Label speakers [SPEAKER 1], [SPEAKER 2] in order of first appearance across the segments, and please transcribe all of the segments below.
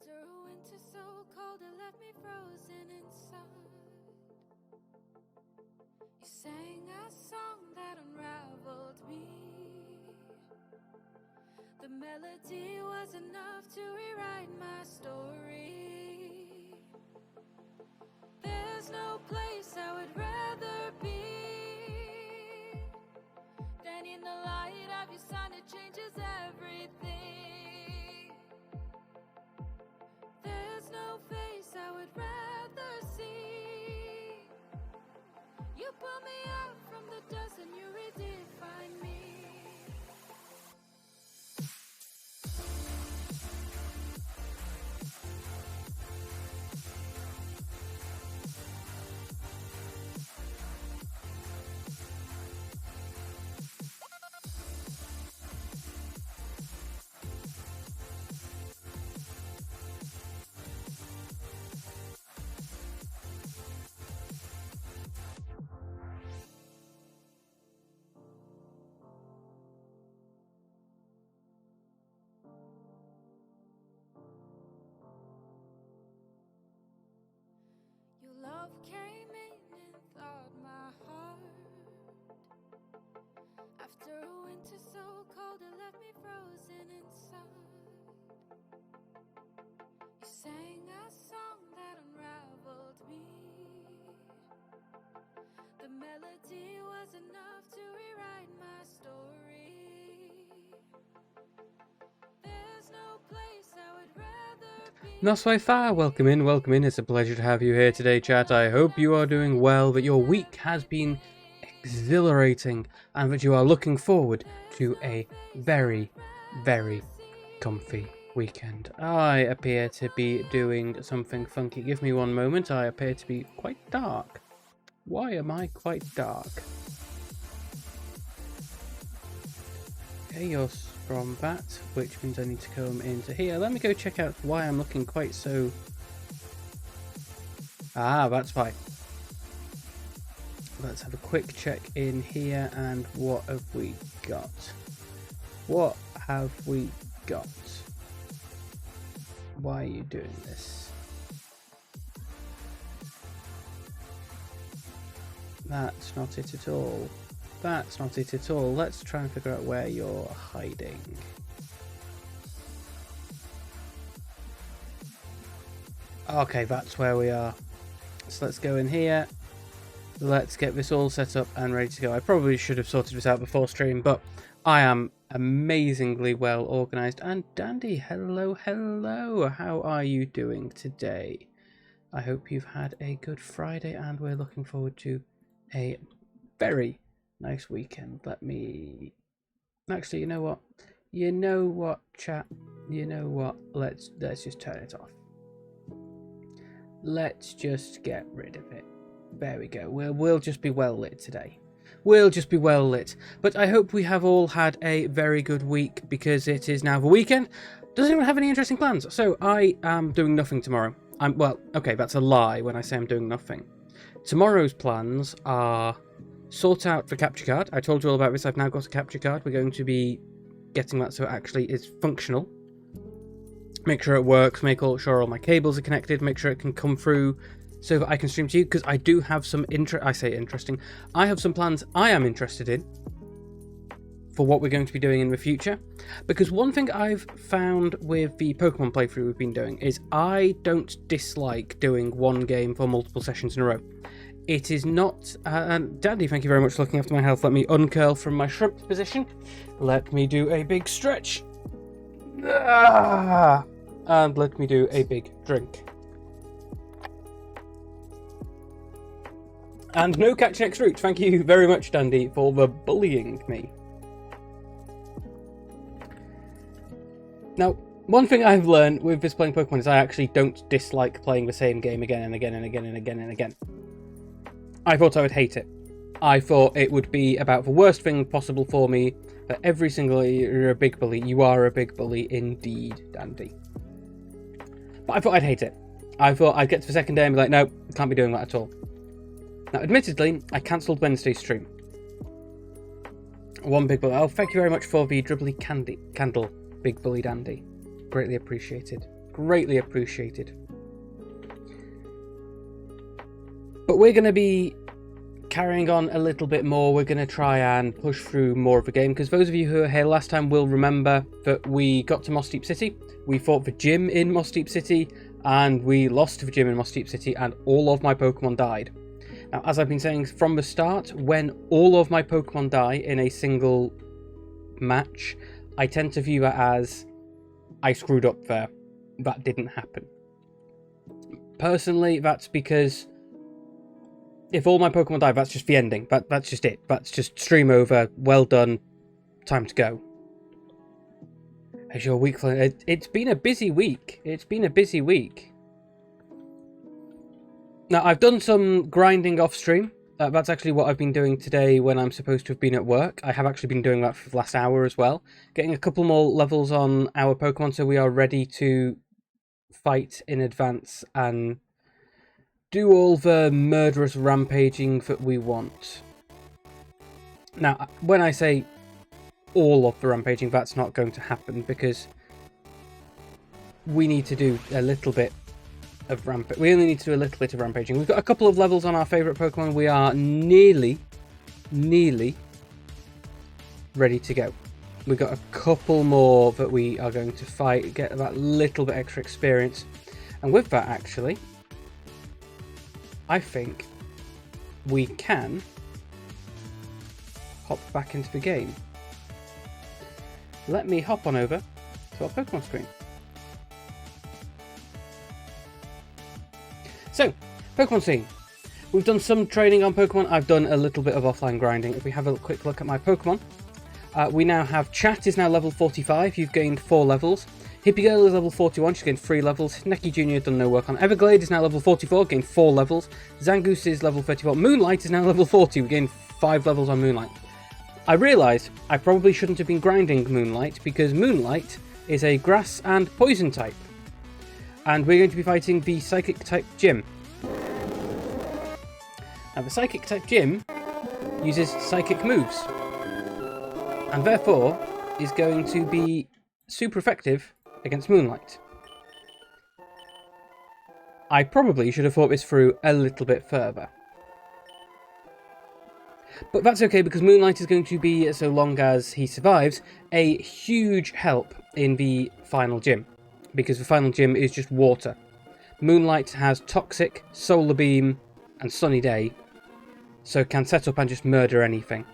[SPEAKER 1] After a winter so cold it left me frozen inside, you sang a song that unraveled me. The melody was enough to rewrite my story. There's no place I would rather be than in the light of your sun. It changes everything. There's no face I would rather see. You pull me out from the dust and you redefine me. Your love came in and thawed my heart. After a winter so cold it left me frozen inside, you sang a song that unraveled me. The melody was enough to rewrite my story. There's no place I would rather be.
[SPEAKER 2] That's by far. Welcome in, welcome in. It's a pleasure to have you here today, chat. I hope you are doing well, that your week has been exhilarating, and that you are looking forward to a very, very comfy weekend. I appear to be doing something funky. Give me one moment. I appear to be quite dark. Why am I quite dark? Okay, you're from that, which means I need to come into here. Let me go check out why I'm looking quite so... Ah, that's fine. Let's have a quick check in here, and what have we got? What have we got? Why are you doing this? That's not it at all. That's not it at all. Let's try and figure out where you're hiding. Okay, that's where we are. So let's go in here. Let's get this all set up and ready to go. I probably should have sorted this out before stream, but I am amazingly well organised. And Dandy, hello, hello. How are you doing today? I hope you've had a good Friday, and we're looking forward to a very nice weekend. Let me... Actually, you know what? You know what, chat? You know what? Let's just turn it off. Let's just get rid of it. There we go. We'll just be well lit today. We'll just be well lit. But I hope we have all had a very good week, because it is now the weekend. Does anyone have any interesting plans? So I am doing nothing tomorrow. Well, okay, that's a lie when I say I'm doing nothing. Tomorrow's plans are sort out the capture card. I told you all about this. I've now got a capture card. We're going to be getting that so it actually is functional. Make sure it works. Make sure all my cables are connected. Make sure it can come through so that I can stream to you, because I do have some interesting. I have some plans I am interested in for what we're going to be doing in the future. Because one thing I've found with the Pokemon playthrough we've been doing is I don't dislike doing one game for multiple sessions in a row. It is not... and Daddy, thank you very much for looking after my health. Let me uncurl from my shrimp position. Let me do a big stretch. And let me do a big drink. And no catch next route. Thank you very much, Dandy, for the bullying me. Now, one thing I've learned with this playing Pokemon is I actually don't dislike playing the same game again and again and again and again and again. I thought I would hate it. I thought it would be about the worst thing possible for me. But every single... You're a big bully. You are a big bully indeed, Dandy. But I thought I'd hate it. I thought I'd get to the second day and be like, no, can't be doing that at all. Now, admittedly, I cancelled Wednesday's stream. One big bully. Oh, thank you very much for the dribbly candle, Big Bully Dandy. Greatly appreciated. greatly appreciated. But we're going to be carrying on a little bit more. We're going to try and push through more of the game, because those of you who were here last time will remember that we got to Moss Deep City, we fought the gym in Moss Deep City, and we lost the gym in Moss Deep City, and all of my Pokemon died. Now, as I've been saying from the start, when all of my Pokemon die in a single match, I tend to view it as I screwed up there. That didn't happen. Personally, that's because if all my Pokemon die, that's just the ending. That's just it. That's just stream over. Well done. Time to go. As your week, it's been a busy week. It's been a busy week. Now, I've done some grinding off stream. That's actually what I've been doing today when I'm supposed to have been at work. I have actually been doing that for the last hour as well. Getting a couple more levels on our Pokemon so we are ready to fight in advance and do all the murderous rampaging that we want. Now, when I say all of the rampaging, that's not going to happen, because we need to do a little bit of rampaging. We only need to do a little bit of rampaging. We've got a couple of levels on our favourite Pokemon. We are nearly ready to go. We've got a couple more that we are going to fight, get that little bit extra experience. And with that, actually, I think we can hop back into the game. Let me hop on over to our Pokemon screen. So, Pokemon scene. We've done some training on Pokemon. I've done a little bit of offline grinding. If we have a quick look at my Pokemon, we now have Chat is now level 45. You've gained 4 levels. Hippie Girl is level 41, she's gained 3 levels. Neki Jr. done no work on. Everglade is now level 44, gained 4 levels. Zangoose is level 34. Moonlight is now level 40, we gained 5 levels on Moonlight. I realised I probably shouldn't have been grinding Moonlight, because Moonlight is a grass and poison type. And we're going to be fighting the Psychic type gym. Now the Psychic type gym uses psychic moves, and therefore is going to be super effective against Moonlight. I probably should have thought this through a little bit further. But that's okay, because Moonlight is going to be, so long as he survives, a huge help in the final gym. Because the final gym is just water. Moonlight has Toxic, Solar Beam, and Sunny Day, so can set up and just murder anything.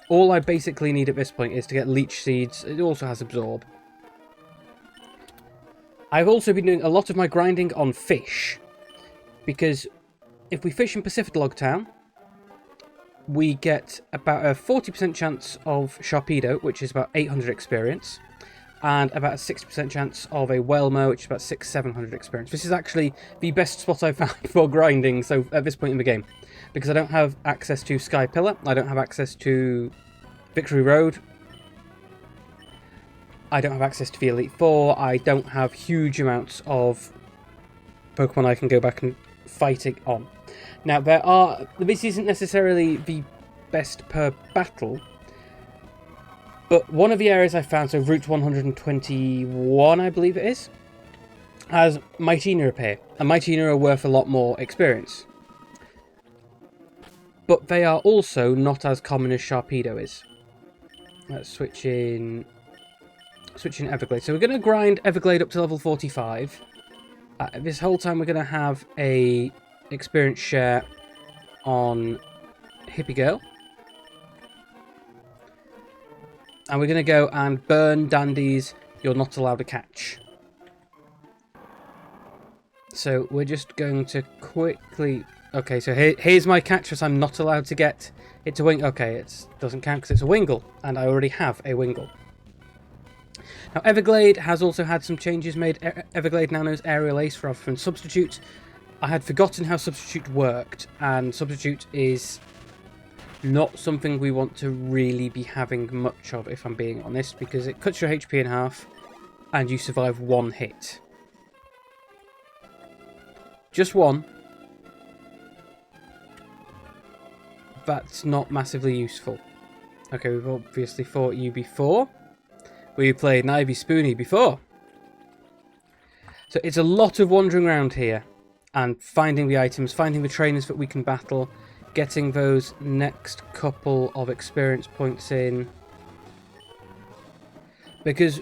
[SPEAKER 2] All I basically need at this point is to get Leech Seeds. It also has Absorb. I've also been doing a lot of my grinding on fish, because if we fish in Pacific Log Town, we get about a 40% chance of Sharpedo, which is about 800 experience, and about a 60% chance of a Whelmer, which is about 600-700 experience. This is actually the best spot I've found for grinding so at this point in the game, because I don't have access to Sky Pillar, I don't have access to Victory Road, I don't have access to the Elite Four, I don't have huge amounts of Pokemon I can go back and fighting on. Now, this isn't necessarily the best per battle, but one of the areas I found, so Route 121, I believe it is, has Mightyena appear, and Mightyena are worth a lot more experience. But they are also not as common as Sharpedo is. Let's switch in Everglade. So we're going to grind Everglade up to level 45. This whole time we're going to have a experience share on Hippie Girl. And we're going to go and burn Dandies you're not allowed to catch. So we're just going to quickly... Okay, so here's my catch that I'm not allowed to get. It's a wing. Okay, it doesn't count because it's a Wingull, and I already have a Wingull. Now, Everglade has also had some changes made. Everglade now knows Aerial Ace rather than Substitute. I had forgotten how Substitute worked, and Substitute is not something we want to really be having much of, if I'm being honest, because it cuts your HP in half, and you survive one hit. Just one. That's not massively useful. Okay, we've obviously fought you before. We played Ivy Spoony before. So it's a lot of wandering around here and finding the items, finding the trainers that we can battle, getting those next couple of experience points in. Because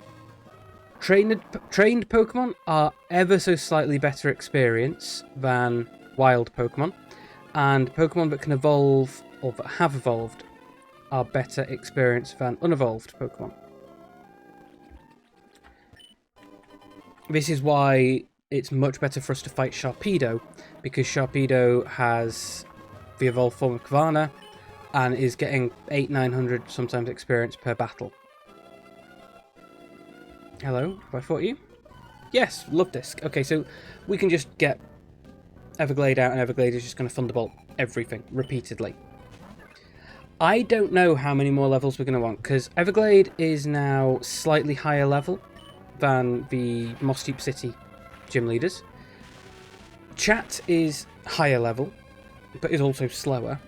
[SPEAKER 2] trained Pokemon are ever so slightly better experience than wild Pokemon, and Pokemon that can evolve or that have evolved are better experience than unevolved Pokemon. This is why it's much better for us to fight Sharpedo, because Sharpedo has the evolved form of Kavana and is getting 800-900 sometimes experience per battle. Hello, have I fought you? Yes, Love Disc. Okay, so we can just get Everglade out, and Everglade is just going to Thunderbolt everything repeatedly. I don't know how many more levels we're going to want, because Everglade is now slightly higher level than the Moss Deep City gym leaders. Chat is higher level, but is also slower.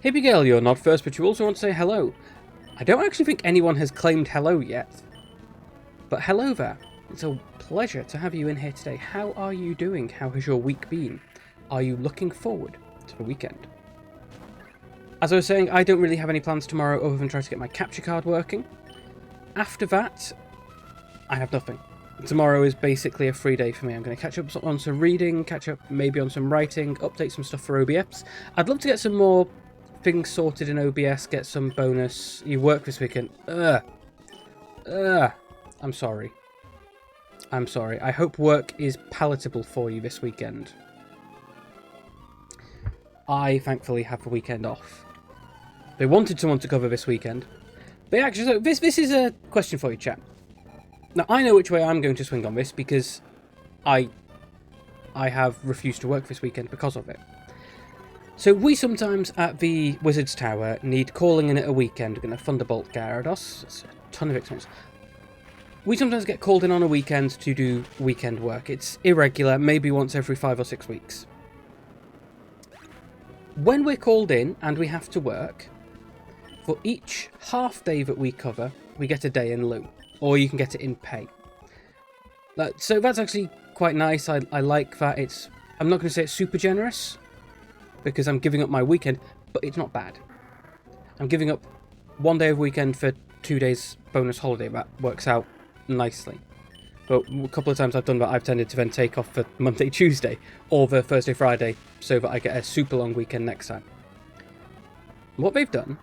[SPEAKER 2] Hippie Girl, you're not first, but you also want to say hello. I don't actually think anyone has claimed hello yet. But hello there. It's a pleasure to have you in here today. How are you doing? How has your week been? Are you looking forward to the weekend? As I was saying, I don't really have any plans tomorrow other than try to get my capture card working. After that, I have nothing. Tomorrow is basically a free day for me. I'm going to catch up on some reading, catch up maybe on some writing, update some stuff for OBS. I'd love to get some more things sorted in OBS, get some bonus. You work this weekend. I'm sorry. I'm sorry. I hope work is palatable for you this weekend. I thankfully have the weekend off. They wanted someone to cover this weekend. They actually, so this is a question for you, chat. Now I know which way I'm going to swing on this because I have refused to work this weekend because of it. So we sometimes at the Wizard's Tower need calling in at a weekend. We're going to Thunderbolt Gyarados. It's a ton of experience. We sometimes get called in on a weekend to do weekend work. It's irregular, maybe once every 5 or 6 weeks. When we're called in and we have to work, for each half day that we cover, we get a day in lieu, or you can get it in pay. So that's actually quite nice. I like that. I'm not going to say it's super generous, because I'm giving up my weekend, but it's not bad. I'm giving up 1 day of weekend for 2 days bonus holiday. That works out nicely. But a couple of times I've done that, I've tended to then take off for Monday, Tuesday, or the Thursday, Friday, so that I get a super long weekend next time. What they've done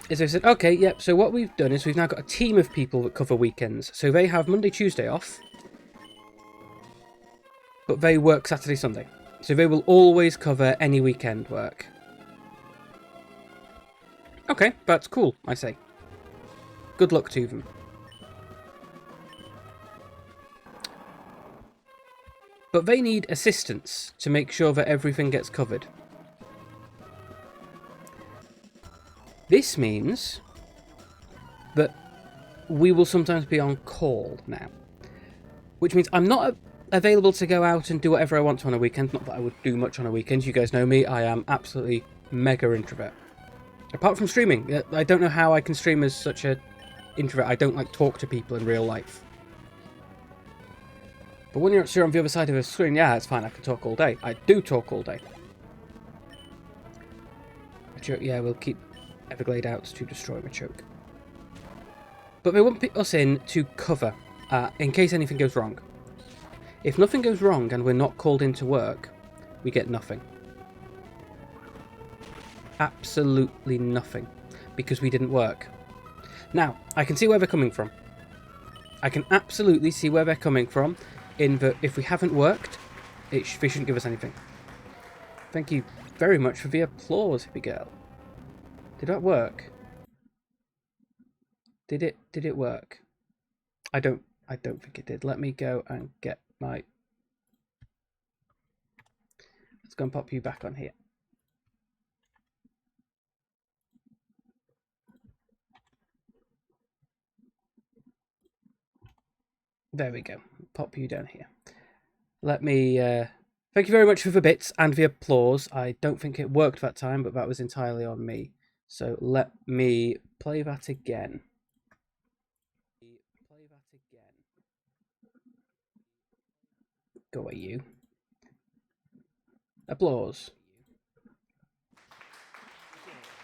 [SPEAKER 2] is they've said, okay, yep, so what we've done is we've now got a team of people that cover weekends. So they have Monday, Tuesday off, but they work Saturday, Sunday. So they will always cover any weekend work. Okay, that's cool, I say. Good luck to them. But they need assistance to make sure that everything gets covered. This means that we will sometimes be on call now. Which means I'm not available to go out and do whatever I want to on a weekend. Not that I would do much on a weekend. You guys know me. I am absolutely mega introvert. Apart from streaming. I don't know how I can stream as such an introvert. I don't like talk to people in real life. But when you're on the other side of a screen, yeah, it's fine. I can talk all day. I do talk all day. Yeah, we'll keep Everglade out to destroy Machoke. But they want us in to cover, in case anything goes wrong. If nothing goes wrong and we're not called in to work, we get nothing. Absolutely nothing. Because we didn't work. Now, I can see where they're coming from. I can absolutely see where they're coming from, in that if we haven't worked, they shouldn't give us anything. Thank you very much for the applause, hippie girl. Did that work? Did it work? I don't think it did. Let me go and get my... Let's go and pop you back on here. There we go. Pop you down here. Let me... Thank you very much for the bits and the applause. I don't think it worked that time, but that was entirely on me. So let me play that again. Go away, you. Applause.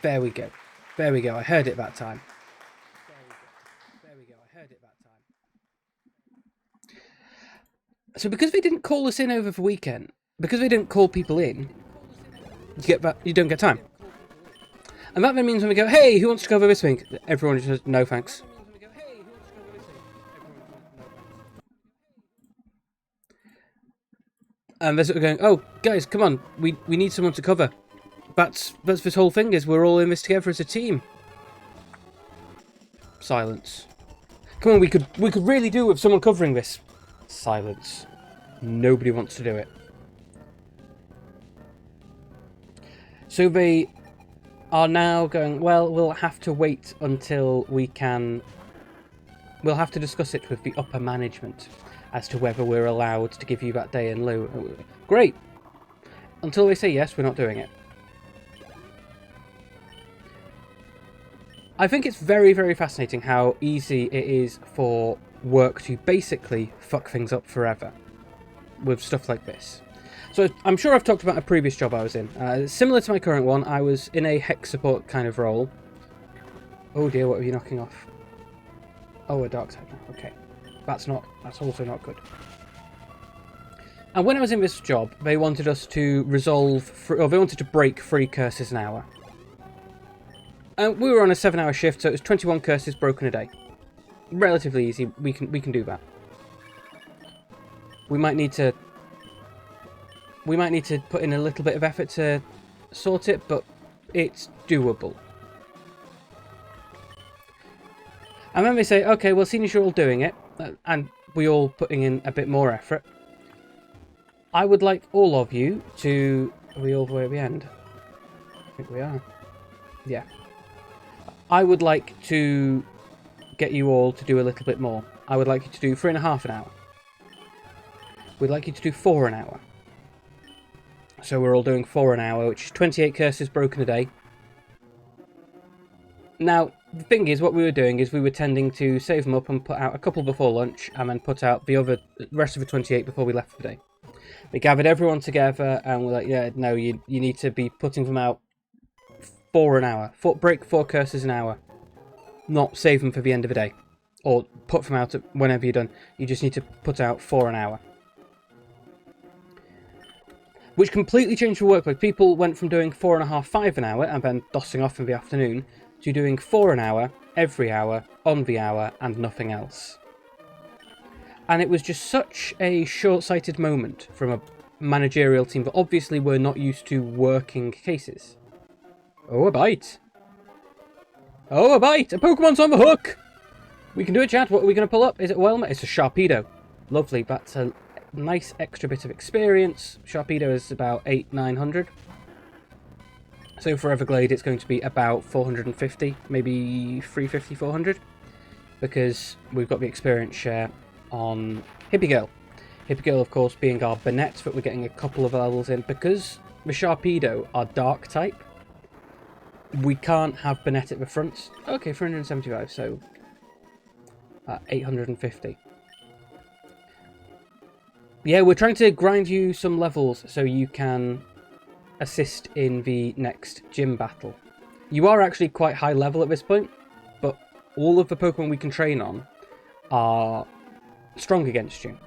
[SPEAKER 2] There we go. There we go. I heard it that time. So because they didn't call us in over the weekend, because they didn't call people in, you don't get time. And that then means when we go, hey, who wants to cover this thing? Everyone just says, no thanks. And they're sort of going, oh, guys, come on, we need someone to cover. That's this whole thing is we're all in this together as a team. Silence. Come on, we could really do with someone covering this. Silence. Nobody wants to do it. So they are now going, well, we'll have to wait until we can... We'll have to discuss it with the upper management as to whether we're allowed to give you that day in lieu. Great. Until they say yes, we're not doing it. I think it's very, very fascinating how easy it is for work to basically fuck things up forever with stuff like this. So I'm sure I've talked about a previous job I was in. Similar to my current one, I was in a hex support kind of role. Oh dear, what are you knocking off? Oh, a dark side now. Okay. That's also not good. And when I was in this job, they wanted us to they wanted to break 3 curses an hour. And we were on a 7-hour shift, so it was 21 curses broken a day. Relatively easy. We can do that. We might need to put in a little bit of effort to sort it, but it's doable. And then they say, okay, well, seeing as you're all doing it, and we all putting in a bit more effort, I would like all of you to... Are we all the way at the end? I think we are. Yeah. I would like to get you all to do a little bit more. I would like you to do 3.5 an hour. We'd like you to do 4 an hour. So we're all doing 4 an hour, which is 28 curses broken a day. Now, the thing is, what we were doing is we were tending to save them up and put out a couple before lunch, and then put out the rest of the 28 before we left for the day. We gathered everyone together, and we're like, yeah, no, you need to be putting them out 4 an hour. Break 4 curses an hour. Not save them for the end of the day. Or put them out whenever you're done. You just need to put out 4 an hour. Which completely changed the workload. People went from doing 4.5, 5 an hour, and then dossing off in the afternoon, to doing 4 an hour, every hour, on the hour, and nothing else. And it was just such a short-sighted moment from a managerial team that obviously were not used to working cases. Oh, a bite. Oh, a bite! A Pokemon's on the hook! We can do it, chat. What are we going to pull up? Is it a Whelmet? It's a Sharpedo. Lovely. That's a nice extra bit of experience. Sharpedo is about 800-900. So for Everglade, it's going to be about 450, maybe 350-400, because we've got the experience share on Hippie Girl. Hippie Girl, of course, being our Bennett, but we're getting a couple of levels in. Because the Sharpedo are Dark type, we can't have Bennett at the front. Okay, 375, so 850. Yeah, we're trying to grind you some levels so you can assist in the next gym battle. You are actually quite high level at this point, but all of the Pokemon we can train on are strong against you.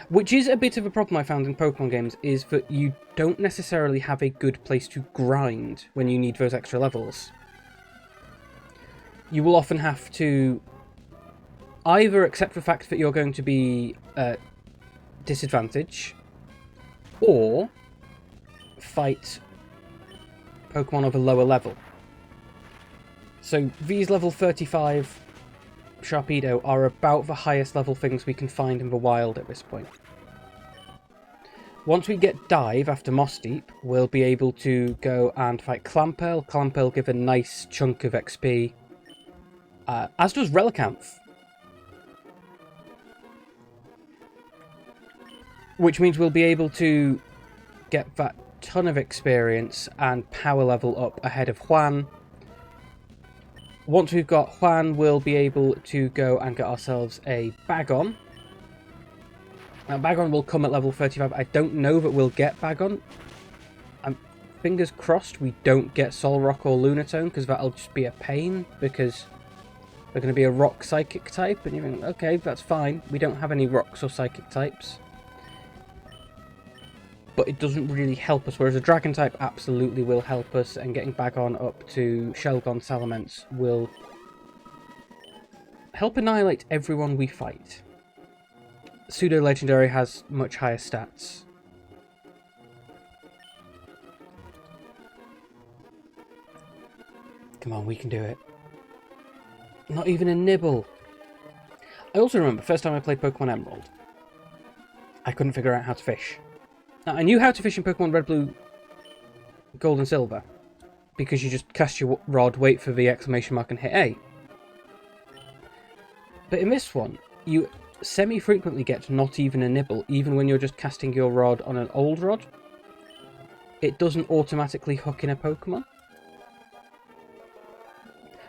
[SPEAKER 2] Which is a bit of a problem I found in Pokemon games, is that you don't necessarily have a good place to grind when you need those extra levels. You will often have to either accept the fact that you're going to be at disadvantage, or fight Pokemon of a lower level. So these level 35 Sharpedo are about the highest level things we can find in the wild at this point. Once we get Dive after Moss Deep, we'll be able to go and fight Clamperl. Clamperl give a nice chunk of XP, as does Relicanth. Which means we'll be able to get that ton of experience and power level up ahead of Juan. Once we've got Juan, we'll be able to go and get ourselves a Bagon. Now, Bagon will come at level 35. I don't know that we'll get Bagon. Fingers crossed we don't get Solrock or Lunatone, because that'll just be a pain, because they're going to be a rock psychic type, and you think, okay, that's fine. We don't have any rocks or psychic types. But it doesn't really help us, whereas a dragon type absolutely will help us, and getting Bagon up to Shelgon Salamence will help annihilate everyone we fight. Pseudo Legendary has much higher stats. Come on, we can do it. Not even a nibble. I also remember, first time I played Pokemon Emerald, I couldn't figure out how to fish. Now, I knew how to fish in Pokemon Red, Blue, Gold and Silver, because you just cast your rod, wait for the exclamation mark and hit A. But in this one, you semi-frequently get not even a nibble, even when you're just casting your rod on an old rod. It doesn't automatically hook in a Pokemon.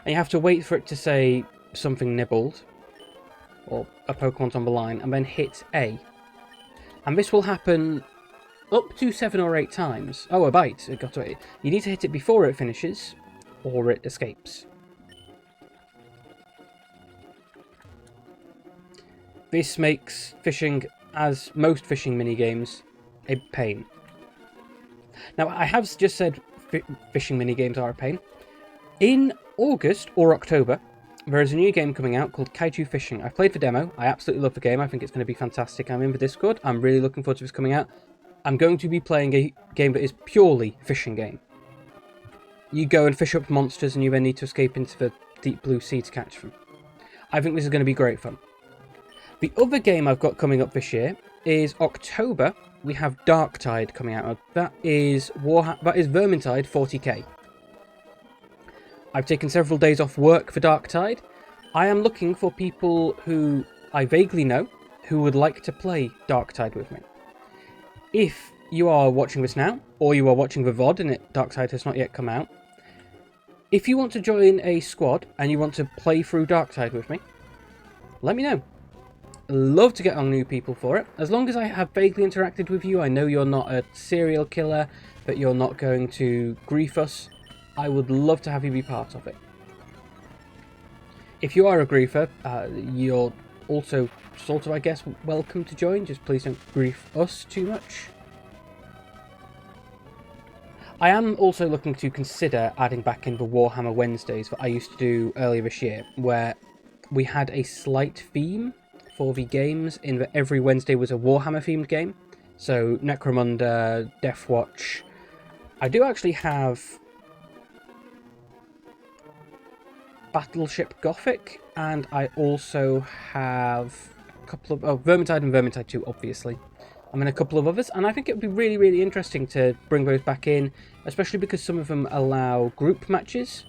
[SPEAKER 2] And you have to wait for it to say something nibbled, or a Pokemon's on the line, and then hit A. And this will happen up to 7 or 8 times. Oh, a bite. It got to it. You need to hit it before it finishes, or it escapes. This makes fishing, as most fishing minigames, a pain. Now, I have just said fishing minigames are a pain. In August or October, there is a new game coming out called Kaiju Fishing. I've played the demo. I absolutely love the game. I think it's going to be fantastic. I'm in the Discord. I'm really looking forward to this coming out. I'm going to be playing a game that is purely fishing game. You go and fish up monsters and you then need to escape into the deep blue sea to catch them. I think this is going to be great fun. The other game I've got coming up this year is October. We have Darktide coming out. That is Vermintide 40k. I've taken several days off work for Darktide. I am looking for people who I vaguely know who would like to play Darktide with me. If you are watching this now, or you are watching the VOD and Darktide has not yet come out, if you want to join a squad and you want to play through Darktide with me, let me know. I'd love to get on new people for it. As long as I have vaguely interacted with you, I know you're not a serial killer, that you're not going to grief us, I would love to have you be part of it. If you are a griefer, you're also sort of, I guess, welcome to join. Just please don't grief us too much. I am also looking to consider adding back in the Warhammer Wednesdays that I used to do earlier this year, where we had a slight theme for the games, in that every Wednesday was a Warhammer themed game. So Necromunda, Deathwatch. I do actually have Battleship Gothic, and I also have a couple of Vermintide and Vermintide 2, obviously. I'm in a couple of others, and I think it would be really, really interesting to bring those back in, especially because some of them allow group matches.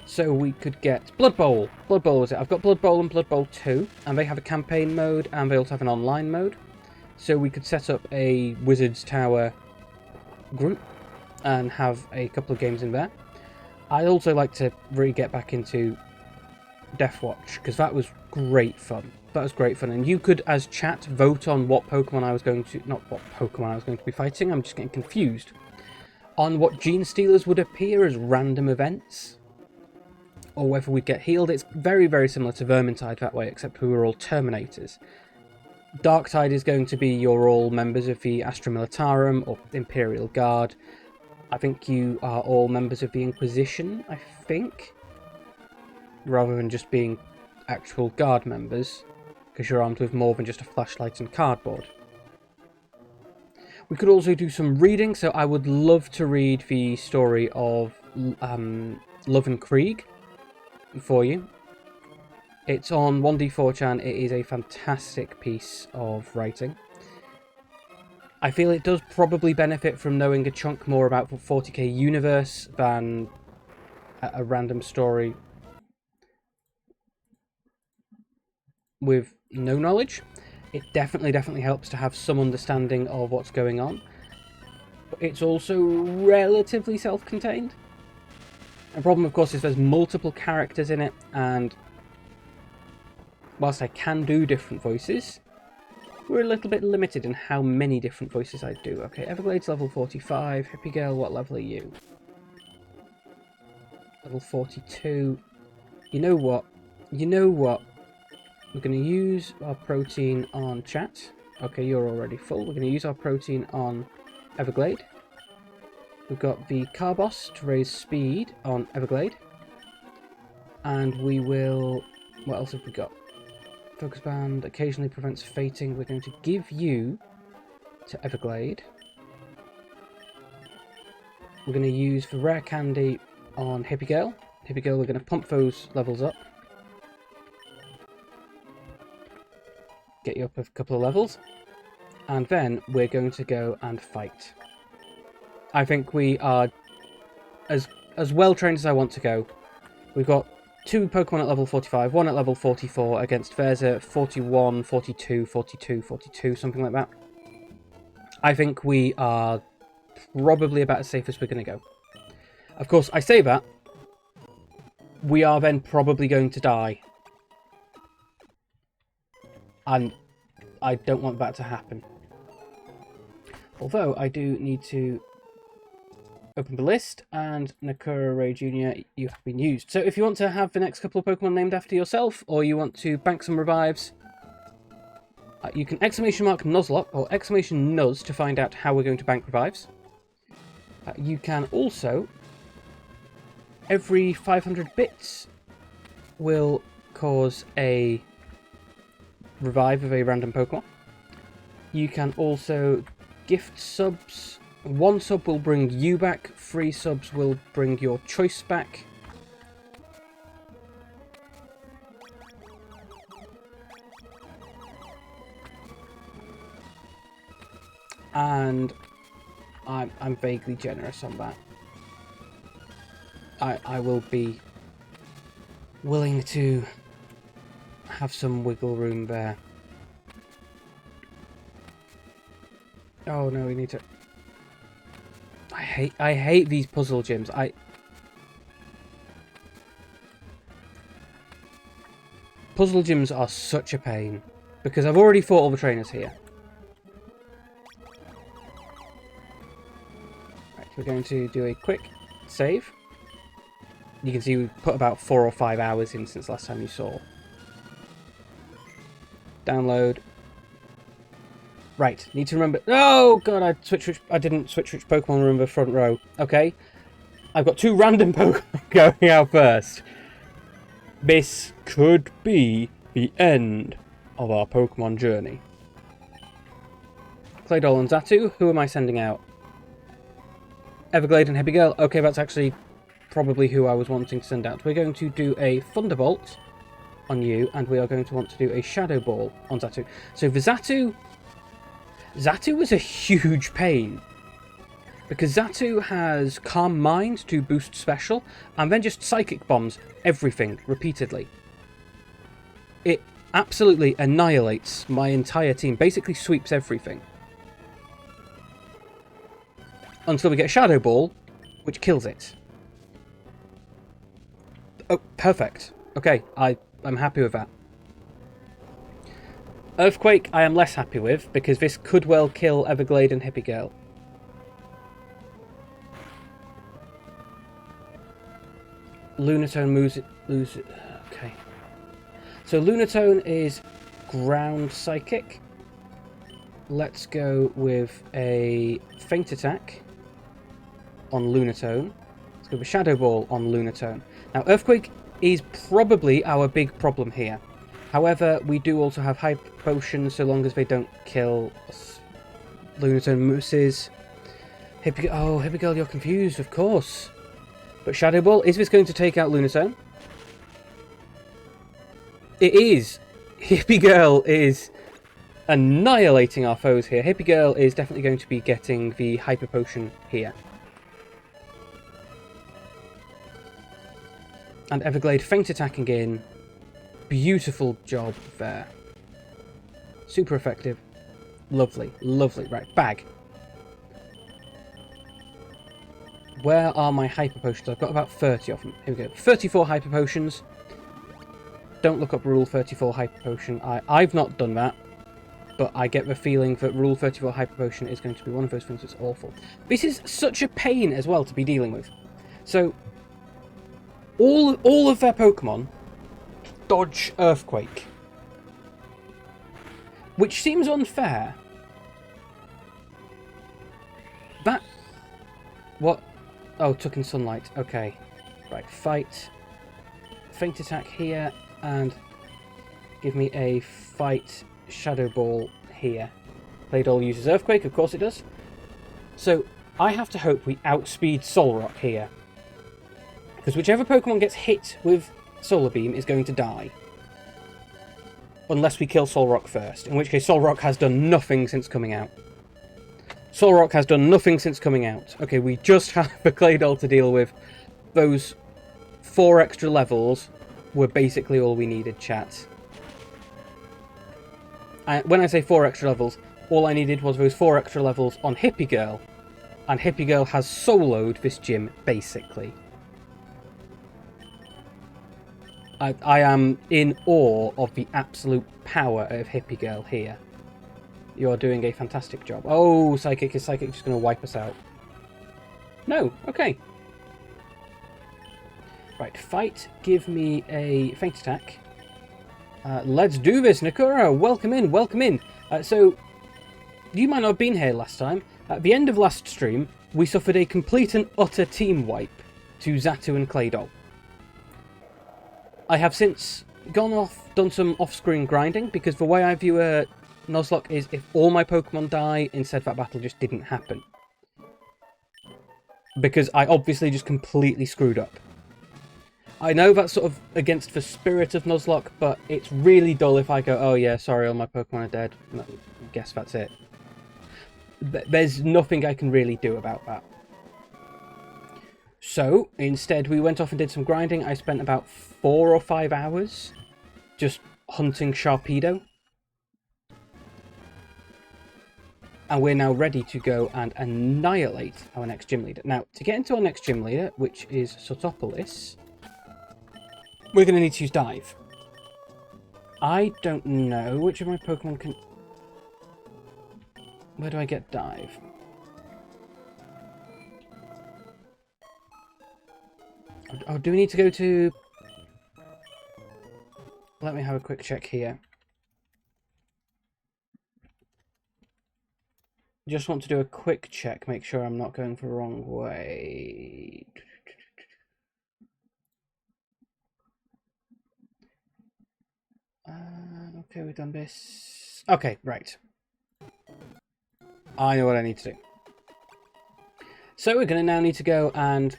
[SPEAKER 2] So we could get Blood Bowl. Blood Bowl is it? I've got Blood Bowl and Blood Bowl 2, and they have a campaign mode, and they also have an online mode. So we could set up a Wizard's Tower group and have a couple of games in there. I'd also like to really get back into Deathwatch, because that was great fun. That was great fun, and you could, as chat, vote on what Pokemon I was going to... Not what Pokemon I was going to be fighting, I'm just getting confused. On what Gene Stealers would appear as random events, or whether we'd get healed. It's very, very similar to Vermintide that way, except we were all Terminators. Darktide is going to be you're all members of the Astra Militarum, or Imperial Guard. I think you are all members of the Inquisition, I think, rather than just being actual guard members, because you're armed with more than just a flashlight and cardboard. We could also do some reading, so I would love to read the story of Love and Krieg for you. It's on 1D4chan. It is a fantastic piece of writing. I feel it does probably benefit from knowing a chunk more about the 40k universe than a random story with no knowledge. It definitely helps to have some understanding of what's going on. But it's also relatively self-contained. The problem, of course, is there's multiple characters in it, and whilst I can do different voices, we're a little bit limited in how many different voices I do. Okay, Everglade's level 45. Hippie Girl, what level are you? Level 42. You know what? You know what? We're going to use our protein on Chat. Okay, you're already full. We're going to use our protein on Everglade. We've got the Carbos to raise speed on Everglade. And we will... What else have we got? Focus Band occasionally prevents fating. We're going to give you to Everglade. We're going to use the Rare Candy on Hippie Girl. Hippie Girl, we're going to pump those levels up. Get you up a couple of levels. And then we're going to go and fight. I think we are as well trained as I want to go. We've got 2 Pokemon at level 45, 1 at level 44 against Verza 41, 42, 42, 42, something like that. I think we are probably about as safe as we're going to go. Of course, I say that. We are then probably going to die. And I don't want that to happen. Although, I do need to open the list, and Nakura Ray Jr., you have been used. So if you want to have the next couple of Pokemon named after yourself, or you want to bank some revives, you can exclamation mark Nuzlocke or exclamation Nuz to find out how we're going to bank revives. You can also, every 500 bits will cause a revive of a random Pokemon. You can also gift subs. 1 sub will bring you back, 3 subs will bring your choice back. And I'm vaguely generous on that. I will be willing to have some wiggle room there. Oh no, we need to... I hate these puzzle gyms. Puzzle gyms are such a pain because I've already fought all the trainers here. Right, we're going to do a quick save. You can see we've put about 4 or 5 hours in since last time you saw. Download. Right, need to remember... Oh, God, I didn't switch which Pokemon were in the front row. Okay. I've got 2 random Pokemon going out first. This could be the end of our Pokemon journey. Claydol and Xatu, who am I sending out? Everglade and Hippie Girl. Okay, that's actually probably who I was wanting to send out. We're going to do a Thunderbolt on you, and we are going to want to do a Shadow Ball on Xatu. So for Xatu was a huge pain, because Xatu has Calm Mind to boost special, and then just Psychic Bombs everything repeatedly. It absolutely annihilates my entire team, basically sweeps everything. Until we get Shadow Ball, which kills it. Oh, perfect. Okay, I'm happy with that. Earthquake I am less happy with, because this could well kill Everglade and Hippie Girl. Lunatone moves it. Okay. So Lunatone is ground psychic. Let's go with a Feint Attack on Lunatone. Let's go with Shadow Ball on Lunatone. Now Earthquake is probably our big problem here. However, we do also have Hyper Potions, so long as they don't kill us. Lunatone mooses. Hippie Girl, you're confused, of course. But Shadow Ball, is this going to take out Lunatone? It is. Hippie Girl is annihilating our foes here. Hippie Girl is definitely going to be getting the Hyper Potion here. And Everglade Feint Attacking in. Beautiful job there. Super effective. Lovely, lovely. Right, bag. Where are my Hyper Potions? I've got about 30 of them. Here we go. 34 Hyper Potions. Don't look up Rule 34 Hyper Potion. I've not done that. but I get the feeling that Rule 34 Hyper Potion is going to be one of those things that's awful. This is such a pain as well to be dealing with. So, all of their Pokemon dodge Earthquake, which seems unfair. That... What? Oh, took in Sunlight. Okay. Right, fight. Faint Attack here, and give me a fight Shadow Ball here. Claydol uses Earthquake, of course it does. So, I have to hope we outspeed Solrock here. Because whichever Pokemon gets hit with Solar Beam is going to die. Unless we kill Solrock first, in which case Solrock has done nothing since coming out. Solrock has done nothing since coming out. Okay, we just have the Claydol to deal with. Those 4 extra levels were basically all we needed, chat. When I say 4 extra levels, all I needed was those 4 extra levels on Hippie Girl. And Hippie Girl has soloed this gym, basically. I am in awe of the absolute power of Hippie Girl here. You are doing a fantastic job. Oh, Psychic. Is Psychic just going to wipe us out? No. Okay. Right, fight. Give me a Faint Attack. Let's do this, Nakura. Welcome in, welcome in. So, you might not have been here last time. At the end of last stream, we suffered a complete and utter team wipe to Xatu and Claydol. I have since gone off, done some off-screen grinding, because the way I view a Nuzlocke is if all my Pokemon die, instead that battle just didn't happen. Because I obviously just completely screwed up. I know that's sort of against the spirit of Nuzlocke, but it's really dull if I go, oh yeah, sorry, all my Pokemon are dead. No, guess that's it. There's nothing I can really do about that. So, instead we went off and did some grinding. I spent about 4 or 5 hours just hunting Sharpedo. And we're now ready to go and annihilate our next gym leader. Now, to get into our next gym leader, which is Sotopolis, we're going to need to use Dive. I don't know which of my Pokemon can... Where do I get Dive? Oh, do we need to go to... Let me have a quick check here. Just want to do a quick check, make sure I'm not going the wrong way. Okay, we've done this. Okay, right. I know what I need to do. So we're going to now need to go and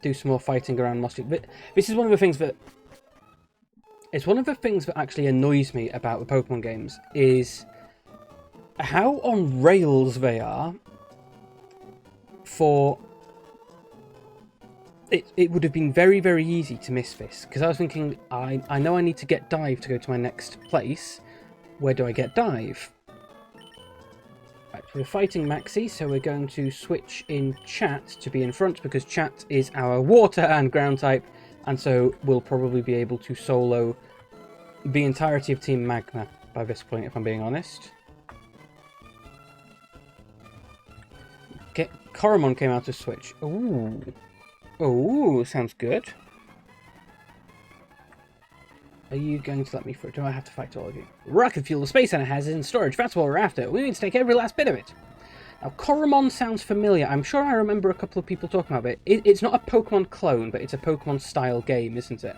[SPEAKER 2] do some more fighting around Mossy. But this is one of the things that... It's one of the things that actually annoys me about the Pokemon games, is how on rails they are for... It would have been very, very easy to miss this, because I was thinking, I know I need to get Dive to go to my next place. Where do I get Dive? Right, we're fighting Maxi, so we're going to switch in Chat to be in front, because Chat is our water and ground type, and so we'll probably be able to solo the entirety of Team Magma by this point, if I'm being honest. Coromon came out to switch. Ooh. Oh, sounds good. Are you going to let me through? Do I have to fight all of you? Rocket fuel the Space Center has in storage. That's what we're after. We need to take every last bit of it. Now, Coromon sounds familiar. I'm sure I remember a couple of people talking about it. It's not a Pokemon clone, but it's a Pokemon-style game, isn't it?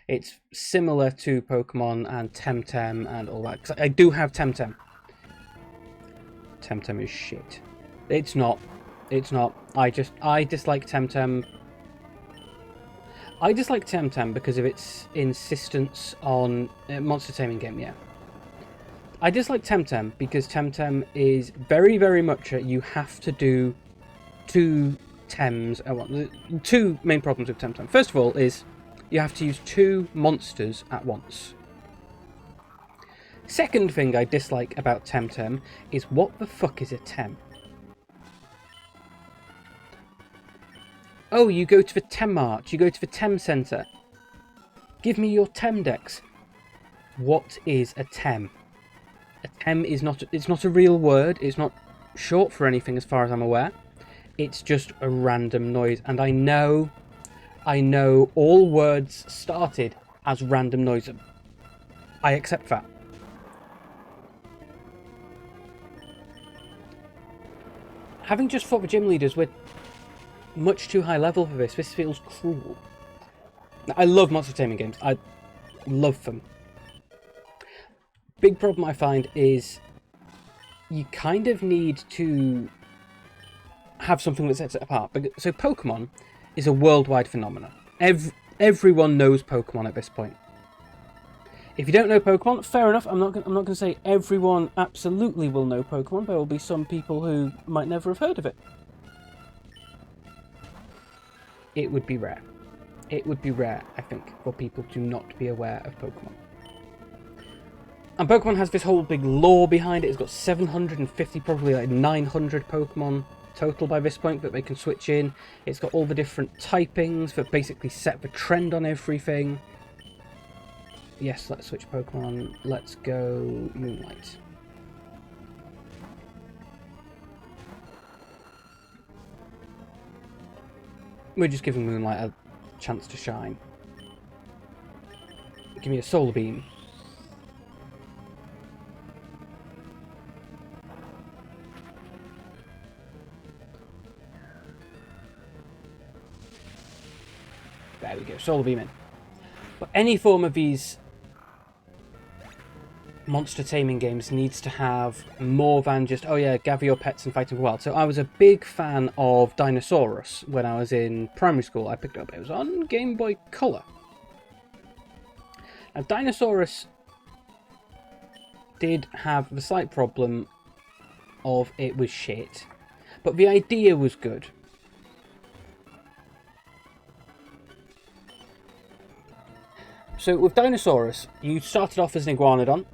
[SPEAKER 2] It's similar to Pokemon and Temtem and all that. 'Cause I do have Temtem. Temtem is shit. It's not. It's not. I dislike Temtem. I dislike Temtem because of its insistence on monster taming game, yeah. I dislike Temtem because Temtem is very, very much you have to do 2 Tems. Two main problems with Temtem. First of all is you have to use 2 monsters at once. Second thing I dislike about Temtem is what the fuck is a Tem? Oh, you go to the Tem Mart, you go to the Tem Centre. Give me your Tem Dex. What is a Tem? A tem is not, it's not a real word, it's not short for anything as far as I'm aware. It's just a random noise, and I know all words started as random noise. I accept that. Having just fought the gym leaders, we're much too high level for this. This feels cruel. I love monster taming games. I love them. Big problem I find is you kind of need to have something that sets it apart. So Pokemon is a worldwide phenomenon. Everyone knows Pokemon at this point. If you don't know Pokemon, fair enough. I'm not going to say everyone absolutely will know Pokemon. There will be some people who might never have heard of it. It would be rare. It would be rare, I think, for people to not be aware of Pokemon. And Pokemon has this whole big lore behind it. It's got 750, probably like 900 Pokemon total by this point that they can switch in. It's got all the different typings that basically set the trend on everything. Yes, let's switch Pokemon. Let's go Moonlight. We're just giving Moonlight a chance to shine. Give me a Solar Beam. There we go, Solar Beam in. But any form of these monster taming games needs to have more than just, oh yeah, gather your pets and fight in the wild. So I was a big fan of Dinosaurus when I was in primary school. I picked it up. It was on Game Boy Color. Now, Dinosaurus did have the slight problem of it was shit, but the idea was good. So with Dinosaurus, you started off as an Iguanodon,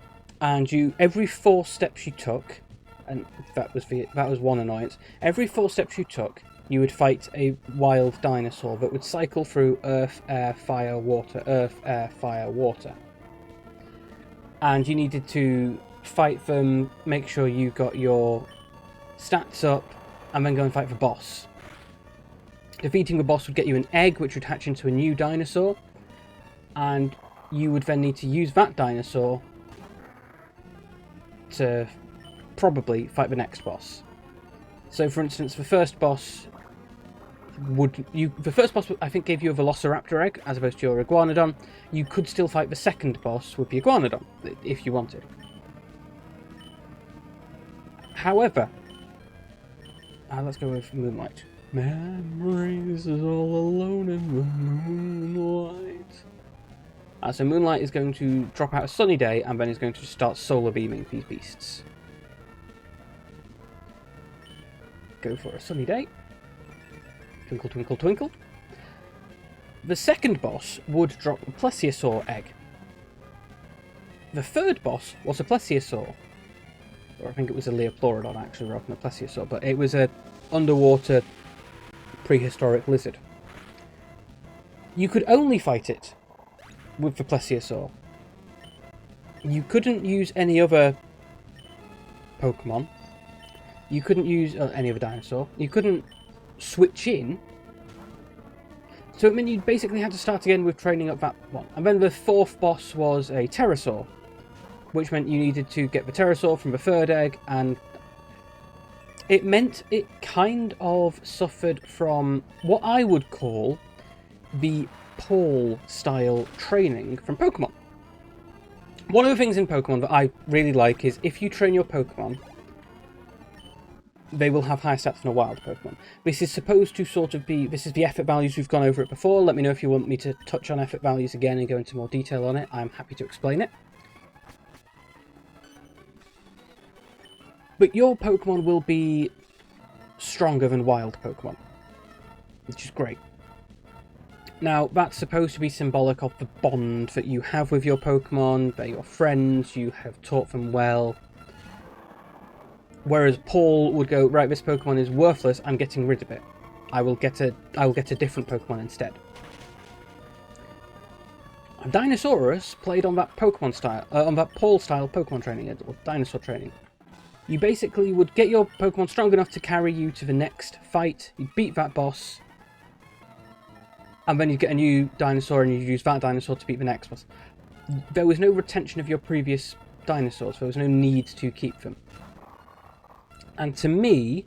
[SPEAKER 2] and every 4 steps you took, and that was one annoyance. Every 4 steps you took, you would fight a wild dinosaur that would cycle through earth, air, fire, water, earth, air, fire, water. And you needed to fight them, make sure you got your stats up, and then go and fight the boss. Defeating the boss would get you an egg, which would hatch into a new dinosaur, and you would then need to use that dinosaur to probably fight the next boss. So, for instance, the first boss I think gave you a Velociraptor egg as opposed to your Iguanodon. You could still fight the second boss with the Iguanodon if you wanted. However, let's go with Moonlight. Memories is all alone in the moonlight. So Moonlight is going to drop out a sunny day and then is going to start solar beaming these beasts. Go for a sunny day. Twinkle, twinkle, twinkle. The second boss would drop a Plesiosaur egg. The third boss was a Plesiosaur. Or I think it was a Leopleurodon actually rather than a Plesiosaur, but it was a underwater prehistoric lizard. You could only fight it with the Plesiosaur. You couldn't use any other Pokemon. You couldn't use any other dinosaur. You couldn't switch in. So it meant you basically had to start again with training up that one. And then the fourth boss was a Pterosaur, which meant you needed to get the Pterosaur from the third egg, and it meant it kind of suffered from what I would call the Paul-style training from Pokemon. One of the things in Pokemon that I really like is if you train your Pokemon, they will have higher stats than a wild Pokemon. This is supposed to sort of be, this is the effort values, we've gone over it before. Let me know if you want me to touch on effort values again and go into more detail on it. I'm happy to explain it. But your Pokemon will be stronger than wild Pokemon, which is great. Now, that's supposed to be symbolic of the bond that you have with your Pokemon. They're your friends, you have taught them well. Whereas Paul would go, right, this Pokemon is worthless, I'm getting rid of it. I will get a different Pokemon instead. Dinosaurus played on that Pokemon style, on that Paul style Pokemon training, or dinosaur training. You basically would get your Pokemon strong enough to carry you to the next fight, you'd beat that boss, and then you'd get a new dinosaur and you'd use that dinosaur to beat the next boss. There was no retention of your previous dinosaurs, there was no need to keep them. And to me,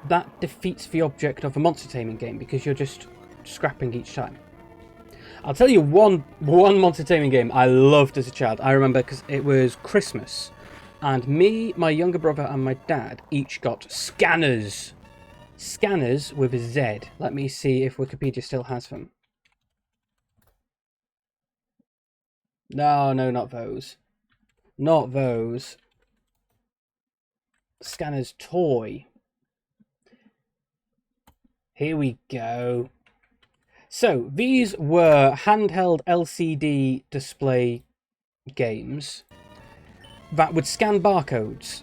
[SPEAKER 2] that defeats the object of a monster taming game, because you're just scrapping each time. I'll tell you one monster taming game I loved as a child. I remember because it was Christmas, and me, my younger brother, and my dad each got Scanners. Scanners with a Z. Let me see if Wikipedia still has them. No, not those. Not those. Scanners toy. Here we go. So, these were handheld LCD display games that would scan barcodes.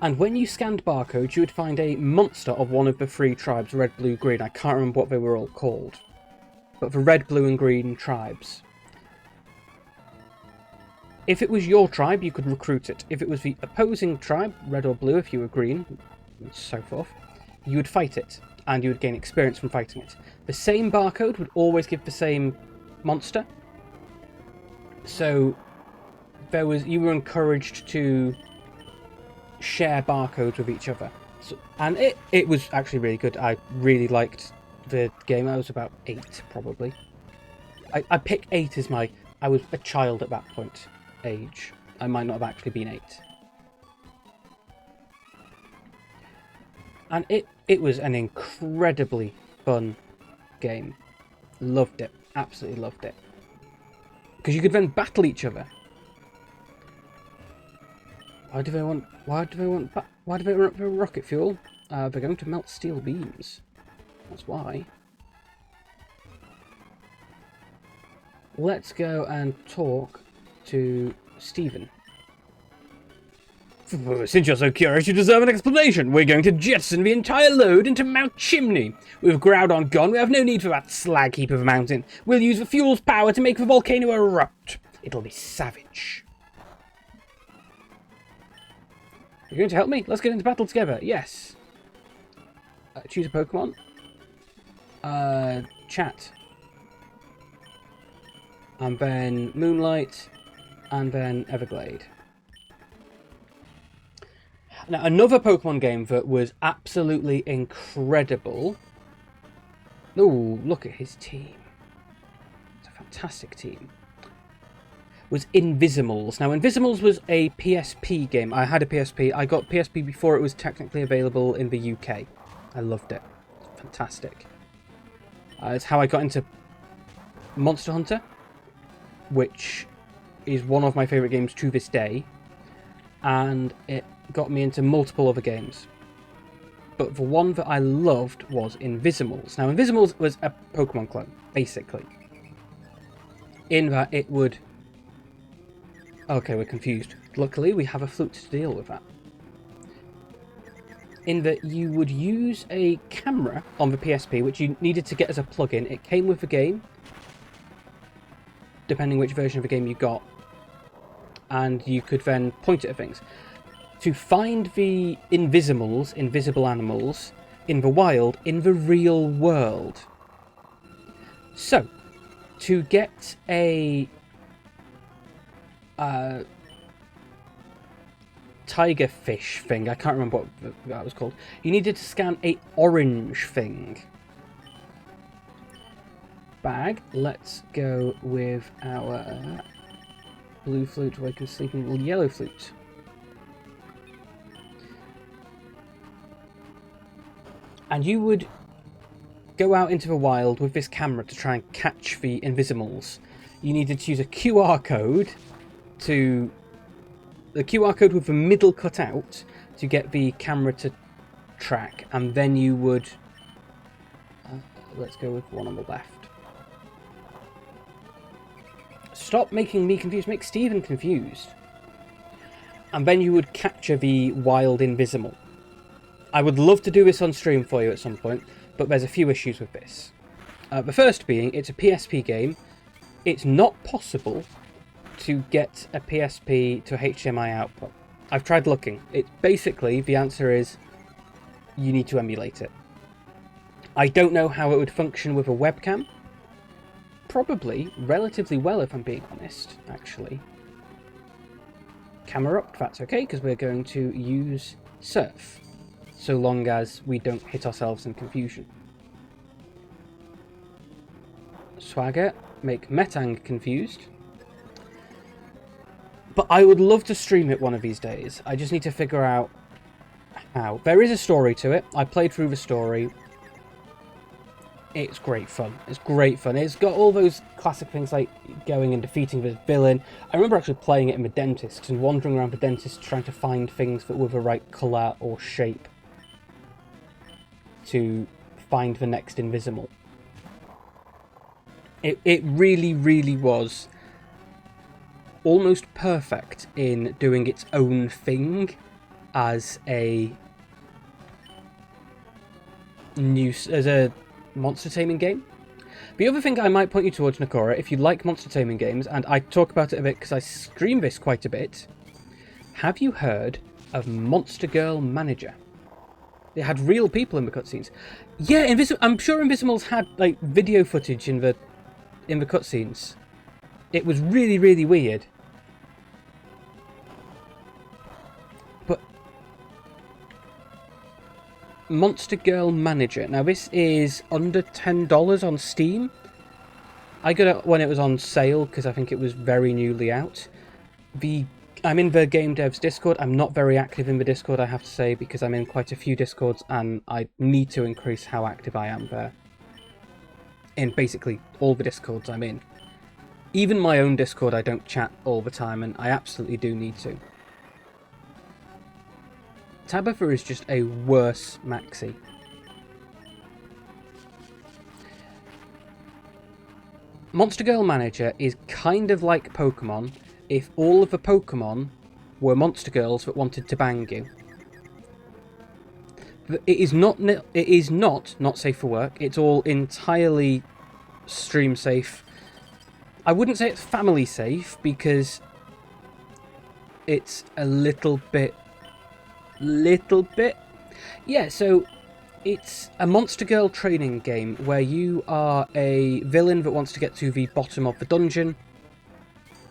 [SPEAKER 2] And when you scanned barcodes, you would find a monster of one of the three tribes, red, blue, green. I can't remember what they were all called. But the red, blue and green tribes. If it was your tribe, you could recruit it. If it was the opposing tribe, red or blue if you were green, and so forth, you would fight it. And you would gain experience from fighting it. The same barcode would always give the same monster. So you were encouraged to share barcodes with each other. So, and it was actually really good. I really liked the game. I was about 8 probably. I picked 8 as I was a child at that point age. I might not have actually been 8. And it was an incredibly fun game. Loved it. Absolutely loved it. Because you could then battle each other. Why do they want rocket fuel? They're going to melt steel beams. That's why. Let's go and talk to Stephen. Since you're so curious, you deserve an explanation. We're going to jettison the entire load into Mount Chimney. With Groudon gone, we have no need for that slag heap of a mountain. We'll use the fuel's power to make the volcano erupt. It'll be savage. You're going to help me? Let's get into battle together. Yes. Choose a Pokemon. Chat. And then Moonlight. And then Everglade. Now, another Pokemon game that was absolutely incredible. Oh, look at his team. It's a fantastic team. Was Invisimals. Now, Invisimals was a PSP game. I had a PSP. I got PSP before it was technically available in the UK. I loved it. Fantastic. It's how I got into Monster Hunter, which is one of my favourite games to this day. And it got me into multiple other games. But the one that I loved was Invisimals. Now, Invisimals was a Pokemon clone, basically. In that it would... Okay, we're confused. Luckily, we have a flute to deal with that. In that you would use a camera on the PSP, which you needed to get as a plug-in. It came with the game, depending which version of the game you got. And you could then point it at things. To find the Invisimals, invisible animals, in the wild, in the real world. So, to get a tiger fish thing, I can't remember what that was called, you needed to scan a orange thing. Bag, let's go with our blue flute, wake and sleeping yellow flute. And you would go out into the wild with this camera to try and catch the Invisimals. You needed to use a QR code to... The QR code with the middle cut out to get the camera to track. And then you would... let's go with one on the left. Stop making me confused. Make Stephen confused. And then you would capture the wild Invisimal. I would love to do this on stream for you at some point, but there's a few issues with this. The first being, it's a PSP game, it's not possible to get a PSP to a HDMI output. I've tried looking. It's basically, the answer is you need to emulate it. I don't know how it would function with a webcam. Probably relatively well, if I'm being honest, actually. Camera up, that's okay, because we're going to use surf, so long as we don't hit ourselves in confusion. Swagger, make Metang confused. But I would love to stream it one of these days. I just need to figure out how. There is a story to it. I played through the story. It's great fun. It's great fun. It's got all those classic things like going and defeating the villain. I remember actually playing it in the dentist and wandering around the dentist trying to find things that were the right colour or shape to find the next Invisible. It really, really was almost perfect in doing its own thing as a monster taming game. The other thing I might point you towards, Nakora, if you like monster taming games, and I talk about it a bit because I stream this quite a bit, have you heard of Monster Girl Manager? They had real people in the cutscenes. Yeah, I'm sure Invisibles had like video footage in the cutscenes. It was really, really weird. But Monster Girl Manager. Now this is under $10 on Steam. I got it when it was on sale because I think it was very newly out. I'm in the Game Devs Discord. I'm not very active in the Discord, I have to say, because I'm in quite a few Discords and I need to increase how active I am there. In basically all the Discords I'm in. Even my own Discord I don't chat all the time, and I absolutely do need to. Tabitha is just a worse maxi. Monster Girl Manager is kind of like Pokemon if all of the Pokemon were monster girls that wanted to bang you. It is not safe for work. It's all entirely stream safe. I wouldn't say it's family safe because it's a little bit. Yeah, so it's a Monster Girl training game where you are a villain that wants to get to the bottom of the dungeon.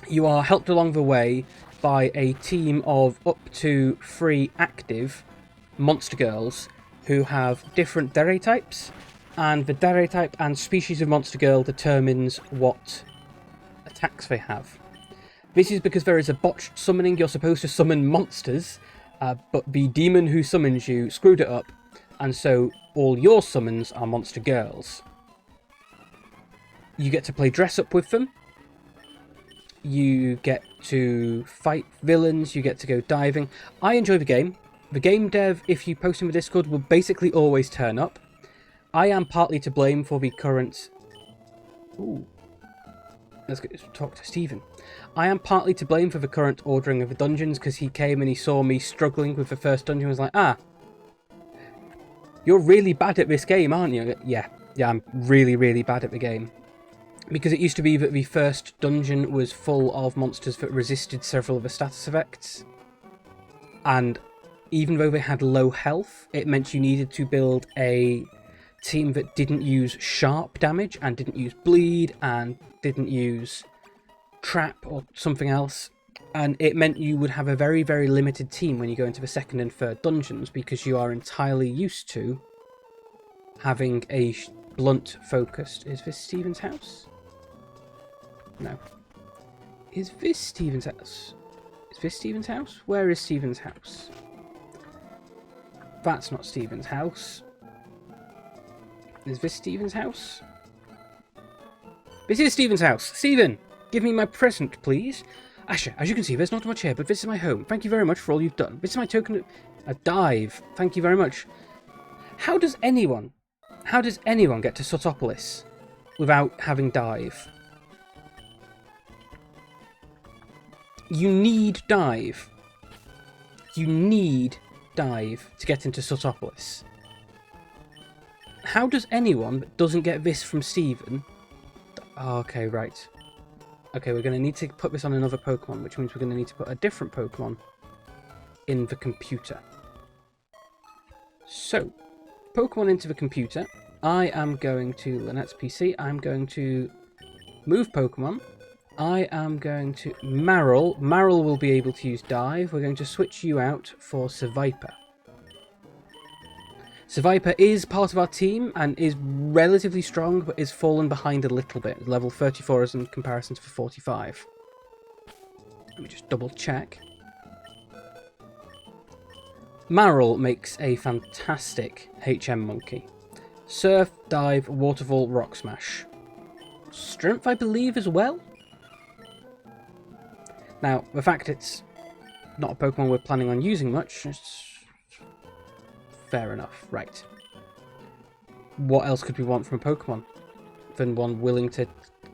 [SPEAKER 2] You are helped along the way by a team of up to 3 active Monster Girls who have different dere types, and the dere type and species of Monster Girl determines what attacks they have. This is because there is a botched summoning. You're supposed to summon monsters, but the demon who summons you screwed it up, and so all your summons are Monster Girls. You get to play dress up with them. You get to fight villains. You get to go diving. I enjoy the game. The game dev, if you post in the Discord, will basically always turn up. I am partly to blame for the current... Ooh. Let's talk to Stephen. I am partly to blame for the current ordering of the dungeons, because he came and he saw me struggling with the first dungeon and was like, you're really bad at this game, aren't you? Yeah, I'm really, really bad at the game. Because it used to be that the first dungeon was full of monsters that resisted several of the status effects. And even though they had low health, it meant you needed to build a team that didn't use sharp damage and didn't use bleed and didn't use trap or something else. And it meant you would have a very, very limited team when you go into the second and third dungeons, because you are entirely used to having a blunt focused... Is this Stephen's house? No. Is this Stephen's house? Is this Stephen's house? Where is Stephen's house? That's not Stephen's house. Is this Stephen's house? This is Stephen's house. Stephen, give me my present, please. Asher, as you can see, there's not much here, but this is my home. Thank you very much for all you've done. This is my token of... A dive. Thank you very much. How does anyone get to Sotopolis without having dive? You need dive. You need dive to get into Sotopolis. How does anyone that doesn't get this from Stephen... Oh, okay, right. Okay, we're going to need to put this on another Pokemon, which means we're going to need to put a different Pokemon in the computer. So, Pokemon into the computer. I am going to Lynette's PC. I'm going to move Pokemon. I am going to Marill. Marill will be able to use Dive. We're going to switch you out for Seviper. Seviper is part of our team and is relatively strong, but is fallen behind a little bit. Level 34 is in comparison to the 45. Let me just double check. Marill makes a fantastic HM monkey. Surf, Dive, Waterfall, Rock Smash. Strength, I believe, as well? Now, the fact it's not a Pokemon we're planning on using much, it's fair enough. Right. What else could we want from a Pokemon than one willing to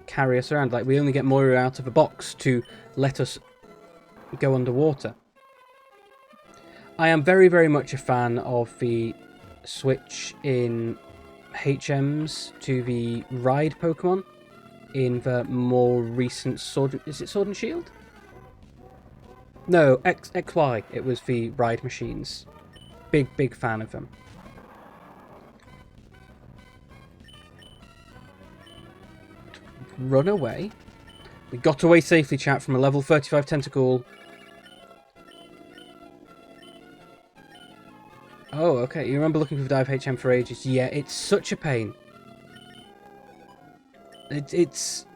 [SPEAKER 2] carry us around? Like, we only get Moira out of a box to let us go underwater. I am very, very much a fan of the switch in HMs to the Ride Pokemon in the more recent Sword... Is it Sword and Shield? No, XY. It was the Ride machines. Big fan of them. Run away. We got away safely, chat, from a level 35 Tentacool. Oh, okay. You remember looking for Dive HM for ages? Yeah, it's such a pain. It's...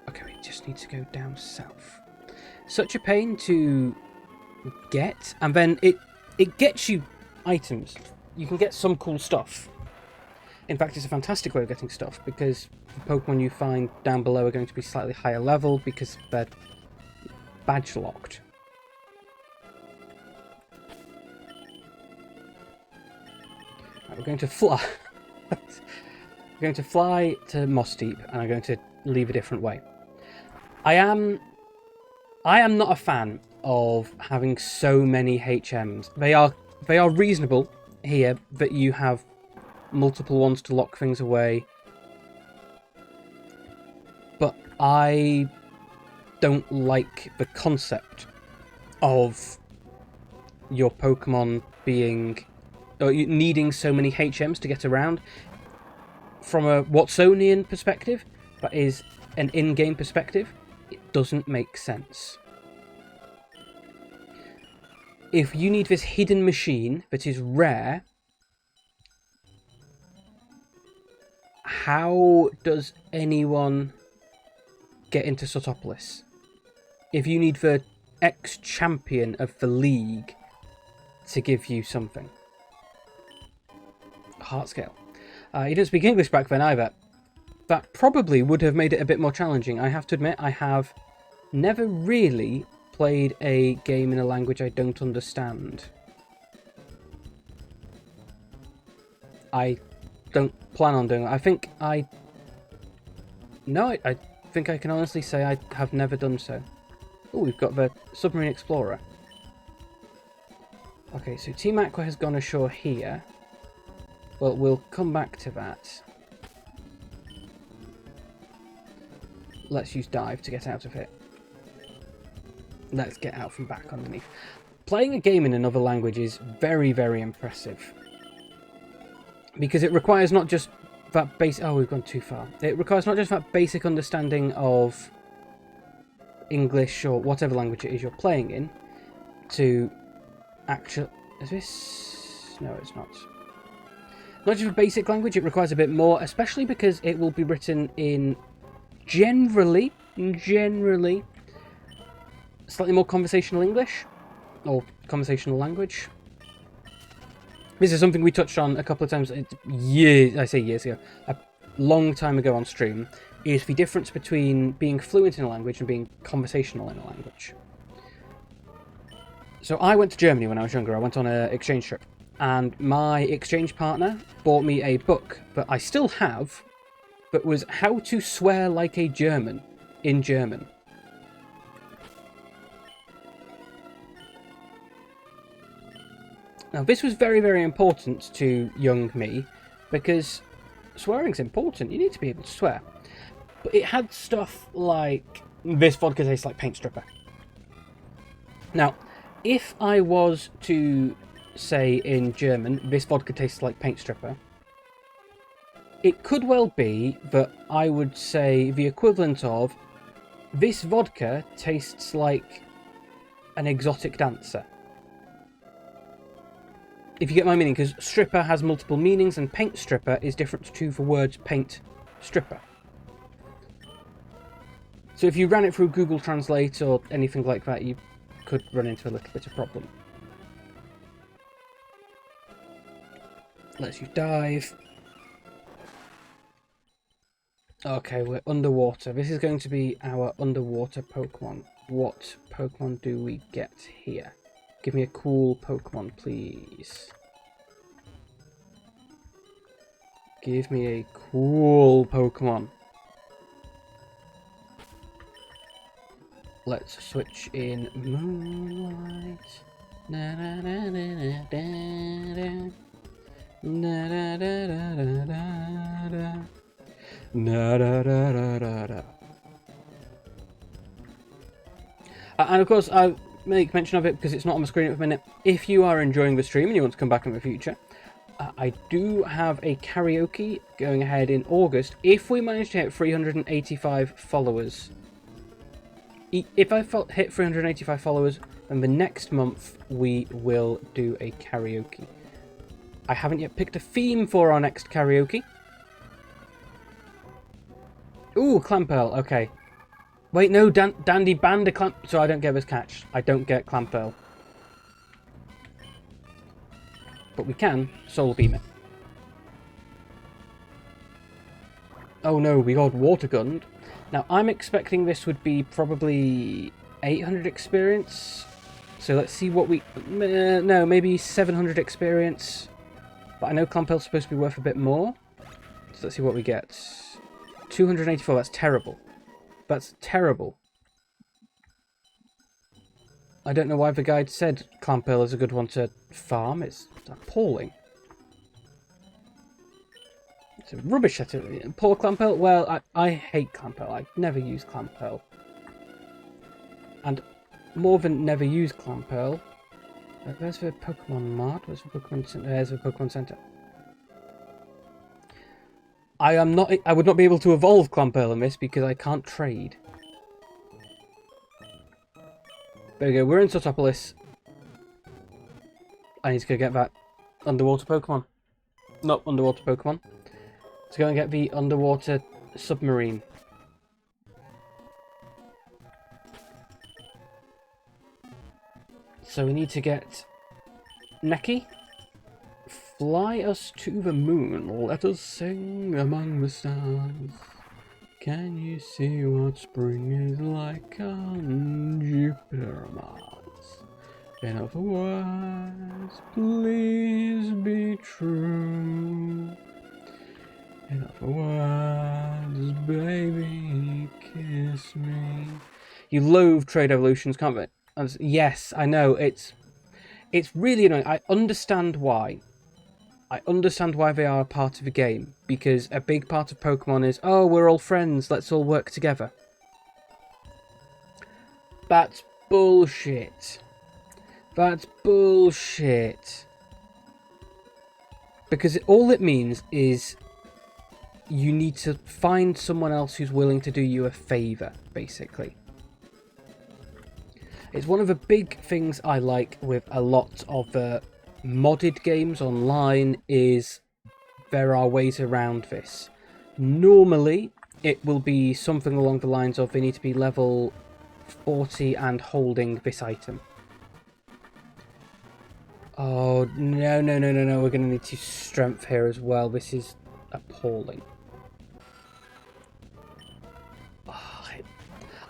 [SPEAKER 2] Okay, we just need to go down south. Such a pain to get, and then it gets you items. You can get some cool stuff. In fact, it's a fantastic way of getting stuff, because the Pokemon you find down below are going to be slightly higher level because they're badge locked. Right, we're going to fly. We're going to fly to Moss Deep, and I'm going to leave a different way. I am not a fan of having so many HMs. They are reasonable here that you have multiple ones to lock things away. But I don't like the concept of your Pokemon being... or needing so many HMs to get around. From a Watsonian perspective, that is an in-game perspective, it doesn't make sense. If you need this hidden machine that is rare, how does anyone get into Sotopolis? If you need the ex-champion of the league to give you something. Heart scale. You didn't speak English back then either. That probably would have made it a bit more challenging. I have to admit, I have never really played a game in a language I don't understand. I don't plan on doing it. I think I think I can honestly say I have never done so. Oh, we've got the Submarine Explorer. Okay, so Team Aqua has gone ashore here. Well, we'll come back to that. Let's use Dive to get out of it. Let's get out from back underneath. Playing a game in another language is very, very impressive. Because it requires not just that basic... Oh, we've gone too far. It requires not just that basic understanding of English or whatever language it is you're playing in to actually... Is this... No, it's not. Not just a basic language, it requires a bit more, especially because it will be written in generally, slightly more conversational English, or conversational language. This is something we touched on a couple of times, years ago, a long time ago on stream, is the difference between being fluent in a language and being conversational in a language. So I went to Germany when I was younger. I went on an exchange trip, and my exchange partner bought me a book that I still have, that was How to Swear Like a German in German. Now, this was very, very important to young me, because swearing's important. You need to be able to swear. But it had stuff like, this vodka tastes like paint stripper. Now, if I was to say in German, this vodka tastes like paint stripper, it could well be that I would say the equivalent of, this vodka tastes like an exotic dancer. If you get my meaning, because stripper has multiple meanings and paint stripper is different to the words paint stripper. So if you ran it through Google Translate or anything like that, you could run into a little bit of problem. Lets you dive. Okay, we're underwater. This is going to be our underwater Pokemon. What Pokemon do we get here? Give me a cool Pokemon, please. Give me a cool Pokemon. Let's switch in Moonlight. Na na na na na da. Na da da da da da da. Na da da da da da. And of course, I make mention of it because it's not on the screen at the minute. If you are enjoying the stream and you want to come back in the future, I do have a karaoke going ahead in August. If we manage to hit 385 followers, if I hit 385 followers, then the next month we will do a karaoke. I haven't yet picked a theme for our next karaoke. Ooh, Clamperl, okay. Wait, no, Dandy banned a Clamp... So I don't get this catch. I don't get Clamperl. But we can Soul Beam it. Oh no, we got Water Gunned. Now, I'm expecting this would be probably 800 experience. So let's see what we... no, maybe 700 experience. But I know Clamperl's supposed to be worth a bit more. So let's see what we get. 284, that's terrible. That's terrible. I don't know why the guide said Clamperl is a good one to farm. It's appalling. It's a rubbish set of... Poor Clamperl? Well, I hate Clamperl. I never use Clamperl. And more than never use Clamperl... Where's the Pokemon Mart? Where's the Pokemon Center? There's the Pokemon Center. I would not be able to evolve Clamperl in this because I can't trade. There we go, we're in Sotopolis. I need to go get that underwater Pokemon. Not underwater Pokemon. Let's go and get the underwater submarine. So we need to get Neki. Fly us to the moon, let us sing among the stars. Can you see what spring is like on Jupiter and Mars? In other words, please be true. In other words, baby, kiss me. You loathe trade evolutions, can't we? Yes, I know, it's really annoying. I understand why. I understand why they are a part of the game, because a big part of Pokemon is, oh, we're all friends, let's all work together. That's bullshit. That's bullshit. Because all it means is you need to find someone else who's willing to do you a favour, basically. It's one of the big things I like with a lot of the modded games online is there are ways around this. Normally, it will be something along the lines of they need to be level 40 and holding this item. Oh, no, no, no, no, no, we're going to need to strength here as well. This is appalling. Oh,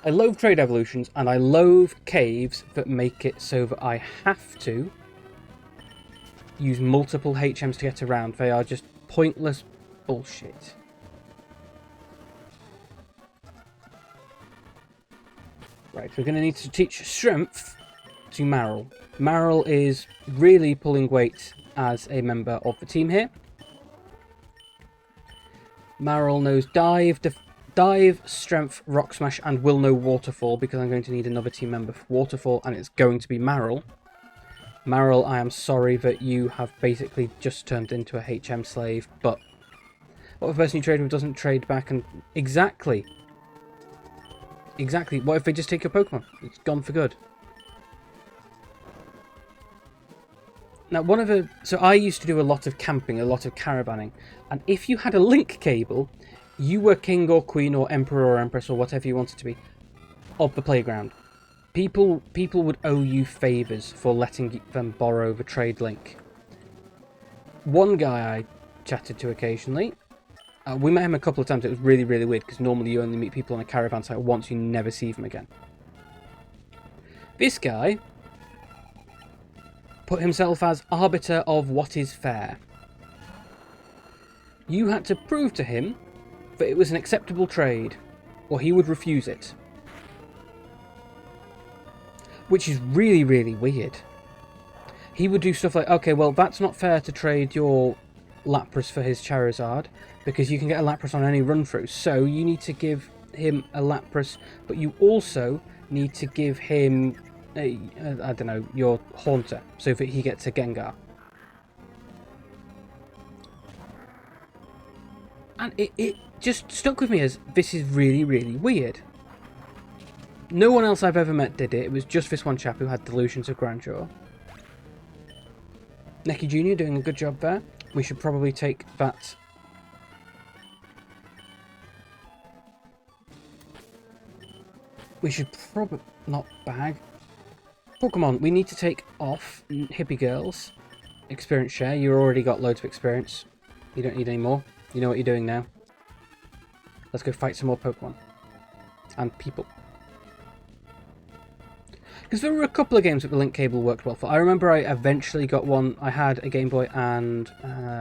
[SPEAKER 2] I loathe trade evolutions, and I loathe caves that make it so that I have to use multiple HMs to get around. They are just pointless bullshit. Right, we're going to need to teach strength to Marill. Marill is really pulling weight as a member of the team here. Marill knows dive, Dive, Strength, Rock Smash, and will know Waterfall, because I'm going to need another team member for Waterfall, and it's going to be Maril. Maril, I am sorry that you have basically just turned into a HM slave, but what if the person you trade with doesn't trade back? And exactly. What if they just take your Pokemon? It's gone for good. Now, so I used to do a lot of camping, a lot of caravanning, and if you had a link cable, you were king or queen or emperor or empress or whatever you wanted to be of the playground. People would owe you favours for letting them borrow the trade link. One guy I chatted to occasionally, we met him a couple of times. It was really, really weird because normally you only meet people on a caravan site once, you never see them again. This guy put himself as arbiter of what is fair. You had to prove to him that it was an acceptable trade, or he would refuse it. Which is really, really weird. He would do stuff like, okay, well, that's not fair to trade your Lapras for his Charizard, because you can get a Lapras on any run-through, so you need to give him a Lapras, but you also need to give him, I don't know, your Haunter, so that he gets a Gengar. And it just stuck with me as, this is really, really weird. No one else I've ever met did it. It was just this one chap who had delusions of grandeur. Neki Jr. doing a good job there. We should probably take that. We should probably not bag. Pokemon, we need to take off Hippie Girls. Experience share. You already got loads of experience. You don't need any more. You know what you're doing now. Let's go fight some more Pokemon. And people. Because there were a couple of games that the link cable worked well for. I remember I eventually got one. I had a Game Boy and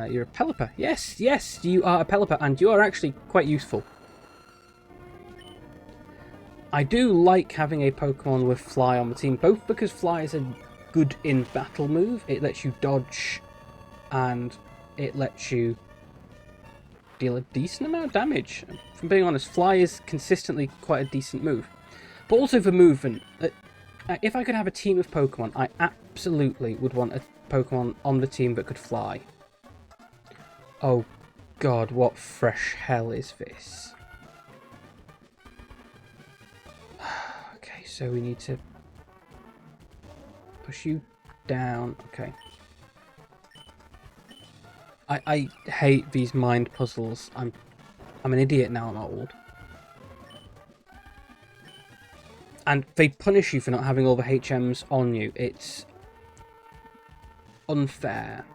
[SPEAKER 2] you're a Pelipper. Yes, you are a Pelipper and you are actually quite useful. I do like having a Pokemon with Fly on the team, both because Fly is a good in battle move. It lets you dodge and it lets you deal a decent amount of damage. From being honest, Fly is consistently quite a decent move. But also for movement. If I could have a team of Pokemon, I absolutely would want a Pokemon on the team that could fly. Oh god, what fresh hell is this? Okay, so we need to push you down. Okay. I hate these mind puzzles. I'm an idiot now, I'm old. And they punish you for not having all the HMs on you. It's unfair.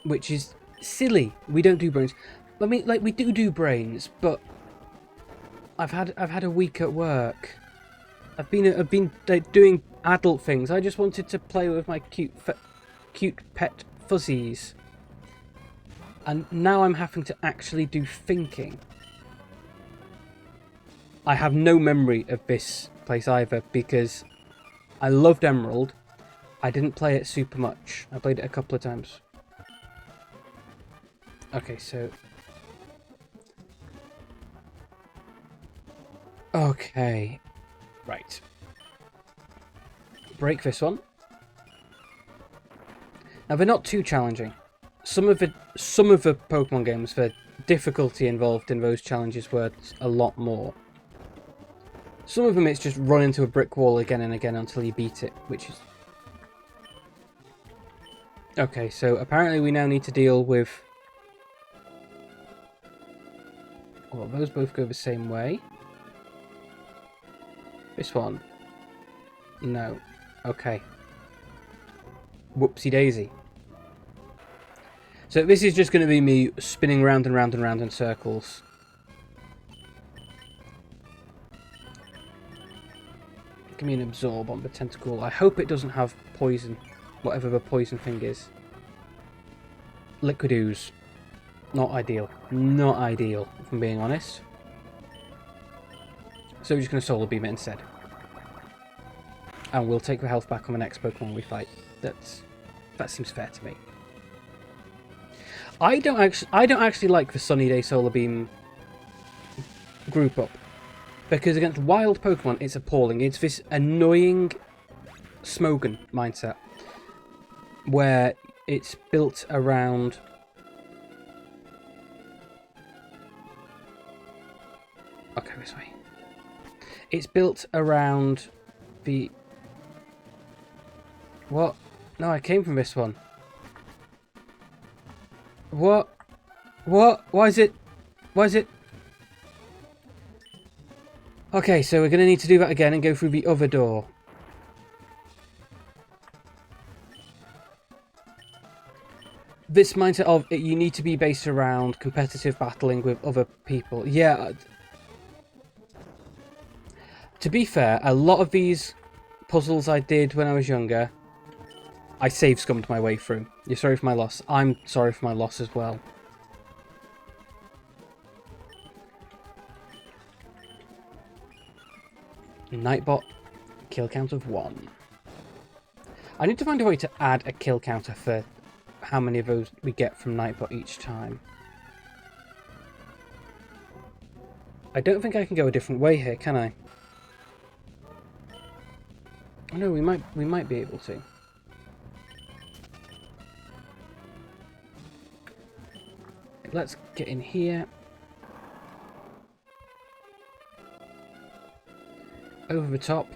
[SPEAKER 2] Which is silly. We don't do brains. I mean, like, we do brains, but I've had a week at work. I've been doing adult things. I just wanted to play with my cute pet fuzzies. And now I'm having to actually do thinking. I have no memory of this place either because I loved Emerald. I didn't play it super much. I played it a couple of times. Okay, so... Okay. Right. Break this one. Now, they're not too challenging. Some of the Pokemon games, the difficulty involved in those challenges were a lot more. Some of them it's just run into a brick wall again and again until you beat it, which is... Okay, so apparently we now need to deal with... Well, those both go the same way. This one? No. Okay. Whoopsie daisy. So this is just going to be me spinning round and round and round in circles. Give me an absorb on the tentacle. I hope it doesn't have poison, whatever the poison thing is. Liquid ooze. Not ideal. Not ideal, if I'm being honest. So we're just going to solar beam it instead. And we'll take the health back on the next Pokemon we fight. That seems fair to me. I don't actually like the Sunny Day Solar Beam group up, because against wild Pokemon it's appalling. It's this annoying Smogon mindset where it's built around this way. It's built around the what? No, I came from this one. What? Why is it? Okay, so we're going to need to do that again and go through the other door. This mindset of it, you need to be based around competitive battling with other people. Yeah. To be fair, a lot of these puzzles I did when I was younger, I save scummed my way through. You're sorry for my loss. I'm sorry for my loss as well. Nightbot, kill count of 1. I need to find a way to add a kill counter for how many of those we get from Nightbot each time. I don't think I can go a different way here, can I? Oh no, we might be able to. Let's get in here. Over the top.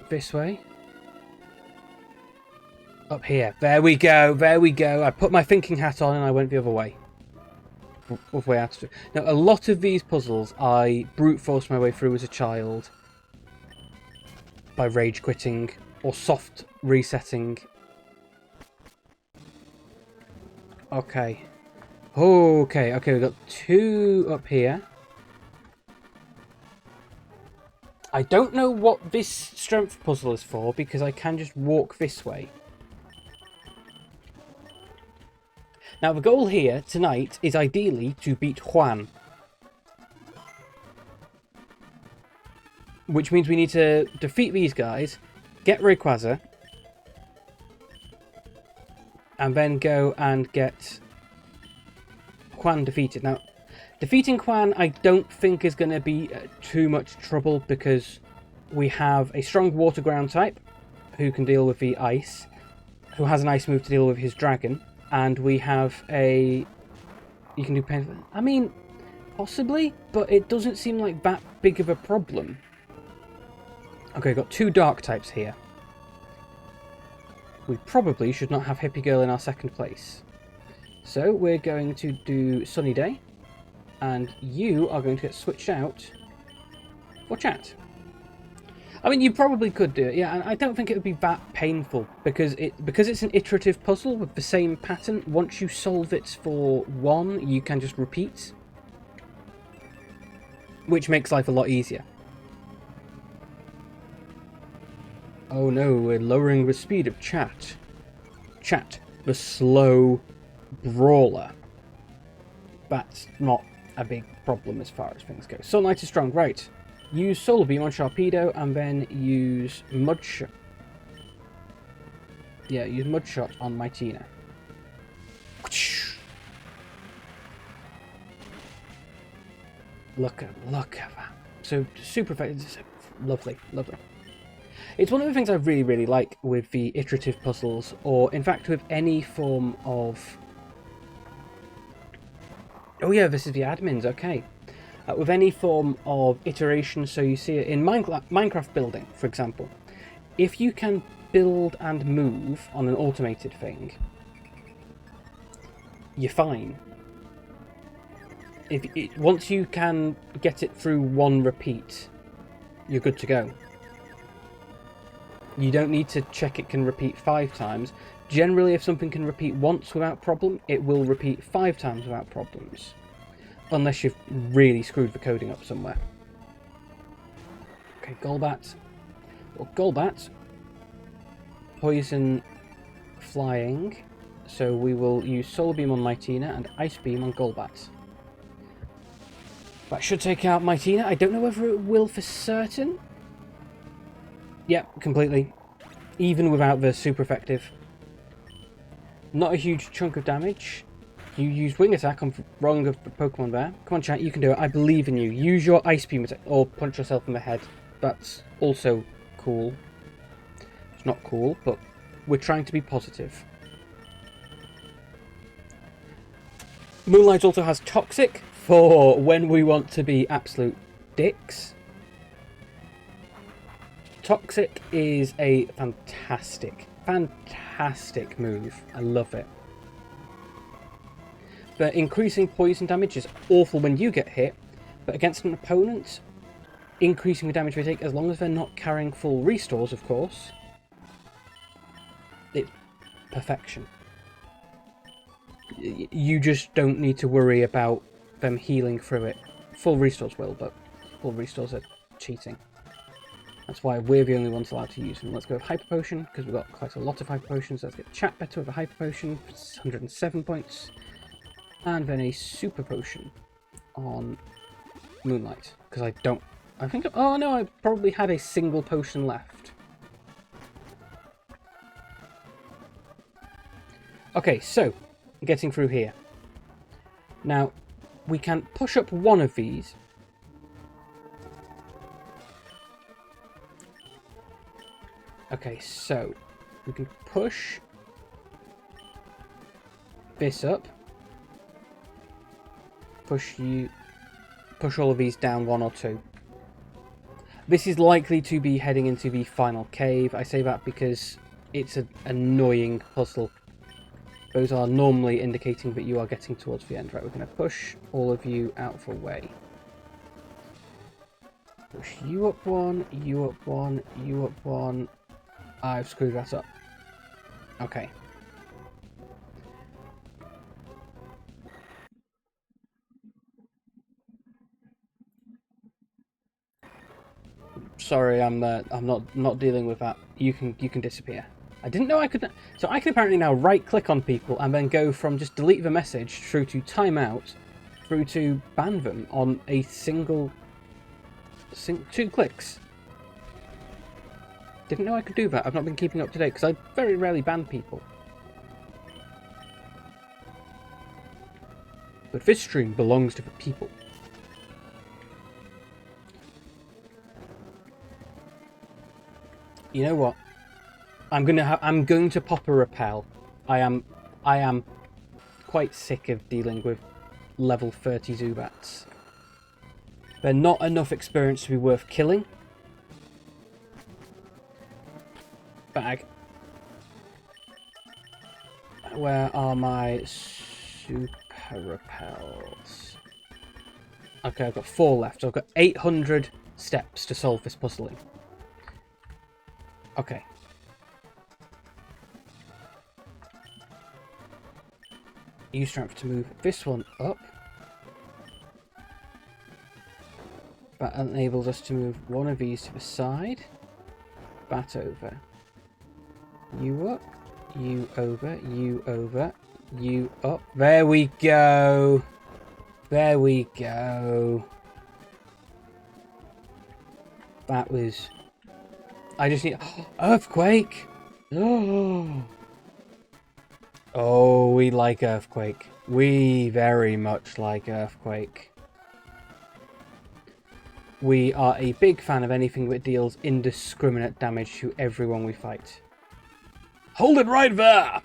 [SPEAKER 2] This way. Up here. There we go. There we go. I put my thinking hat on and I went the other way. Other way out of it. Now, a lot of these puzzles I brute forced my way through as a child by rage quitting or soft resetting. Okay. Okay, we've got 2 up here. I don't know what this strength puzzle is for, because I can just walk this way. Now, the goal here tonight is ideally to beat Juan. Which means we need to defeat these guys, get Rayquaza, and then go and get Juan defeated. Now, defeating Juan I don't think is going to be too much trouble, because we have a strong water ground type who can deal with the ice, who has an ice move to deal with his dragon, and we have a... You can do painful... I mean, possibly, but it doesn't seem like that big of a problem. Okay, got 2 dark types here. We probably should not have Hippie Girl in our second place. So we're going to do Sunny Day, and you are going to get switched out for chat. I mean, you probably could do it, yeah, and I don't think it would be that painful, because it's an iterative puzzle with the same pattern. Once you solve it for one, you can just repeat, which makes life a lot easier. Oh no, we're lowering the speed of chat. Chat, the slow brawler. That's not a big problem as far as things go. Sunlight is strong, right. Use Solar Beam on Sharpedo and then use Mud Shot. Yeah, use Mud Shot on Mightina. Look at that. So super effective. Lovely. It's one of the things I really, really like with the iterative puzzles, or in fact with any form of... Oh yeah, this is the admins, okay. With any form of iteration, so you see it in Minecraft building, for example. If you can build and move on an automated thing, you're fine. Once you can get it through one repeat, you're good to go. You don't need to check it can repeat 5 times. Generally, if something can repeat once without problem, it will repeat 5 times without problems. Unless you've really screwed the coding up somewhere. Okay, Golbat. Well, Golbat. Poison flying. So we will use Solar Beam on Mightina and Ice Beam on Golbat. That should take out Mightina. I don't know whether it will for certain. Yep, completely. Even without the super effective. Not a huge chunk of damage. You used wing attack. I'm wrong of the Pokemon there. Come on, chat. You can do it. I believe in you. Use your ice beam attack or punch yourself in the head. That's also cool. It's not cool, but we're trying to be positive. Moonlight also has Toxic for when we want to be absolute dicks. Toxic is a fantastic move. I love it. But increasing poison damage is awful when you get hit, but against an opponent, increasing the damage they take, as long as they're not carrying full restores, of course, it's perfection. You just don't need to worry about them healing through it. Full restores will, but full restores are cheating. That's why we're the only ones allowed to use them. Let's go with Hyper Potion, because we've got quite a lot of Hyper Potions. Let's get Chat better with a Hyper Potion, 107 points. And then a Super Potion on Moonlight, because I think, oh no, I probably had a single potion left. Okay, so, getting through here. Now, we can push up one of these. Okay, so, we can push this up. Push all of these down one or two. This is likely to be heading into the final cave. I say that because it's an annoying puzzle. Those are normally indicating that you are getting towards the end. Right, we're going to push all of you out of the way. Push you up one, you up one, you up one. I've screwed that up. Okay. Sorry, I'm not dealing with that. You can disappear. I didn't know I could. So I can apparently now right-click on people and then go from just delete the message through to timeout, through to ban them on a single 2 clicks. Didn't know I could do that. I've not been keeping up to date because I very rarely ban people. But this stream belongs to the people. You know what? I'm going to pop a repel. I am quite sick of dealing with level 30 Zubats. They're not enough experience to be worth killing. Bag. Where are my super repels? Okay, I've got 4 left. So I've got 800 steps to solve this puzzling. Okay. Use strength to move this one up. That enables us to move one of these to the side. That over. You up. You over. You over. You up. There we go. There we go. That was... I just need... Earthquake! Oh, we like Earthquake. We very much like Earthquake. We are a big fan of anything that deals indiscriminate damage to everyone we fight. Hold it right there!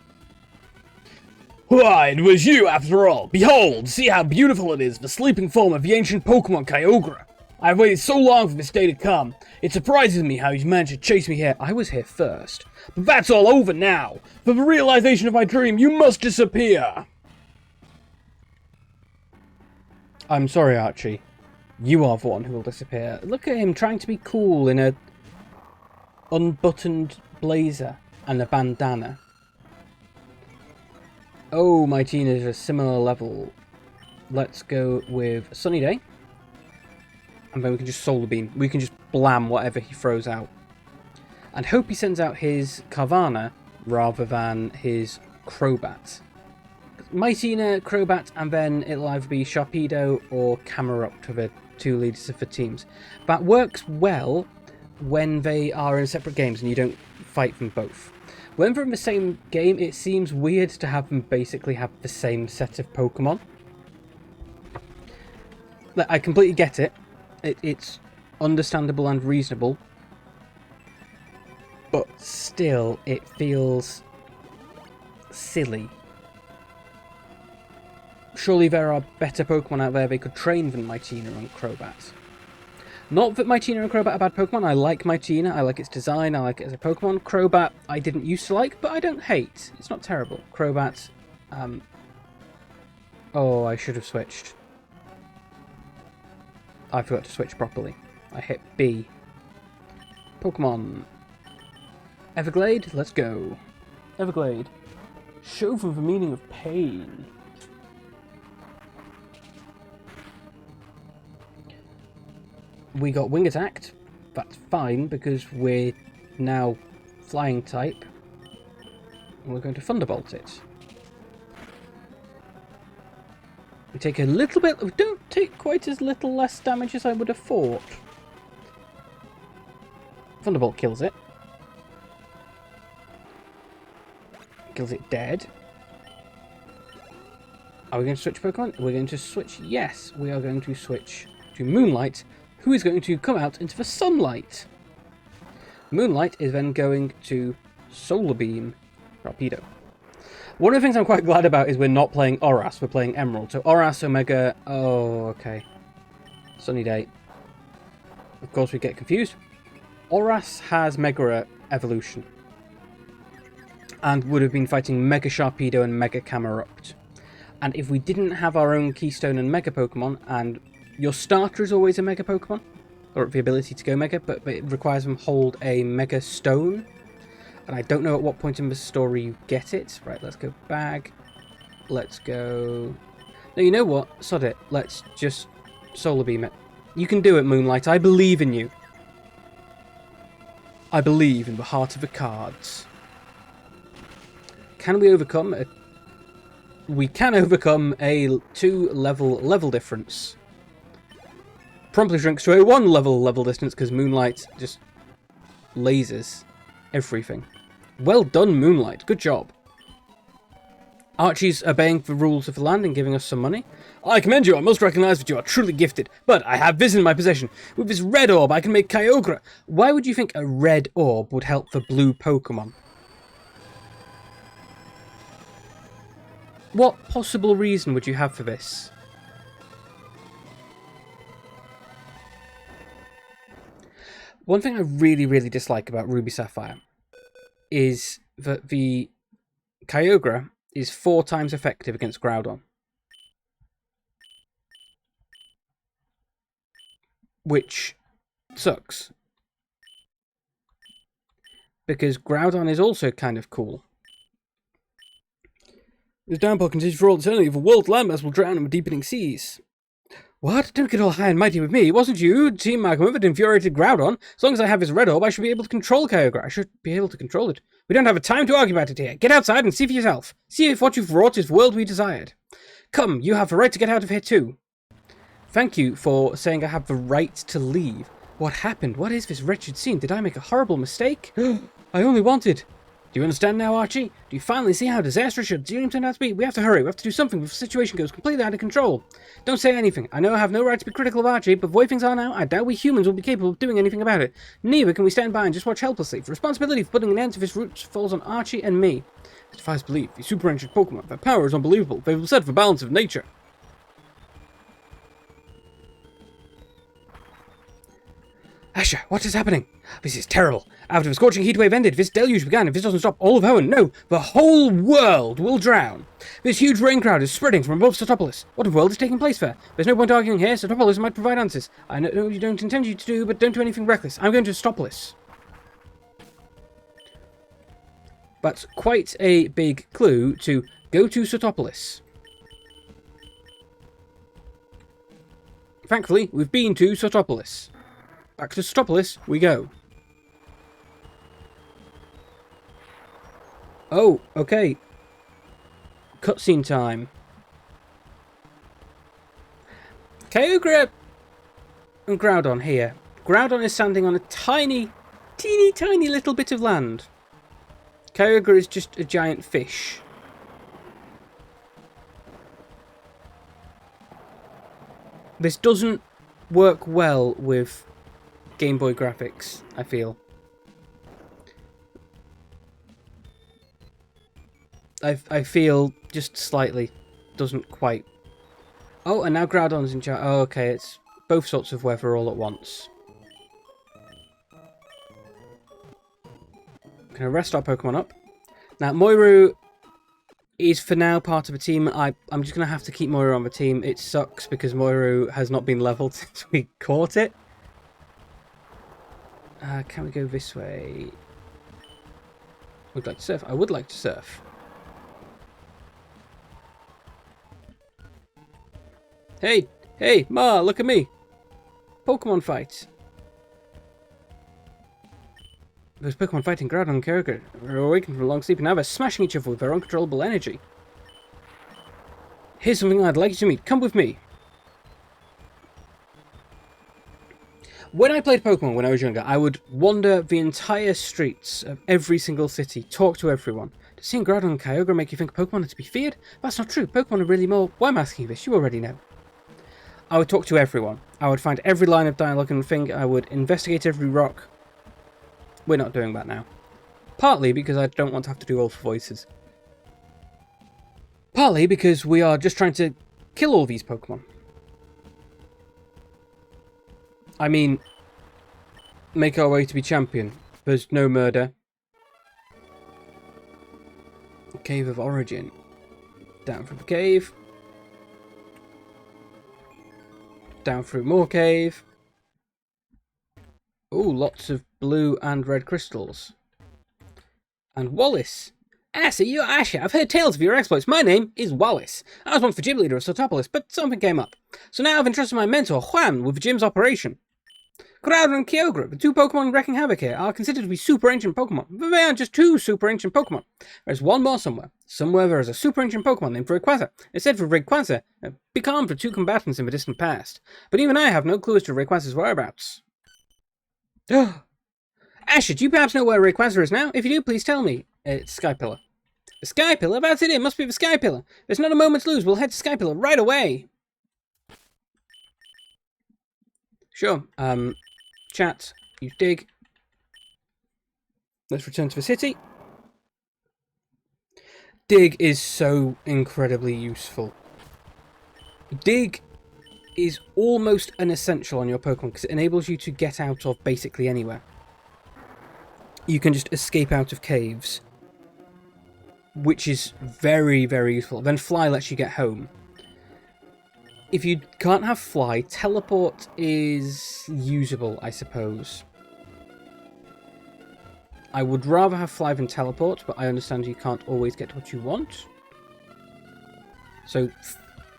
[SPEAKER 2] Why, it was you after all! Behold, see how beautiful it is, the sleeping form of the ancient Pokemon Kyogre! I've waited so long for this day to come. It surprises me how you managed to chase me here. I was here first. But that's all over now. For the realization of my dream, you must disappear. I'm sorry, Archie. You are the one who will disappear. Look at him trying to be cool in a unbuttoned blazer and a bandana. Oh, my teen is a similar level. Let's go with Sunny Day. And then we can just Solar Beam. We can just blam whatever he throws out. And hope he sends out his Carvana rather than his Crobat. Mightyena, Crobat, and then it'll either be Sharpedo or Camerupt to the 2 leaders of the teams. That works well when they are in separate games and you don't fight them both. When they're in the same game, it seems weird to have them basically have the same set of Pokemon. Like, I completely get it. It's understandable and reasonable. But still, it feels silly. Surely there are better Pokemon out there they could train than Mightyena and Crobat. Not that Mightyena and Crobat are bad Pokemon. I like Mightyena. I like its design. I like it as a Pokemon. Crobat I didn't used to like, but I don't hate. It's not terrible. Crobat... Oh, I should have switched. I forgot to switch properly. I hit B. Pokemon. Everglade, let's go. Everglade. Show them the meaning of pain. We got Wing Attacked. That's fine because we're now Flying type. And we're going to Thunderbolt it. We take a little bit... We don't take quite as little less damage as I would have thought. Thunderbolt kills it. Kills it dead. Are we going to switch Pokemon? We're going to switch... Yes, we are going to switch to Moonlight, who is going to come out into the sunlight. Moonlight is then going to Solar Beam Torpedo. One of the things I'm quite glad about is we're not playing Oras, we're playing Emerald. So Oras, Omega... Oh, okay. Sunny Day. Of course we get confused. Oras has Mega Evolution. And would have been fighting Mega Sharpedo and Mega Camerupt. And if we didn't have our own Keystone and Mega Pokemon, and your starter is always a Mega Pokemon, or the ability to go Mega, but it requires them hold a Mega Stone. And I don't know at what point in the story you get it. Right, let's go back. Let's go... No, you know what? Sod it. Let's just Solar Beam it. You can do it, Moonlight. I believe in you. I believe in the heart of the cards. Can we overcome a... We can overcome a 2-level difference. Promptly shrinks to a 1-level distance because Moonlight just lasers everything. Well done, Moonlight. Good job. Archie's obeying the rules of the land and giving us some money. I commend you. I must recognise that you are truly gifted. But I have this in my possession. With this red orb, I can make Kyogre. Why would you think a red orb would help the blue Pokemon? What possible reason would you have for this? One thing I really, really dislike about Ruby Sapphire is that the Kyogre is 4 times effective against Groudon. Which sucks. Because Groudon is also kind of cool. This downpour continues for all eternity. The world landmass will drown in the deepening seas. What? Don't get all high and mighty with me. It wasn't you, Team Magma, that infuriated Groudon. As long as I have his red orb, I should be able to control Kyogre. I should be able to control it. We don't have a time to argue about it here. Get outside and see for yourself. See if what you've wrought is the world we desired. Come, you have the right to get out of here too. Thank you for saying I have the right to leave. What happened? What is this wretched scene? Did I make a horrible mistake? I only wanted... Do you understand now, Archie? Do you finally see how disastrous your dream turned out to be? We have to hurry. We have to do something before the situation goes completely out of control. Don't say anything. I know I have no right to be critical of Archie, but the way things are now, I doubt we humans will be capable of doing anything about it. Neither can we stand by and just watch helplessly. The responsibility for putting an end to this route falls on Archie and me. It defies belief. These super ancient Pokemon, their power is unbelievable. They will set the balance of nature. Asher, what is happening? This is terrible. After the scorching heatwave ended, this deluge began. If this doesn't stop all of Hoenn, no, the whole world will drown. This huge rain cloud is spreading from above Sotopolis. What in the world is taking place there? There's no point arguing here. Sotopolis might provide answers. I know you don't intend you to do, but don't do anything reckless. I'm going to Sotopolis. That's quite a big clue to go to Sotopolis. Thankfully, we've been to Sotopolis. Back to Sotopolis we go. Oh, okay. Cutscene time. Kyogre and Groudon here. Groudon is standing on a teeny tiny little bit of land. Kyogre is just a giant fish. This doesn't work well with Game Boy graphics, I feel. I feel just slightly doesn't quite. Oh, and now Groudon's in charge. Oh, okay, it's both sorts of weather all at once. Can I rest our Pokemon up? Now, Moiru is for now part of a team. I'm just going to have to keep Moiru on the team. It sucks because Moiru has not been leveled since we caught it. Can we go this way? Would like to surf? I would like to surf. Hey, hey, Ma, look at me. Pokemon fight. Those Pokemon fighting Groudon and Kyogre are awakened from a long sleep and now they're smashing each other with their uncontrollable energy. Here's something I'd like you to meet. Come with me. When I played Pokemon when I was younger, I would wander the entire streets of every single city, talk to everyone. Does seeing Groudon and Kyogre make you think Pokemon are to be feared? That's not true. Pokemon are really more... Why am I asking you this? You already know. I would talk to everyone. I would find every line of dialogue and thing. I would investigate every rock. We're not doing that now. Partly because I don't want to have to do all the voices. Partly because we are just trying to kill all these Pokemon. I mean, make our way to be champion. There's no murder. Cave of Origin. Down from the cave. Down through more cave. Ooh, lots of blue and red crystals. And Wallace. So you're Asher. I've heard tales of your exploits. My name is Wallace. I was once the gym leader of Sotopolis, but something came up. So now I've entrusted my mentor, Juan, with the gym's operation. Groudon and Kyogre, the two Pokemon wrecking havoc here, are considered to be super ancient Pokemon, but they aren't just two super ancient Pokemon. There's one more somewhere. Somewhere there is a super ancient Pokemon named Rayquaza. It's said for Rayquaza, become for two combatants in the distant past. But even I have no clue as to Rayquaza's whereabouts. Asher, do you perhaps know where Rayquaza is now? If you do, please tell me. It's Skypillar. The Skypillar? That's it, it must be the Skypillar. There's not a moment to lose, we'll head to Skypillar right away. Sure, chat, use dig. Let's return to the city. Dig is so incredibly useful. Dig is almost an essential on your Pokemon because it enables you to get out of basically anywhere. You can just escape out of caves, which is very, very useful. Then Fly lets you get home. If you can't have Fly, Teleport is usable, I suppose. I would rather have Fly than Teleport, but I understand you can't always get what you want. So,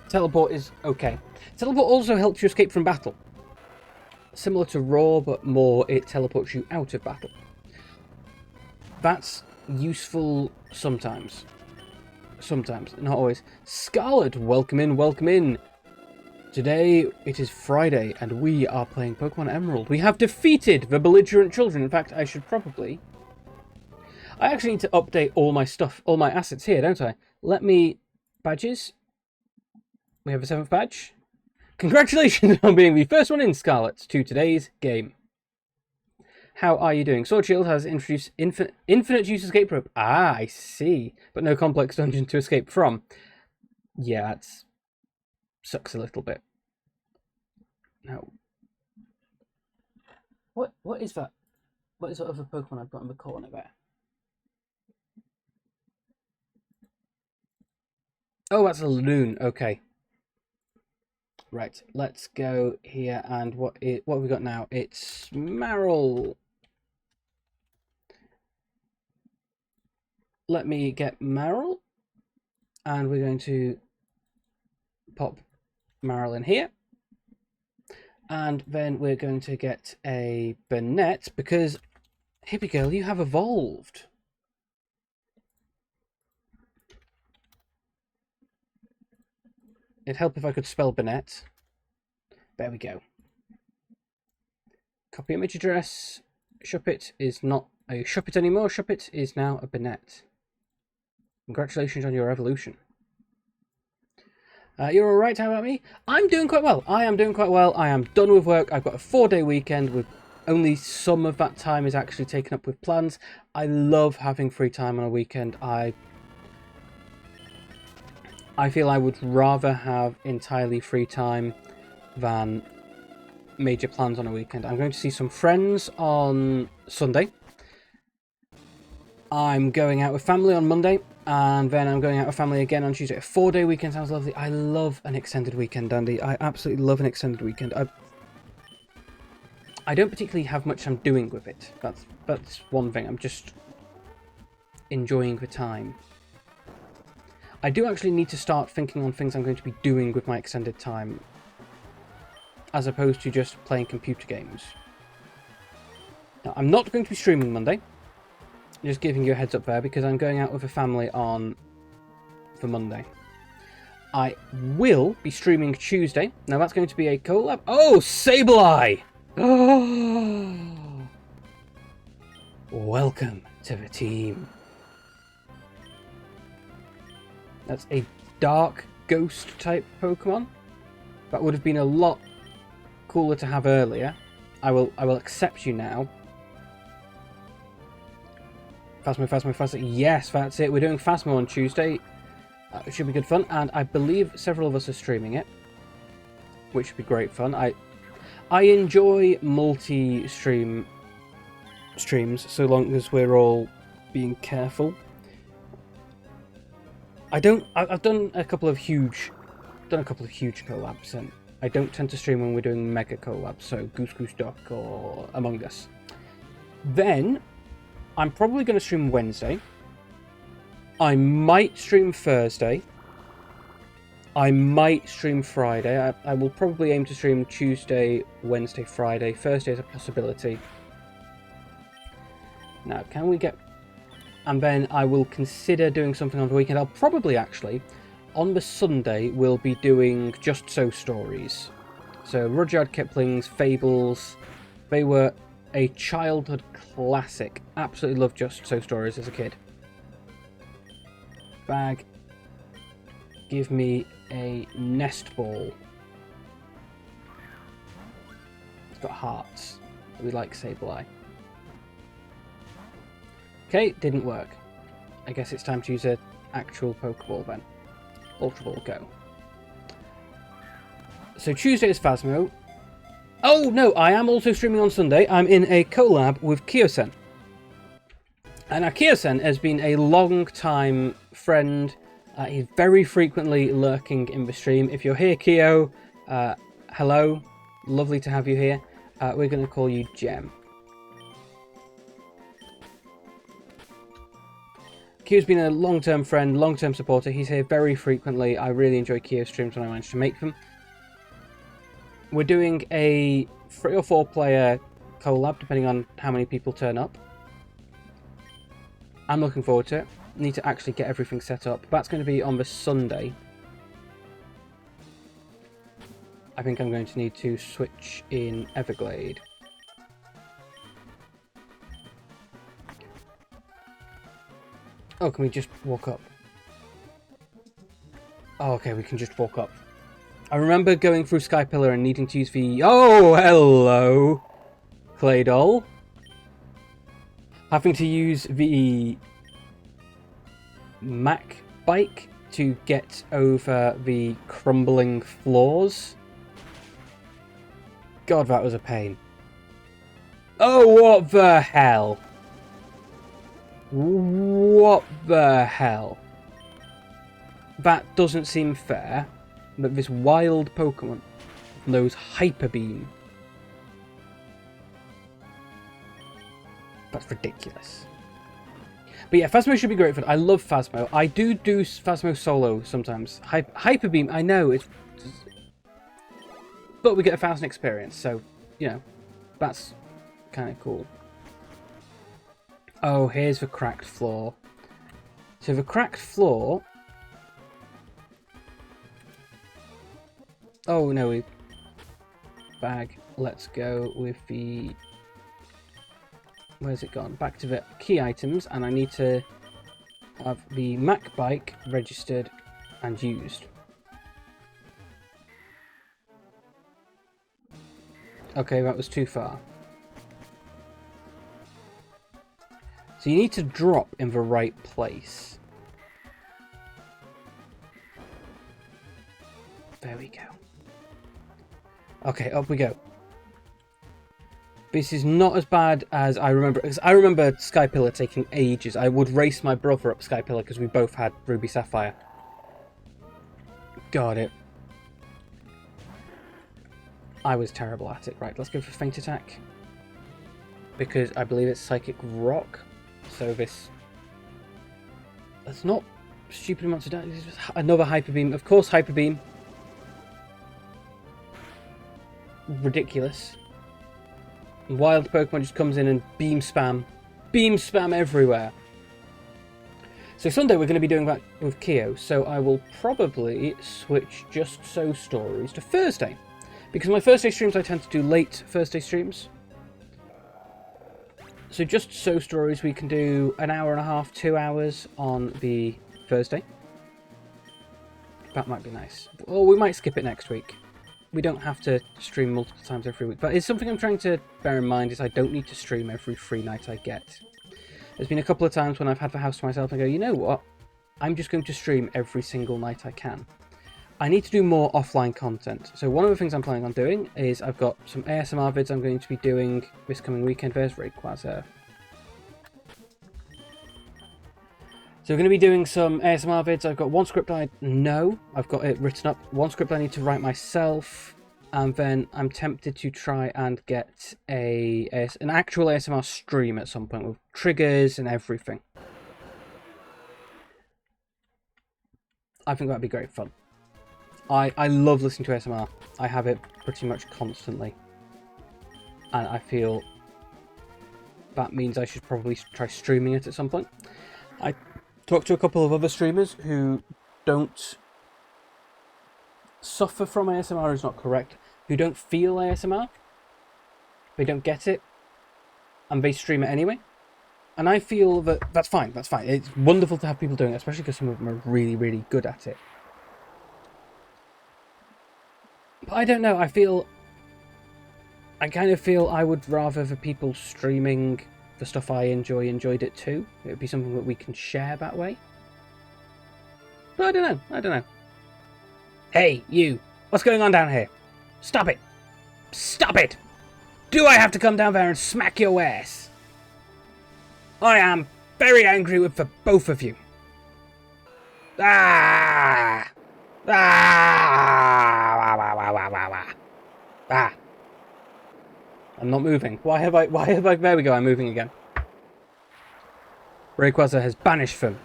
[SPEAKER 2] Teleport is okay. Teleport also helps you escape from battle. Similar to Roar, but more it teleports you out of battle. That's useful sometimes. Sometimes, not always. Scarlet, welcome in, welcome in. Today, it is Friday, and we are playing Pokemon Emerald. We have defeated the belligerent children. In fact, I should probably... I actually need to update all my stuff, all my assets here, don't I? Let me... Badges. We have a 7th badge. Congratulations on being the first one in, Scarlet, to today's game. How are you doing? Sword Shield has introduced infinite use escape rope. Ah, I see. But no complex dungeon to escape from. Yeah, that sucks a little bit. Now, what is that? What is that other Pokemon I've got in the corner there? Oh, that's a Loon. Okay. Right, let's go here and what have we got now? It's Marill. Let me get Marill, and we're going to pop Marill in here. And then we're going to get a Burnett, because, Hippie Girl, you have evolved. It'd help if I could spell Burnett. There we go. Copy image address. Shuppet is not Are you Shuppet anymore? Shuppet is now a Bennett. Congratulations on your evolution. You're alright, how about me? I'm doing quite well. I am doing quite well. I am done with work. I've got a 4-day weekend with only some of that time is actually taken up with plans. I love having free time on a weekend. I feel I would rather have entirely free time than major plans on a weekend. I'm going to see some friends on Sunday. I'm going out with family on Monday, and then I'm going out with family again on Tuesday. A 4-day weekend sounds lovely. I love an extended weekend, Andy. I absolutely love an extended weekend. I don't particularly have much I'm doing with it. That's one thing. I'm just enjoying the time. I do actually need to start thinking on things I'm going to be doing with my extended time, as opposed to just playing computer games. Now, I'm not going to be streaming Monday. Just giving you a heads up there, because I'm going out with a family for Monday. I will be streaming Tuesday. Now that's going to be a collab. Oh, Sableye! Oh, welcome to the team. That's a dark ghost type Pokemon. That would have been a lot cooler to have earlier. I will accept you now. Phasmo. Yes, that's it. We're doing Phasmo on Tuesday. It should be good fun, and I believe several of us are streaming it, which should be great fun. I enjoy multi-streams so long as we're all being careful. I've done a couple of huge collabs, and I don't tend to stream when we're doing mega collabs, so Goose Duck or Among Us. Then I'm probably going to stream Wednesday. I might stream Thursday. I might stream Friday. I will probably aim to stream Tuesday, Wednesday, Friday. Thursday is a possibility. Now, can we get... And then I will consider doing something on the weekend. I'll probably actually, on the Sunday, we'll be doing Just So stories. So Rudyard Kipling's Fables, they were a childhood classic. Absolutely loved Just So stories as a kid. Bag. Give me a nest ball. It's got hearts. We like Sableye. Okay, didn't work. I guess it's time to use an actual Pokeball then. Ultra Ball, go. So Tuesday is Phasmo. Oh no, I am also streaming on Sunday. I'm in a collab with Kyosen. And now Kyosen has been a long time friend. He's very frequently lurking in the stream. If you're here, Kyo, hello. Lovely to have you here. We're going to call you Gem. Kyo's been a long-term friend, long-term supporter. He's here very frequently. I really enjoy Kyo's streams when I manage to make them. We're doing a 3 or 4 player collab, depending on how many people turn up. I'm looking forward to it. Need to actually get everything set up. That's going to be on the Sunday. I think I'm going to need to switch in Everglade. Oh, can we just walk up? Oh, okay, we can just walk up. I remember going through Sky Pillar and needing to use the... Oh, hello, Claydol. Having to use the Mac bike to get over the crumbling floors. God, that was a pain. Oh, what the hell? What the hell? That doesn't seem fair that this wild Pokemon knows Hyper Beam. That's ridiculous. But yeah, Phasmo should be great fun. I love Phasmo. I do Phasmo solo sometimes. Hyper Beam, I know, it's... But we get 1,000 experience, so, you know, that's kind of cool. Oh, here's the cracked floor. So the cracked floor... Oh, no, we... Bag. Let's go with the... Where's it gone? Back to the key items, and I need to have the Mac bike registered and used. Okay, that was too far. So you need to drop in the right place. There we go. Okay, up we go. This is not as bad as I remember, because I remember Skypillar taking ages. I would race my brother up Skypillar because we both had Ruby Sapphire. Got it. I was terrible at it. Right, let's go for Feint Attack. Because I believe it's Psychic Rock. So this... That's not stupid amounts of damage. This is another Hyper Beam. Of course, Hyper Beam. Ridiculous. Wild Pokemon just comes in and beam spam everywhere. So Sunday we're going to be doing that with Keo, so I will probably switch Just So stories to Thursday, because my Thursday streams I tend to do late Thursday streams. So Just So stories we can do an hour and a half, 2 hours on the Thursday. That might be nice. Or we might skip it next week. We don't have to stream multiple times every week, but it's something I'm trying to bear in mind is I don't need to stream every free night I get. There's been a couple of times when I've had the house to myself and I go, you know what? I'm just going to stream every single night I can. I need to do more offline content. So one of the things I'm planning on doing is I've got some ASMR vids I'm going to be doing this coming weekend. There's Rayquaza. So we're going to be doing some ASMR vids. I've got one script I know. I've got it written up. One script I need to write myself. And then I'm tempted to try and get an actual ASMR stream at some point with triggers and everything. I think that'd be great fun. I love listening to ASMR. I have it pretty much constantly. And I feel that means I should probably try streaming it at some point. I talked to a couple of other streamers who don't suffer from ASMR is not correct, who don't feel ASMR, they don't get it, and they stream it anyway. And I feel that that's fine, that's fine. It's wonderful to have people doing it, especially because some of them are really, really good at it. But I don't know, I kind of feel I would rather the people streaming the stuff I enjoyed it too. It would be something that we can share that way. But I don't know. Hey, you! What's going on down here? Stop it! Stop it! Do I have to come down there and smack your ass? I am very angry with the both of you. Ah! Ah! Ah! I'm not moving. Why have I, there we go, I'm moving again. Rayquaza has banished them.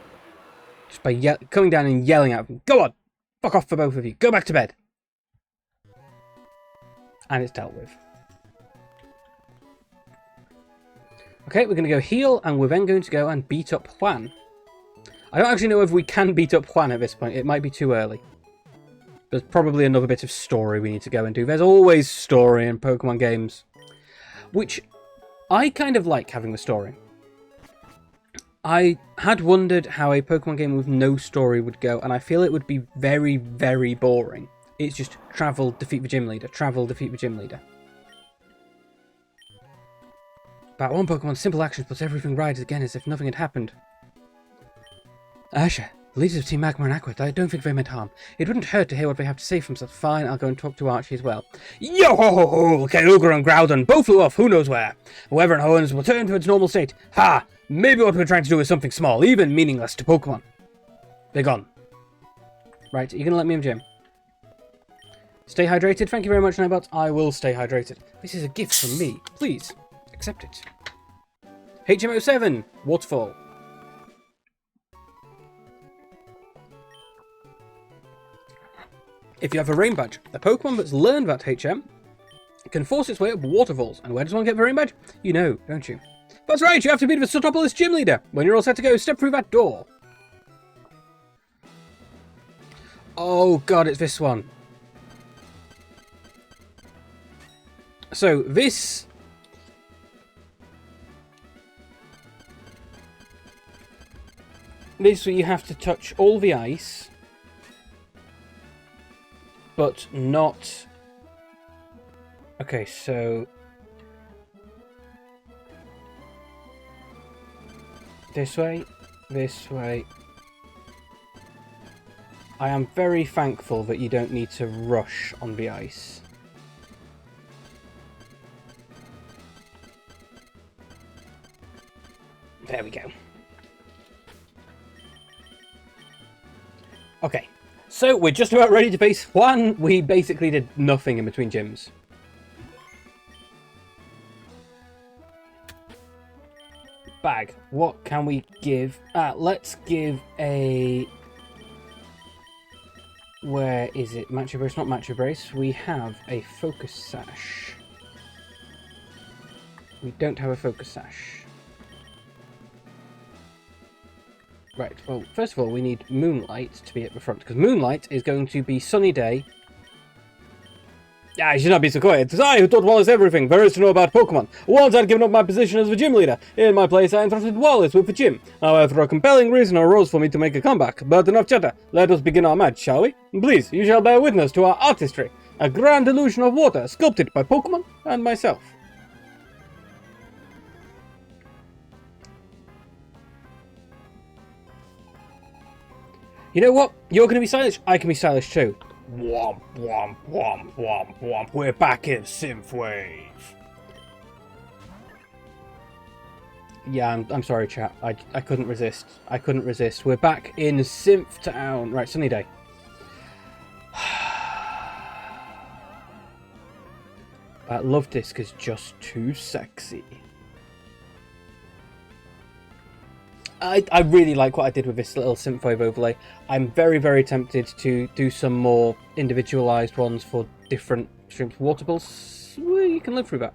[SPEAKER 2] Just by coming down and yelling at them. Go on! Fuck off for both of you. Go back to bed. And it's dealt with. Okay, we're going to go heal, and we're then going to go and beat up Juan. I don't actually know if we can beat up Juan at this point. It might be too early. There's probably another bit of story we need to go and do. There's always story in Pokemon games. Which, I kind of like having the story. I had wondered how a Pokemon game with no story would go, and I feel it would be very, very boring. It's just travel, defeat the gym leader, travel, defeat the gym leader. But one Pokemon's simple actions puts everything right again as if nothing had happened. Asha, the leaders of Team Magma and Aqua, I don't think they meant harm. It wouldn't hurt to hear what they have to say from such. Fine, I'll go and talk to Archie as well. Yo-ho-ho-ho! Kyogre and Groudon both flew off who knows where. However, in Hoenn will return to its normal state. Ha! Maybe what we're trying to do is something small, even meaningless to Pokemon. They're gone. Right, are you going to let me in, Jim? Stay hydrated. Thank you very much, Nightbot. I will stay hydrated. This is a gift from me. Please, accept it. HM07, Waterfall. If you have a rain badge, the Pokemon that's learned that HM can force its way up waterfalls. And where does one get the rain badge? You know, don't you? That's right, you have to beat the Sotopolis gym leader. When you're all set to go, step through that door. Oh god, it's this one. So, this This way you have to touch all the ice, but not... Okay, so... This way, this way. I am very thankful that you don't need to rush on the ice. There we go. Okay, so we're just about ready to face Juan. We basically did nothing in between gyms. Bag. What can we give? Let's give a... Where is it? Matcha Brace, not Matcha Brace. We have a Focus Sash. We don't have a Focus Sash. Right, well, first of all, we need Moonlight to be at the front, because Moonlight is going to be Sunny Day. I should not be so quiet. It is I who taught Wallace everything there is to know about Pokemon. Once I'd given up my position as the gym leader. In my place, I entrusted Wallace with the gym. However, a compelling reason arose for me to make a comeback. But enough chatter. Let us begin our match, shall we? Please, you shall bear witness to our artistry. A grand illusion of water sculpted by Pokemon and myself. You know what? You're going to be stylish. I can be stylish too. Womp, womp, womp, womp, womp. We're back in Synthwave. Yeah, I'm sorry, chat. I couldn't resist. I couldn't resist. We're back in Synth Town. Right, Sunny Day. That Love Disc is just too sexy. I really like what I did with this little Synthwave overlay. I'm very, very tempted to do some more individualised ones for different streams. Water Pulse, well, you can live through that.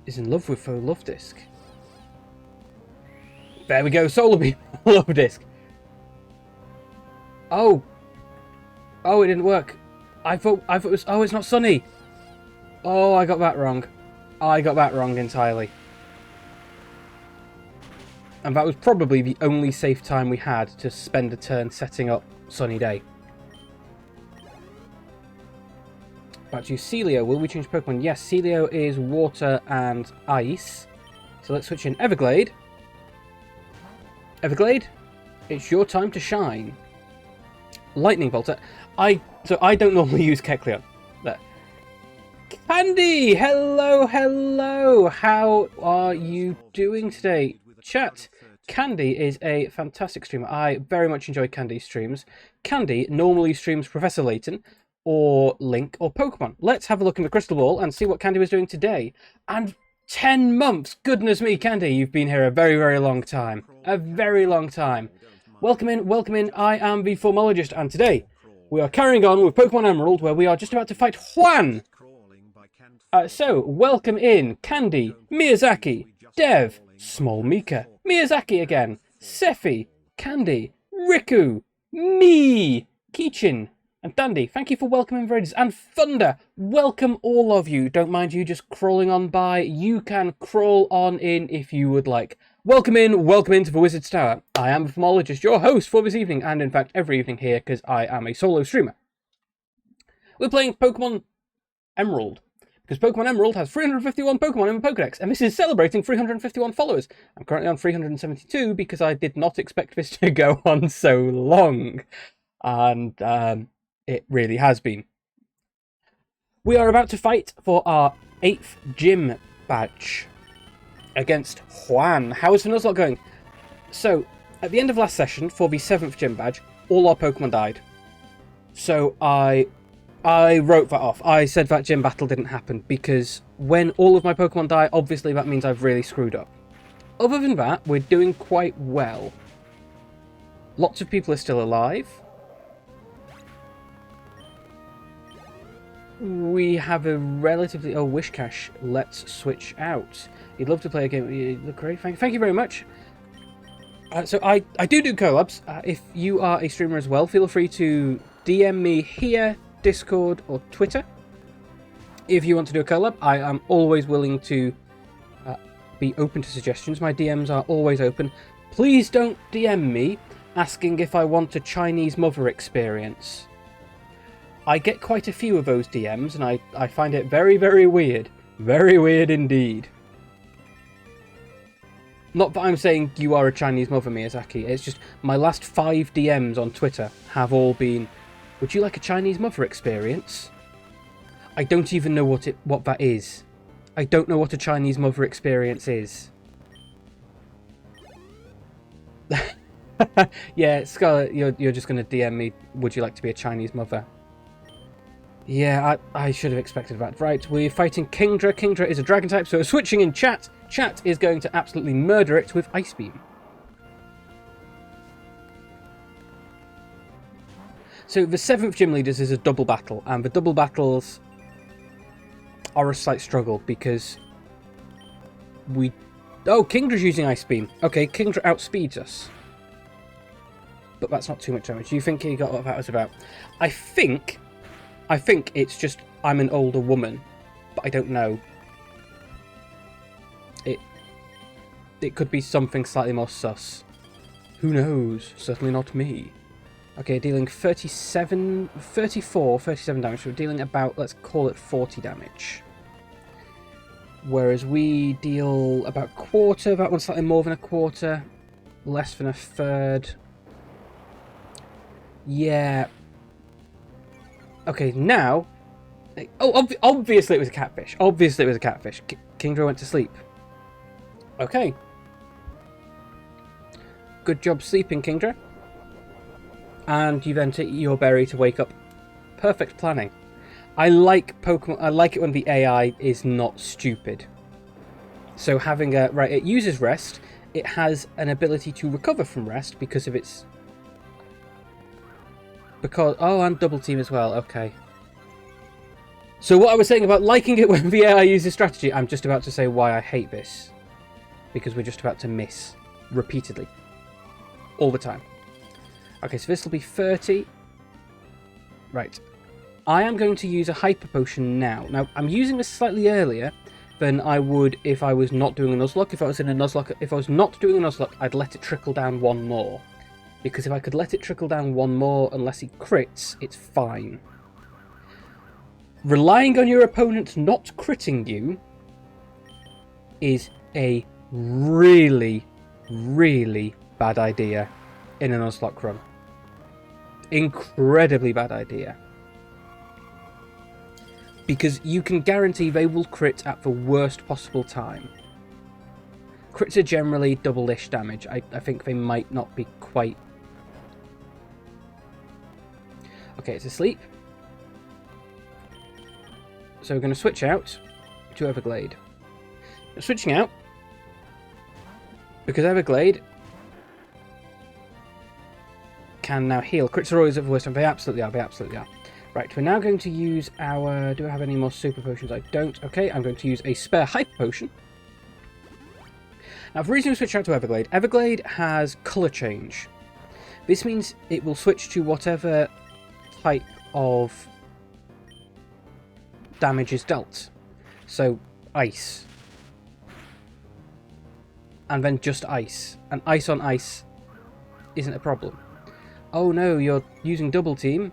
[SPEAKER 2] Is in love with faux Love Disc. There we go, Solar Beam Love Disc. Oh, it didn't work. I thought it was. Oh, it's not sunny. Oh, I got that wrong. I got that wrong entirely. And that was probably the only safe time we had to spend a turn setting up Sunny Day. Back to Celio. Will we change Pokemon? Yes, Celio is water and ice. So let's switch in Everglade. Everglade, it's your time to shine. Lightning Bolter. So I don't normally use Kecleon. There. Candy! Hello, hello! How are you doing today? Chat. Candy is a fantastic streamer. I very much enjoy Candy's streams. Candy normally streams Professor Layton, or Link, or Pokemon. Let's have a look in the crystal ball and see what Candy was doing today. And 10 months! Goodness me, Candy, you've been here a very, very long time. A very long time. Welcome in, welcome in. I am the Formologist, and today we are carrying on with Pokemon Emerald, where we are just about to fight Juan. So, welcome in, Candy, Miyazaki, Dev, Small Mika, Miyazaki again, Sephi, Candy, Riku, me, Kichin, and Dandy. Thank you for welcoming Veritas. And Thunder, welcome all of you. Don't mind you just crawling on by. You can crawl on in if you would like. Welcome in to the Wizard's Tower. I am a Formologist, your host for this evening, and in fact every evening here, because I am a solo streamer. We're playing Pokemon Emerald. Because Pokemon Emerald has 351 Pokemon in the Pokedex, and this is celebrating 351 followers. I'm currently on 372 because I did not expect this to go on so long. And it really has been. We are about to fight for our 8th gym badge against Juan. How is the Nuzlocke going? So, at the end of last session, for the 7th gym badge, all our Pokemon died. So I wrote that off. I said that gym battle didn't happen because when all of my Pokemon die, obviously that means I've really screwed up. Other than that, we're doing quite well. Lots of people are still alive. We have a relatively... Oh, Wishcash, let's switch out. You'd love to play a game. You look great. Thank you very much. So I do collabs. If you are a streamer as well, feel free to DM me here, Discord or Twitter. If you want to do a collab, I am always willing to be open to suggestions. My DMs are always open. Please don't DM me asking if I want a Chinese mother experience. I get quite a few of those DMs, and I find it very, very weird. Very weird indeed. Not that I'm saying you are a Chinese mother, Miyazaki. It's just my last 5 DMs on Twitter have all been, would you like a Chinese mother experience? I don't even know what that is. I don't know what a Chinese mother experience is. Yeah, Scarlett, you're just going to DM me, would you like to be a Chinese mother? Yeah, I should have expected that. Right, we're fighting Kingdra. Kingdra is a dragon type, so switching in chat. Chat is going to absolutely murder it with Ice Beam. So the 7th Gym Leaders is a double battle, and the double battles are a slight struggle because we... Oh, Kingdra's using Ice Beam. Okay, Kingdra outspeeds us. But that's not too much damage. Do you think he got what that was about? I think it's just I'm an older woman, but I don't know. It could be something slightly more sus. Who knows? Certainly not me. Okay, dealing 37 damage. So we're dealing about, let's call it 40 damage. Whereas we deal about a quarter, that one's slightly more than a quarter, less than a third. Yeah. Okay, now... Oh, obviously it was a catfish. Obviously it was a catfish. Kingdra went to sleep. Okay. Good job sleeping, Kingdra. And you then take your berry to wake up. Perfect planning. I like Pokemon. I like it when the AI is not stupid. So having a... Right, it uses rest. It has an ability to recover from rest because of its... Oh, and double team as well. Okay. So what I was saying about liking it when the AI uses strategy, I'm just about to say why I hate this. Because we're just about to miss. Repeatedly. All the time. Okay, so this will be 30. Right. I am going to use a Hyper Potion now. Now, I'm using this slightly earlier than I would if I was not doing a Nuzlocke. If I was not doing a Nuzlocke, I'd let it trickle down one more. Because if I could let it trickle down one more unless he crits, it's fine. Relying on your opponent not critting you is a really, really bad idea in a Nuzlocke run. Incredibly bad idea. Because you can guarantee they will crit at the worst possible time. Crits are generally double-ish damage. I think they might not be quite... Okay, it's asleep. So we're going to switch out to Everglade. Switching out, because Everglade can now heal. Crits are always at the worst time. They absolutely are. They absolutely are. Right, we're now going to use our... Do I have any more super potions? I don't. Okay, I'm going to use a spare hyper potion. Now, for the reason we switch out to Everglade, Everglade has colour change. This means it will switch to whatever type of damage is dealt. So, ice. And then just ice. And ice on ice isn't a problem. Oh no, you're using double team.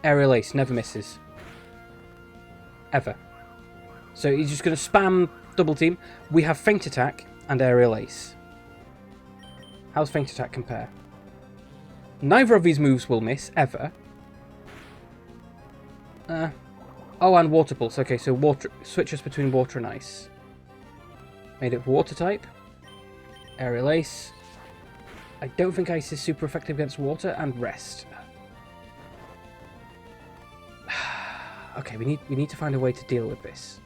[SPEAKER 2] Aerial Ace never misses. Ever. So he's just going to spam double team. We have Feint Attack and Aerial Ace. How's Feint Attack compare? Neither of these moves will miss, ever. Oh, and Water Pulse. Okay, so water switches between water and ice. Made it water type. Aerial Ace. I don't think ice is super effective against water, and rest. Okay, we need to find a way to deal with this.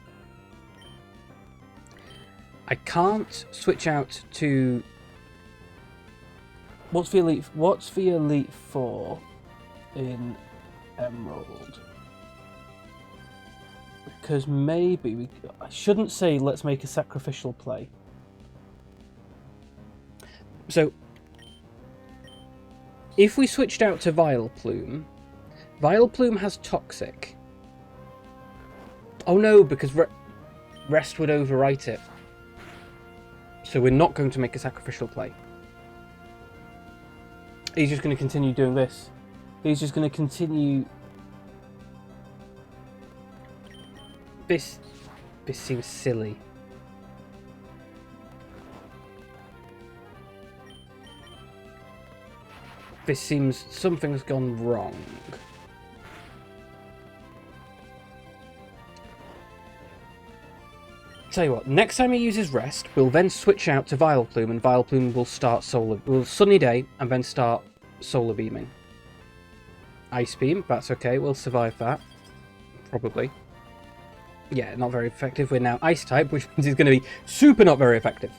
[SPEAKER 2] I can't switch out to... What's the Elite Four in Emerald? Because maybe I shouldn't say let's make a sacrificial play. So if we switched out to Vileplume has Toxic. Oh no, because Rest would overwrite it. So we're not going to make a sacrificial play. He's just going to continue doing this. He's just going to continue... This seems silly. This seems... something's gone wrong. Tell you what, next time he uses rest, we'll then switch out to Vileplume, and Vileplume will start solar... will sunny day, and then start solar beaming. Ice beam, that's okay, we'll survive that. Probably. Yeah, not very effective. We're now ice type, which means it's going to be super not very effective.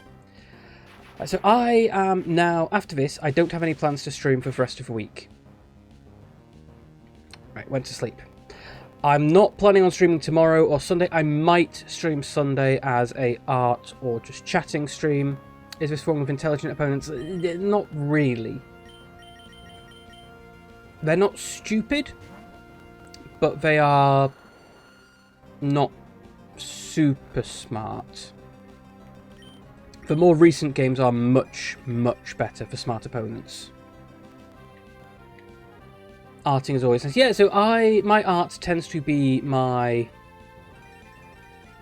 [SPEAKER 2] So I am now, after this, I don't have any plans to stream for the rest of the week. Right, went to sleep. I'm not planning on streaming tomorrow or Sunday. I might stream Sunday as a art or just chatting stream. Is this wrong with intelligent opponents? Not really. They're not stupid, but they are not super smart. The more recent games are much, much better for smart opponents. Arting is always nice. Yeah, so my art tends to be my...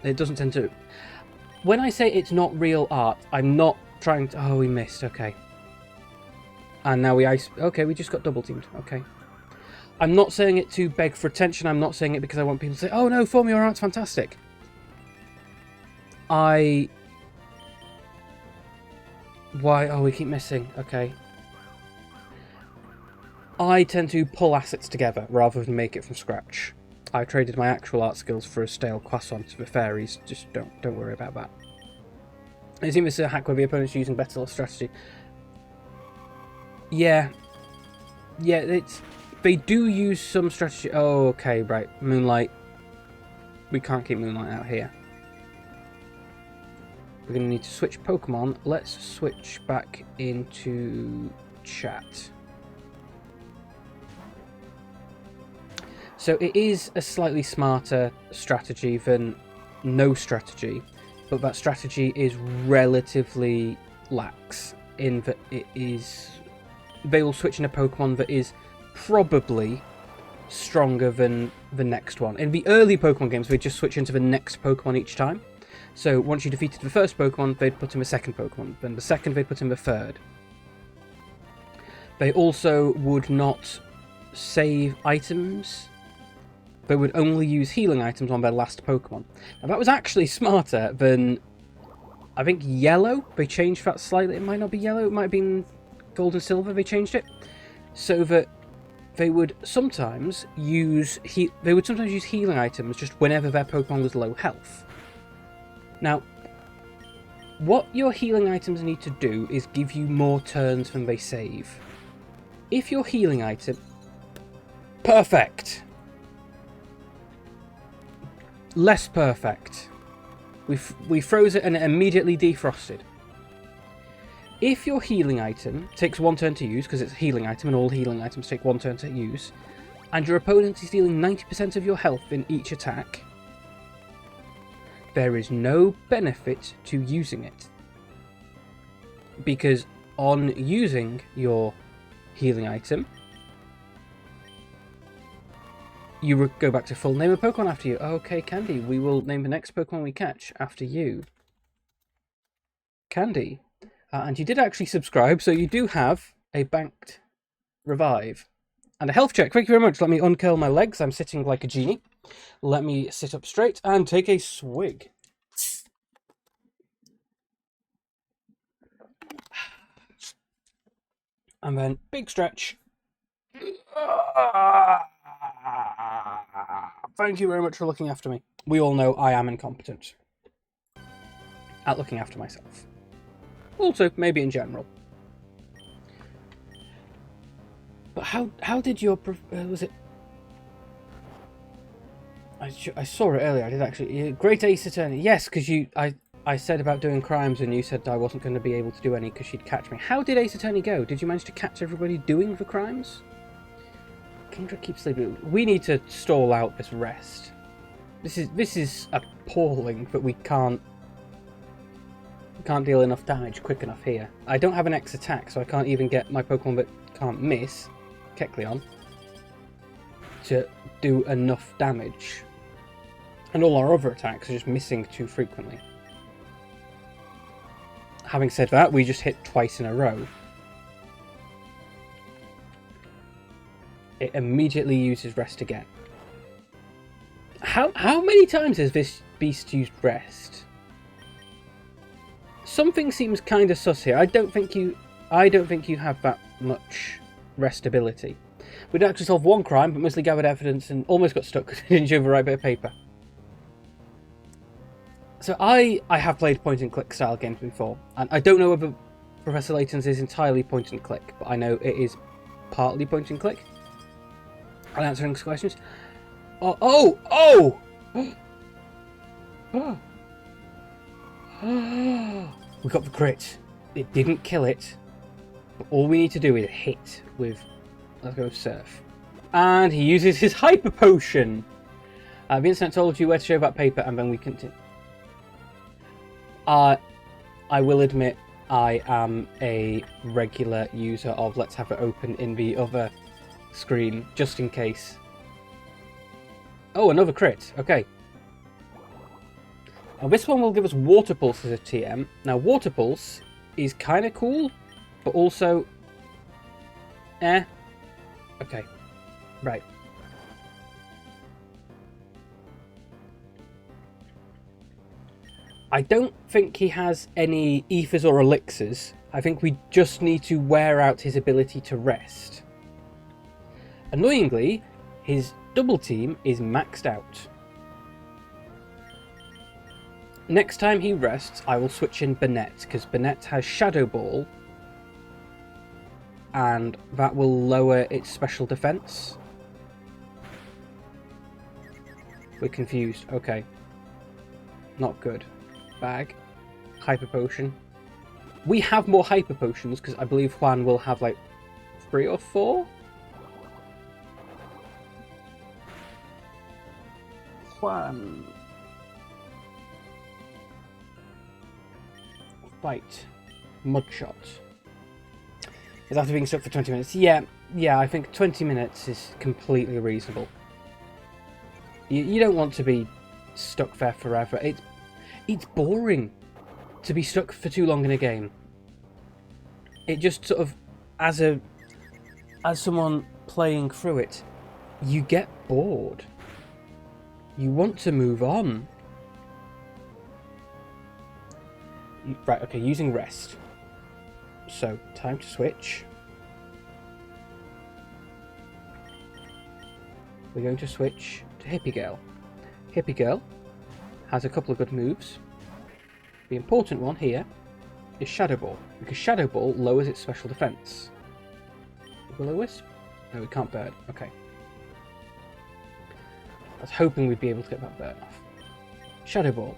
[SPEAKER 2] It doesn't tend to... When I say it's not real art, I'm not trying to... Oh, we missed. Okay. And now we ice... Okay, we just got double teamed. Okay. I'm not saying it to beg for attention. I'm not saying it because I want people to say, oh no, Form your art's fantastic. Why? Oh, we keep missing. Okay. I tend to pull assets together rather than make it from scratch. I traded my actual art skills for a stale croissant to the fairies. Just don't worry about that. I think this is a hack where the opponent's using better strategy. Yeah. Yeah, it's... They do use some strategy... Oh, okay, right. Moonlight. We can't keep Moonlight out here. We're going to need to switch Pokemon. Let's switch back into chat. So it is a slightly smarter strategy than no strategy, but that strategy is relatively lax in that it is... They will switch in a Pokemon that is probably stronger than the next one. In the early Pokemon games, they just switch into the next Pokemon each time. So once you defeated the first Pokemon, they'd put in the second Pokemon. Then the second, they'd put in the third. They also would not save items. They would only use healing items on their last Pokemon. Now that was actually smarter than, I think, Yellow. They changed that slightly. It might not be Yellow. It might have been Gold and Silver. They changed it so that they would sometimes use healing items just whenever their Pokemon was low health. Now, what your healing items need to do is give you more turns than they save. If your healing item... Perfect! Less perfect. We froze it and it immediately defrosted. If your healing item takes 1 turn to use, because it's a healing item and all healing items take 1 turn to use, and your opponent is dealing 90% of your health in each attack, there is no benefit to using it. Because on using your healing item, you go back to full. Name a Pokemon after you. Okay, Candy, we will name the next Pokemon we catch after you. Candy. And you did actually subscribe, so you do have a banked revive. And a health check. Thank you very much. Let me uncurl my legs. I'm sitting like a genie. Let me sit up straight and take a swig. And then big stretch. Thank you very much for looking after me. We all know I am incompetent at looking after myself. Also, maybe in general. But how did your... was it... I saw it earlier, I did actually. Great Ace Attorney. Yes, because I said about doing crimes and you said I wasn't going to be able to do any because she'd catch me. How did Ace Attorney go? Did you manage to catch everybody doing the crimes? Kindra keeps sleeping. We need to stall out this rest. This is appalling that we can't deal enough damage quick enough here. I don't have an X attack, so I can't even get my Pokemon that can't miss, Kecleon, to do enough damage. And all our other attacks are just missing too frequently. Having said that, we just hit twice in a row. It immediately uses rest again. How many times has this beast used rest? Something seems kind of sus here. I don't think you have that much rest ability. We'd actually solved one crime, but mostly gathered evidence and almost got stuck because we didn't have the right bit of paper. So I have played point and click style games before, and I don't know whether Professor Layton's is entirely point and click, but I know it is partly point and click. And answering questions. Oh! We got the crit. It didn't kill it, but all we need to do is hit with, let's go Surf. And he uses his Hyper Potion. The internet told you where to show that paper, and then we continue. I will admit I am a regular user of Let's Have It Open in the other screen, just in case. Oh, another crit. Okay. Now this one will give us Water Pulse as a TM. Now Water Pulse is kind of cool, but also... Okay. Right. I don't think he has any ethers or elixirs. I think we just need to wear out his ability to rest. Annoyingly, his double team is maxed out. Next time he rests, I will switch in Bennett, because Bennett has Shadow Ball, and that will lower its special defense. We're confused. Okay. Not good. Bag. Hyper Potion. We have more Hyper Potions, because I believe Juan will have like 3 or 4? Juan. Fight. Mudshot. Is after being stuck for 20 minutes? Yeah, I think 20 minutes is completely reasonable. You don't want to be stuck there forever. It's boring to be stuck for too long in a game. It just sort of, as someone playing through it, you get bored. You want to move on. Right, okay, using rest. So, time to switch. We're going to switch to Hippie Girl. Hippie Girl has a couple of good moves. The important one here is Shadow Ball, because Shadow Ball lowers its special defense. Will-O-Wisp? No, we can't burn. Okay. I was hoping we'd be able to get that burn off. Shadow Ball.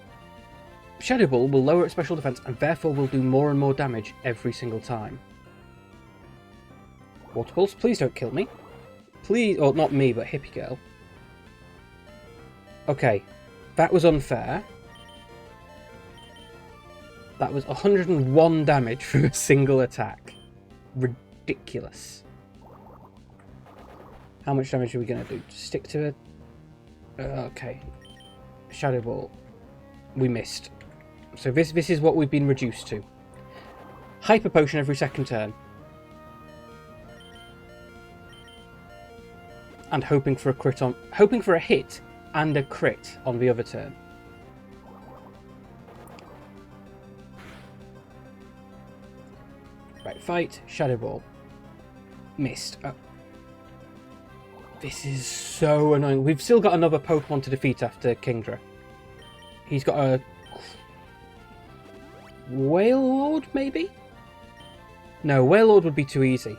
[SPEAKER 2] Shadow Ball will lower its special defense and therefore will do more and more damage every single time. Water Pulse, please don't kill me. Please, or not me, but Hippie Girl. Okay, that was unfair. That was 101 damage from a single attack. Ridiculous. How much damage are we going to do? Just stick to it. Okay. Shadow Ball. We missed. So this is what we've been reduced to. Hyper Potion every second turn. And hoping for a hit and a crit on the other turn. Right, fight, Shadow Ball. Missed. Oh. This is so annoying. We've still got another Pokemon to defeat after Kingdra. He's got a Whale Lord, maybe? No, Whale Lord would be too easy.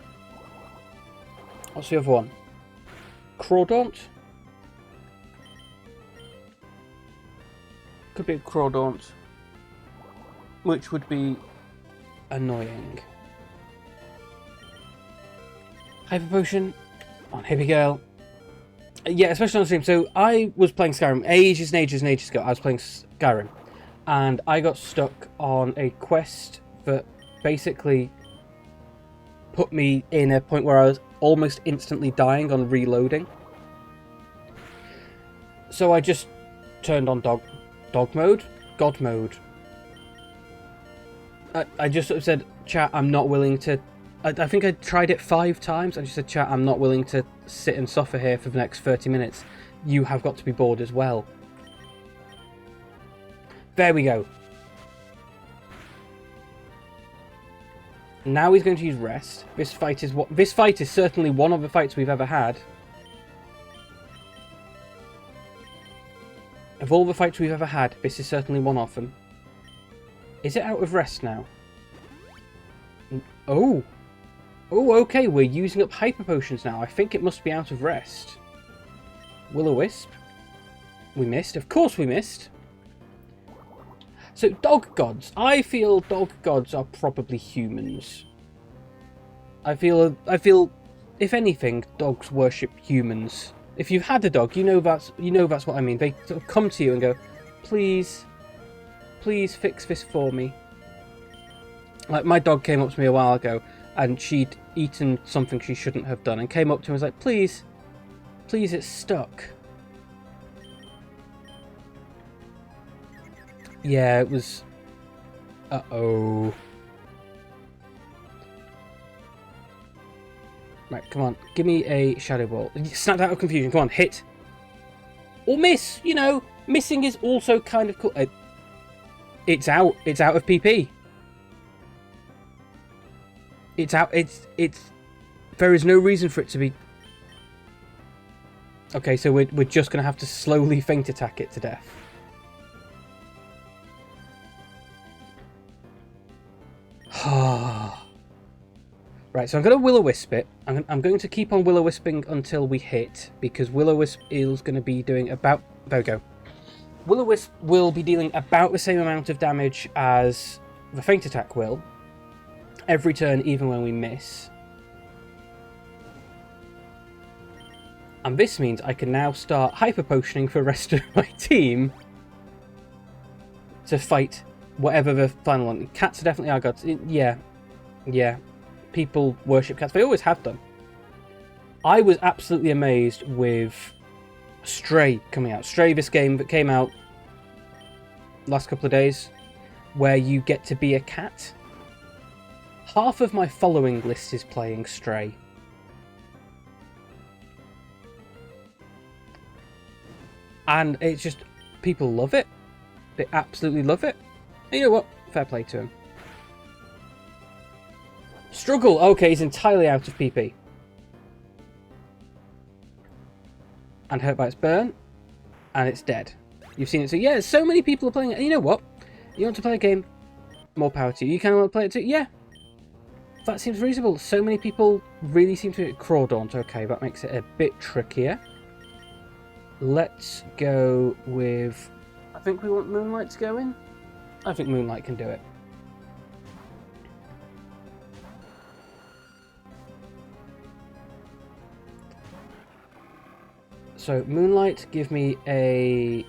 [SPEAKER 2] What's the other one? Crawdaunt? Could be a Crawdaunt. Which would be annoying. Hyper Potion on Hippie Girl. Yeah, especially on stream. So I was playing Skyrim ages and ages and ages ago. I was playing Skyrim, and I got stuck on a quest that basically put me in a point where I was almost instantly dying on reloading. So I just turned on God mode. I just sort of said, chat, I'm not willing to... I think I tried it 5 times. I just said, chat, I'm not willing to sit and suffer here for the next 30 minutes. You have got to be bored as well. There we go. Now he's going to use rest. This fight is certainly one of the fights we've ever had. Of all the fights we've ever had, this is certainly one of them. Is it out of rest now? Oh. Oh, okay, we're using up hyper potions now. I think it must be out of rest. Will-o-wisp. We missed. Of course we missed. So, dog gods. I feel dog gods are probably humans. I feel, if anything, dogs worship humans. If you've had a dog, you know that's what I mean. They sort of come to you and go, please fix this for me. Like, my dog came up to me a while ago, and she'd eaten something she shouldn't have done, and came up to me and was like, please, it's stuck. Yeah, it was... Uh-oh. Right, come on. Give me a Shadow Ball. Snapped out of confusion. Come on, hit. Or miss. You know, missing is also kind of cool. It's out. It's out of PP. It's out. It's... There is no reason for it to be... Okay, so we're just going to have to slowly feint attack it to death. Right, so I'm going to Will-o-wisp it. I'm going to keep on Will-o-wisping until we hit, because Will-o-wisp is going to be doing about... There we go. Will-o-wisp will be dealing about the same amount of damage as the feint attack will, every turn, even when we miss. And this means I can now start hyper-potioning for the rest of my team to fight whatever the final one. Cats are definitely our gods. Yeah. People worship cats. They always have done. I was absolutely amazed with Stray coming out. Stray, this game that came out last couple of days, where you get to be a cat. Half of my following list is playing Stray. And it's just, people love it. They absolutely love it. And you know what? Fair play to him. Struggle! Okay, he's entirely out of PP. And hurt by its burn. And it's dead. You've seen it. So yeah, so many people are playing it. And you know what? You want to play a game? More power to you. You kind of want to play it too? Yeah. That seems reasonable. So many people really seem to... Crawdaunt. Okay, that makes it a bit trickier. Let's go with... I think we want Moonlight to go in. I think Moonlight can do it. So, Moonlight, give me a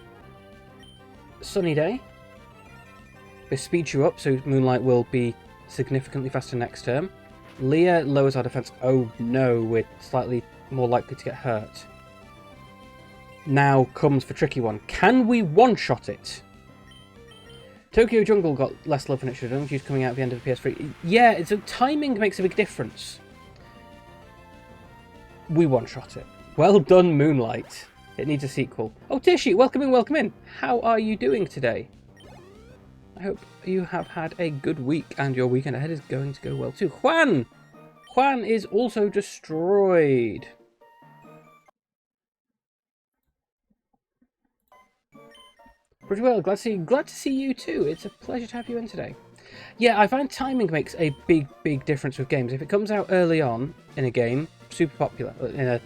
[SPEAKER 2] sunny day. This speeds you up, so Moonlight will be significantly faster next turn. Leah lowers our defense. Oh no, we're slightly more likely to get hurt. Now comes the tricky one. Can we one-shot it? Tokyo Jungle got less love than it should have done due to coming out at the end of the PS3. Yeah, so timing makes a big difference. We one-shot it. Well done, Moonlight. It needs a sequel. Oh, Tishy, welcome in, welcome in. How are you doing today? I hope you have had a good week and your weekend ahead is going to go well too. Juan! Juan is also destroyed. Pretty well, glad to see you too. It's a pleasure to have you in today. Yeah, I find timing makes a big difference with games. If it comes out early on in a game, super popular.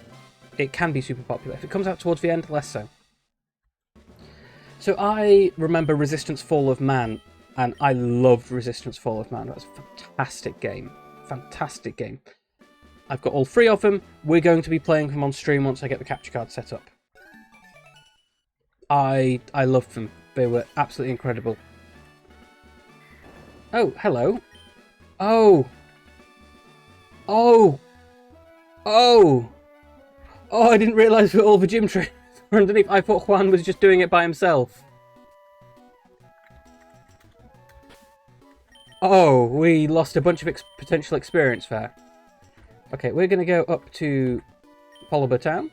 [SPEAKER 2] It can be super popular. If it comes out towards the end, less so. So I remember Resistance Fall of Man, and I loved Resistance Fall of Man. That was a fantastic game. Fantastic game. I've got all 3 of them. We're going to be playing them on stream once I get the capture card set up. I loved them. They were absolutely incredible. Oh, hello. Oh. Oh. Oh. Oh, I didn't realise all the gym trainers were underneath. I thought Juan was just doing it by himself. Oh, we lost a bunch of potential experience there. Okay, we're going to go up to Follower Town.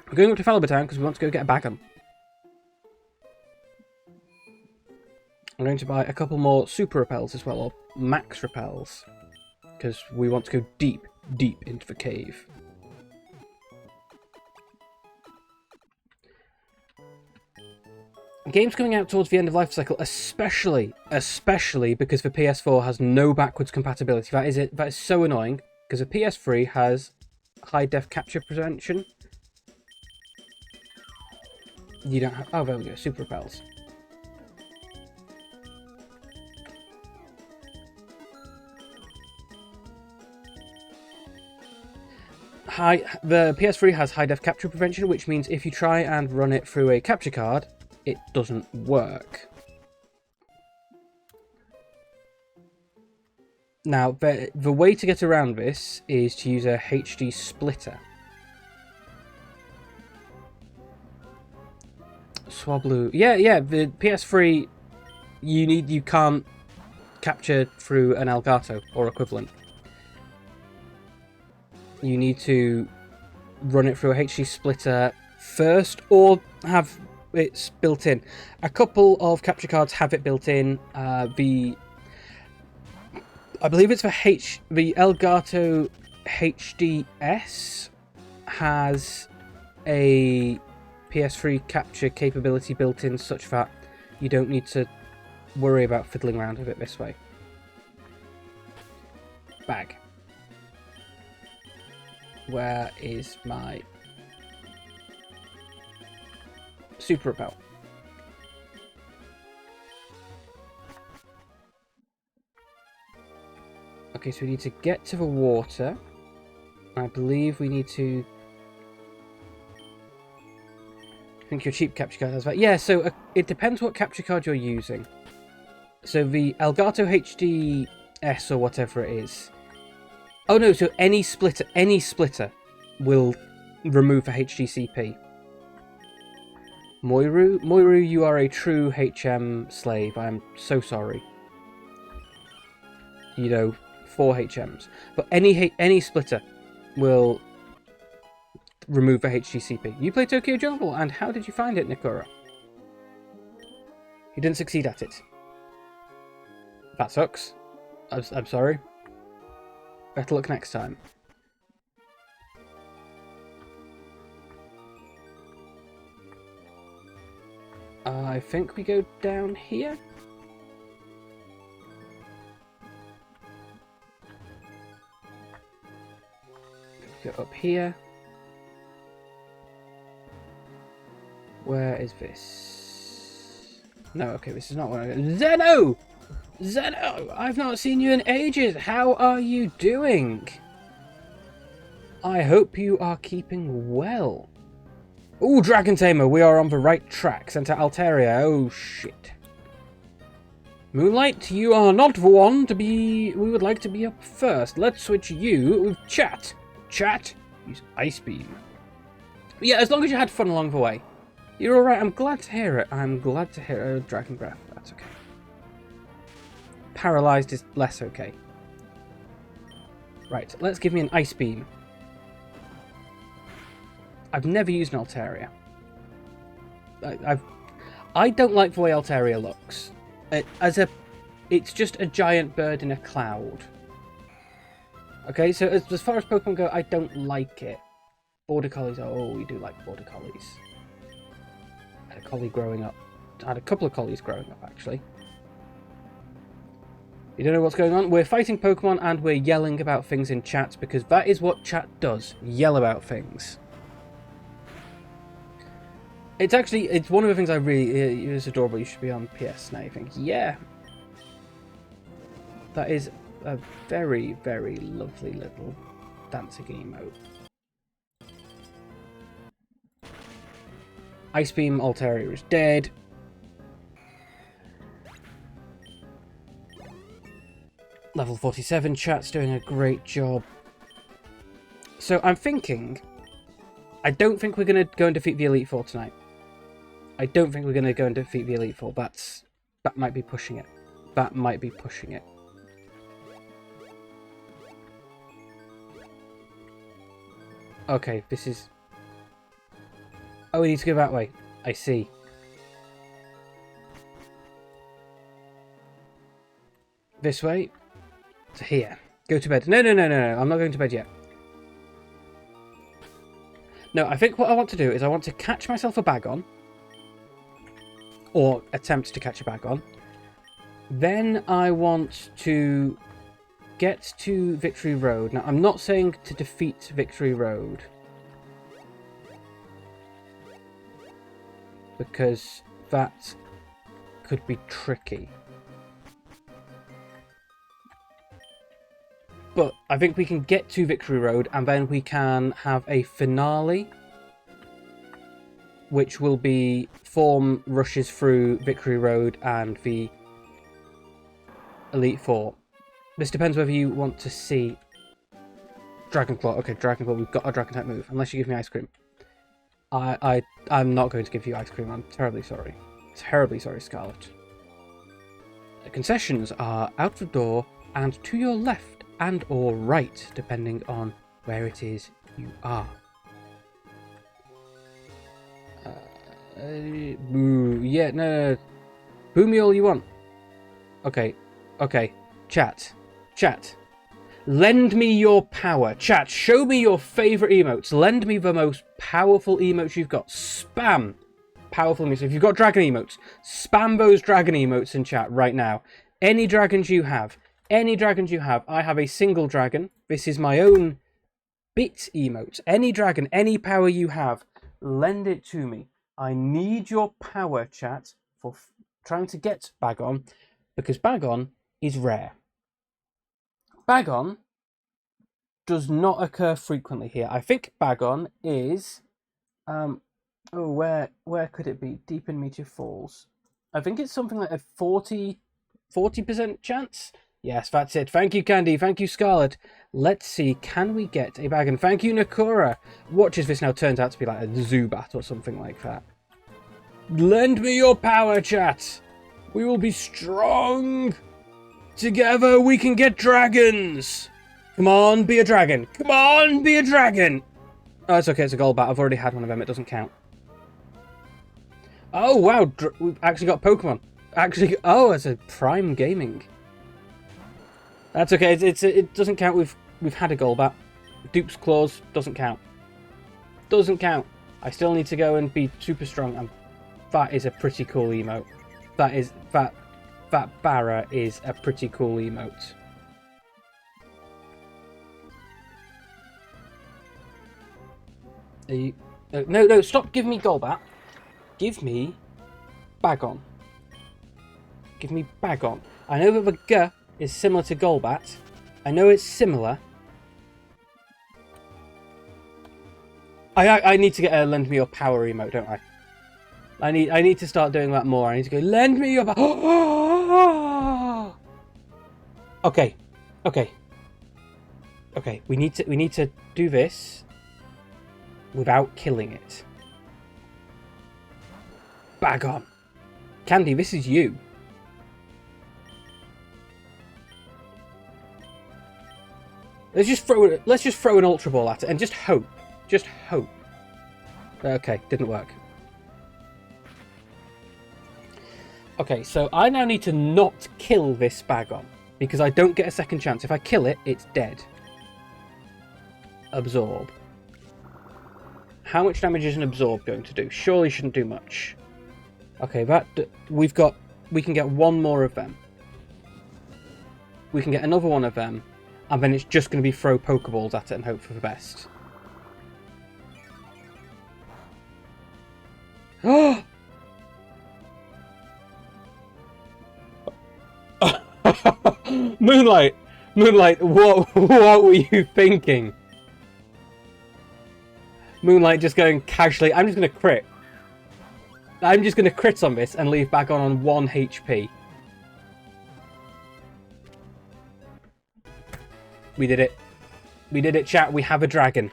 [SPEAKER 2] We're going up to Follower Town because we want to go get a Bagon. I'm going to buy a couple more super repels as well, or max repels, because we want to go deep, deep into the cave. Games coming out towards the end of life cycle, especially because the PS4 has no backwards compatibility. That is so annoying, because the PS3 has high def capture prevention. You don't have... Oh, there we go, super repels. The PS3 has high def capture prevention, which means if you try and run it through a capture card, it doesn't work. Now, the way to get around this is to use a HD splitter. Swablu. Yeah, the PS3, you can't capture through an Elgato or equivalent. You need to run it through a HD splitter first, or have it's built in. A couple of capture cards have it built in. I believe it's the Elgato HDS has a PS3 capture capability built in, such that you don't need to worry about fiddling around with it this way. Bag. Where is my super repel? Okay, so we need to get to the water. I believe we need to... I think your cheap capture card has that. Yeah, so it depends what capture card you're using. So the Elgato HDS or whatever it is. Oh no, so any splitter will remove the HDCP. Moiru, you are a true HM slave. I am so sorry. You know, 4 HMs. But any splitter will remove the HDCP. You play Tokyo Jungle, and how did you find it, Nikura? You didn't succeed at it. That sucks. I'm sorry. Better luck next time. I think we go down here. Go up here. Where is this? No, okay, this is not what I... Zeno! Zeno! I've not seen you in ages! How are you doing? I hope you are keeping well. Ooh, Dragon Tamer, we are on the right track. Sent out Altaria, oh shit. Moonlight, you are not the one to be... We would like to be up first. Let's switch you with Chat. Chat? Use Ice Beam. Yeah, as long as you had fun along the way. You're alright, I'm glad to hear it. I'm glad to hear it. Dragon Breath, that's okay. Paralysed is less okay. Right, let's give me an Ice Beam. I've never used an Altaria. I don't like the way Altaria looks. It's just a giant bird in a cloud. Okay, so as far as Pokemon go, I don't like it. Border Collies, oh, we do like Border Collies. I had a collie growing up. I had a couple of collies growing up, actually. You don't know what's going on? We're fighting Pokemon and we're yelling about things in chat, because that is what chat does. Yell about things. It's one of the things I really... It's adorable, you should be on PS now. You think, yeah. That is a very, very lovely little dancing emote. Ice Beam Altaria is dead. Level 47 chat's doing a great job. So I'm thinking, I don't think we're going to go and defeat the Elite Four tonight. I don't think we're going to go and defeat the Elite Four. That might be pushing it. That might be pushing it. Okay, this is... Oh, we need to go that way. I see. This way. To here. Go to bed. No, no, no, no, no. I'm not going to bed yet. No, I think what I want to do is I want to catch myself a Bagon. Or attempt to catch a Bagon. Then I want to get to Victory Road. Now, I'm not saying to defeat Victory Road. Because that could be tricky. But I think we can get to Victory Road and then we can have a finale, which will be Form rushes through Victory Road and the Elite Four. This depends whether you want to see Dragon Claw. Okay, Dragon Claw, we've got a Dragon type move, unless you give me Ice Cream. I'm not going to give you Ice Cream, I'm terribly sorry. Terribly sorry, Scarlet. The concessions are out the door and to your left and or right, depending on where it is you are. Boo. Yeah, no. Boo me all you want. Okay. Okay. Chat. Chat. Lend me your power. Chat, show me your favourite emotes. Lend me the most powerful emotes you've got. Spam powerful emotes. If you've got dragon emotes, spam those dragon emotes in chat right now. Any dragons you have. Any dragons you have. I have a single dragon. This is my own bit emote. Any dragon, any power you have, lend it to me. I need your power, chat, for trying to get Bagon, because Bagon is rare. Bagon does not occur frequently here. I think Bagon is... oh, where could it be? Deep in Meteor Falls. I think it's something like a 40% chance? Yes, that's it. Thank you, Candy. Thank you, Scarlet. Let's see, can we get a Bagon? Thank you, Nakura. Watch as this now turns out to be like a Zubat or something like that. Lend me your power, chat. We will be strong. Together we can get dragons. Come on, be a dragon. Come on, be a dragon. Oh, it's okay. It's a Golbat. I've already had one of them. It doesn't count. Oh, wow. We've actually got Pokemon. Actually, oh, it's a Prime Gaming. That's okay. It doesn't count. We've had a Golbat. Dupe's Claws doesn't count. Doesn't count. I still need to go and be super strong. And that is a pretty cool emote. That Barra is a pretty cool emote. No, stop giving me Golbat. Give me Bagon. Give me Bagon. I know that the G is similar to Golbat. I know it's similar. I need to get a Lend Me Your Power emote, don't I? I need to start doing that more. I need to go, lend me your power. Okay. We need to do this without killing it. Bagon. Candy, this is you. Let's just throw an Ultra Ball at it and just hope. Just hope. Okay, didn't work. Okay, so I now need to not kill this Bagon, because I don't get a second chance. If I kill it, it's dead. Absorb. How much damage is an Absorb going to do? Surely shouldn't do much. Okay, we can get one more of them. We can get another one of them, and then it's just going to be throw Pokeballs at it and hope for the best. Oh! Moonlight! Moonlight, what were you thinking? Moonlight just going casually, I'm just going to crit. I'm just going to crit on this and leave back on 1 HP. We did it. We did it, chat. We have a dragon.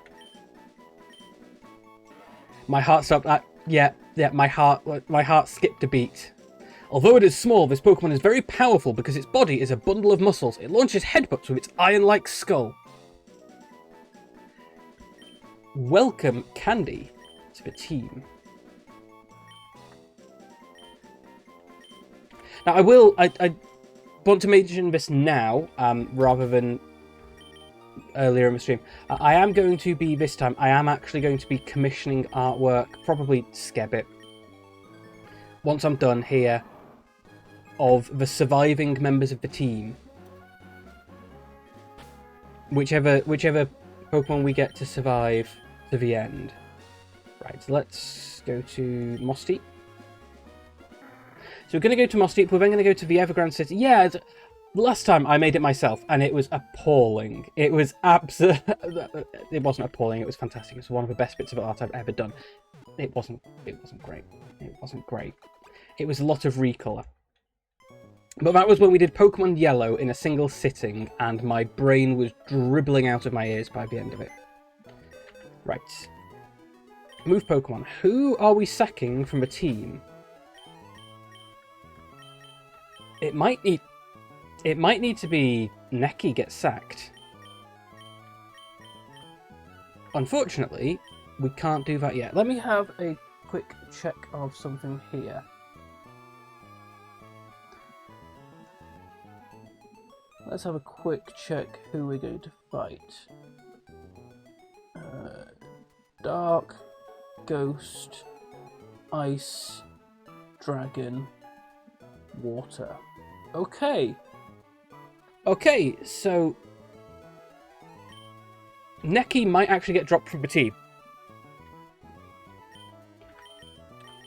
[SPEAKER 2] My heart stopped at... Yeah, my heart skipped a beat. Although it is small, this Pokemon is very powerful because its body is a bundle of muscles. It launches headbutts with its iron-like skull. Welcome, Candy, to the team. Now, I want to mention this now, rather than earlier in the stream. I am going to be, this time, I am actually going to be commissioning artwork, probably Skebbit, once I'm done here, of the surviving members of the team. Whichever Pokemon we get to survive to the end. Right, so let's go to Mosteep. So we're going to go to Mosteep, we're then going to go to the Evergrande City. Yeah, last time I made it myself, and it was appalling. It was it wasn't appalling, it was fantastic. It was one of the best bits of art I've ever done. It wasn't great. It wasn't great. It was a lot of recolor. But that was when we did Pokemon Yellow in a single sitting, and my brain was dribbling out of my ears by the end of it. Right. Move Pokemon. Who are we sacking from the team? It might need to be Neki gets sacked. Unfortunately, we can't do that yet. Let me have a quick check of something here. Let's have a quick check who we're going to fight. Dark, Ghost, Ice, Dragon, Water. Okay. Okay, so Neki might actually get dropped from the team.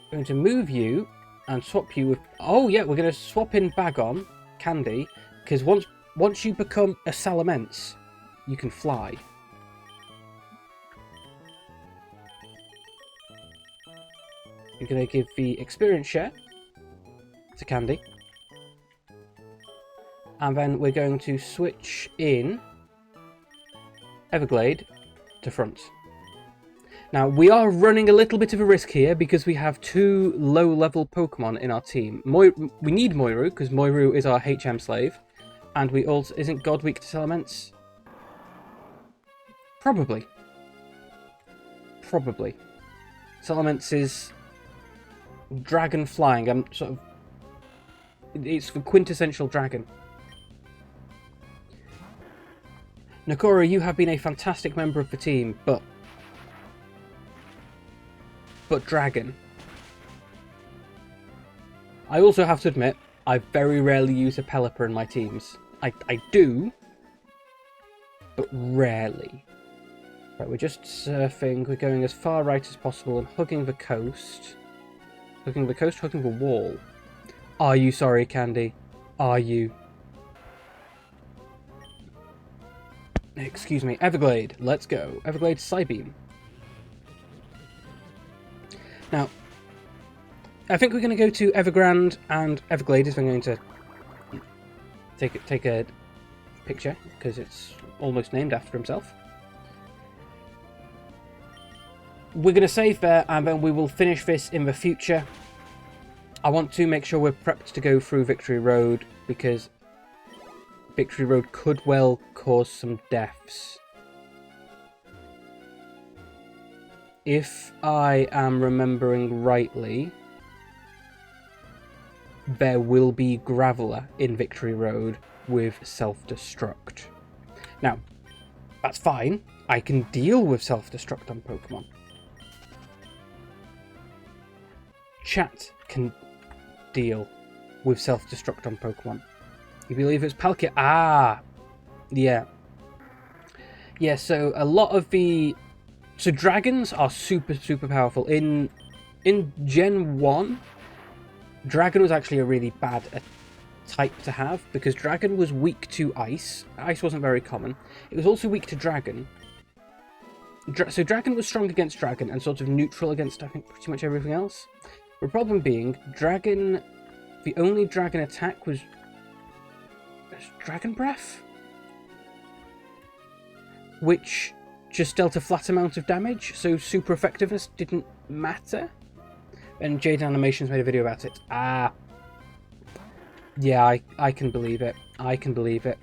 [SPEAKER 2] I'm going to move you and swap you with... Oh yeah, we're going to swap in Bagon, Candy, because once you become a Salamence, you can fly. You're going to give the experience share to Candy. And then we're going to switch in Everglade to front. Now, we are running a little bit of a risk here because we have 2 low-level Pokemon in our team. We need Moiru, because Moiru is our HM slave. And we also... Isn't God weak to Salamence? Probably. Probably. Salamence is dragon flying. I'm sort of... It's the quintessential dragon. Nakora, you have been a fantastic member of the team, but dragon. I also have to admit, I very rarely use a Pelipper in my teams. I do, but rarely. Right, we're just surfing, we're going as far right as possible and hugging the coast. Hugging the coast, hugging the wall. Are you sorry, Candy? Are you? Excuse me, Everglade, let's go. Everglade Psybeam. Now, I think we're going to go to Evergrande and Everglade if I'm going to take a picture, because it's almost named after himself. We're going to save there, and then we will finish this in the future. I want to make sure we're prepped to go through Victory Road, because Victory Road could well cause some deaths. If I am remembering rightly, there will be Graveler in Victory Road with self-destruct. Now, that's fine. I can deal with self-destruct on Pokemon. Chat can deal with self-destruct on Pokemon. You believe it's Palkia? Ah! Yeah. Yeah, so a lot of the... So dragons are super, super powerful. In Gen 1, Dragon was actually a really bad type to have, because dragon was weak to ice. Ice wasn't very common. It was also weak to dragon. So dragon was strong against dragon and sort of neutral against, I think, pretty much everything else. The problem being, dragon... The only dragon attack was... Dragon Breath? Which just dealt a flat amount of damage, so super effectiveness didn't matter. And Jade Animations made a video about it. Ah. Yeah, I can believe it. I can believe it.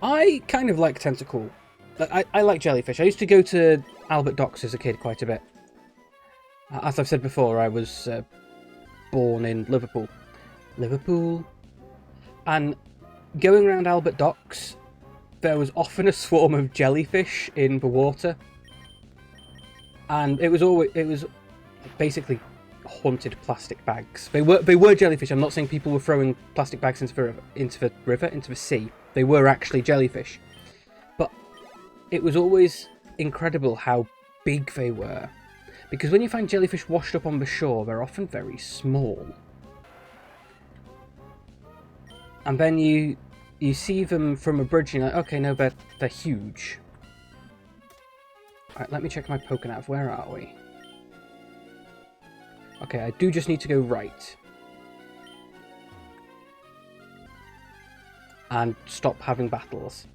[SPEAKER 2] I kind of like Tentacool. I like jellyfish. I used to go to Albert Docks as a kid quite a bit. As I've said before, I was born in Liverpool. And going around Albert Docks, there was often a swarm of jellyfish in the water. And it was basically haunted plastic bags. They were jellyfish. I'm not saying people were throwing plastic bags into the sea. They were actually jellyfish. But it was always incredible how big they were. Because when you find jellyfish washed up on the shore, they're often very small. And then you see them from a bridge and you're like, okay, no, they're huge. Alright, let me check my Pokénav. Where are we? Okay, I do just need to go right. And stop having battles.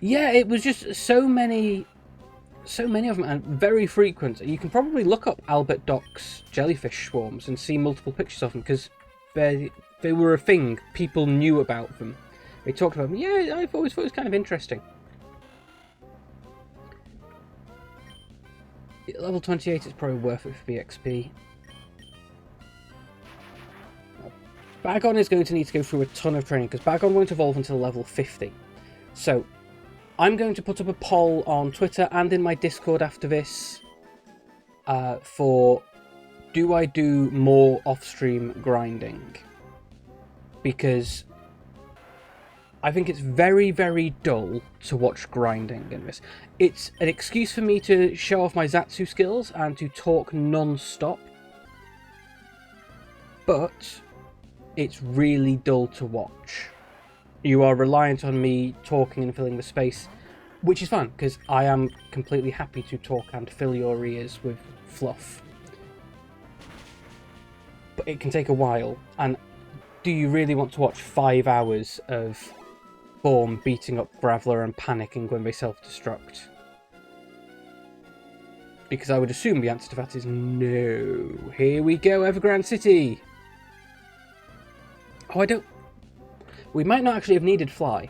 [SPEAKER 2] Yeah, it was just so many of them, and very frequent. You can probably look up Albert Docks jellyfish swarms and see multiple pictures of them, because they were a thing. People knew about them. They talked about them. Yeah, I've always thought it was kind of interesting. Level 28 is probably worth it for the XP. Bagon is going to need to go through a ton of training, because Bagon won't evolve until level 50. So, I'm going to put up a poll on Twitter and in my Discord after this for do I do more off-stream grinding? Because I think it's very, very dull to watch grinding in this. It's an excuse for me to show off my Zatsu skills and to talk non-stop. But it's really dull to watch. You are reliant on me talking and filling the space, which is fun, because I am completely happy to talk and fill your ears with fluff. But it can take a while, and do you really want to watch 5 hours of Form beating up Graveler and panicking when they self-destruct? Because I would assume the answer to that is no. Here we go, Evergrande City! Oh, we might not actually have needed Fly.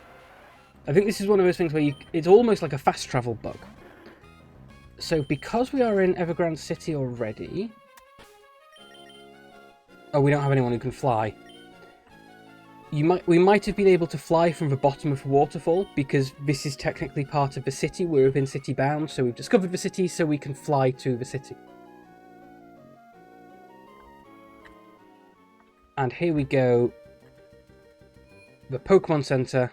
[SPEAKER 2] I think this is one of those things where it's almost like a fast travel bug. So because we are in Evergrande City already... Oh, we don't have anyone who can fly. We might have been able to fly from the bottom of the waterfall, because this is technically part of the city. We're within city bounds, so we've discovered the city, so we can fly to the city. And here we go. The Pokemon Center.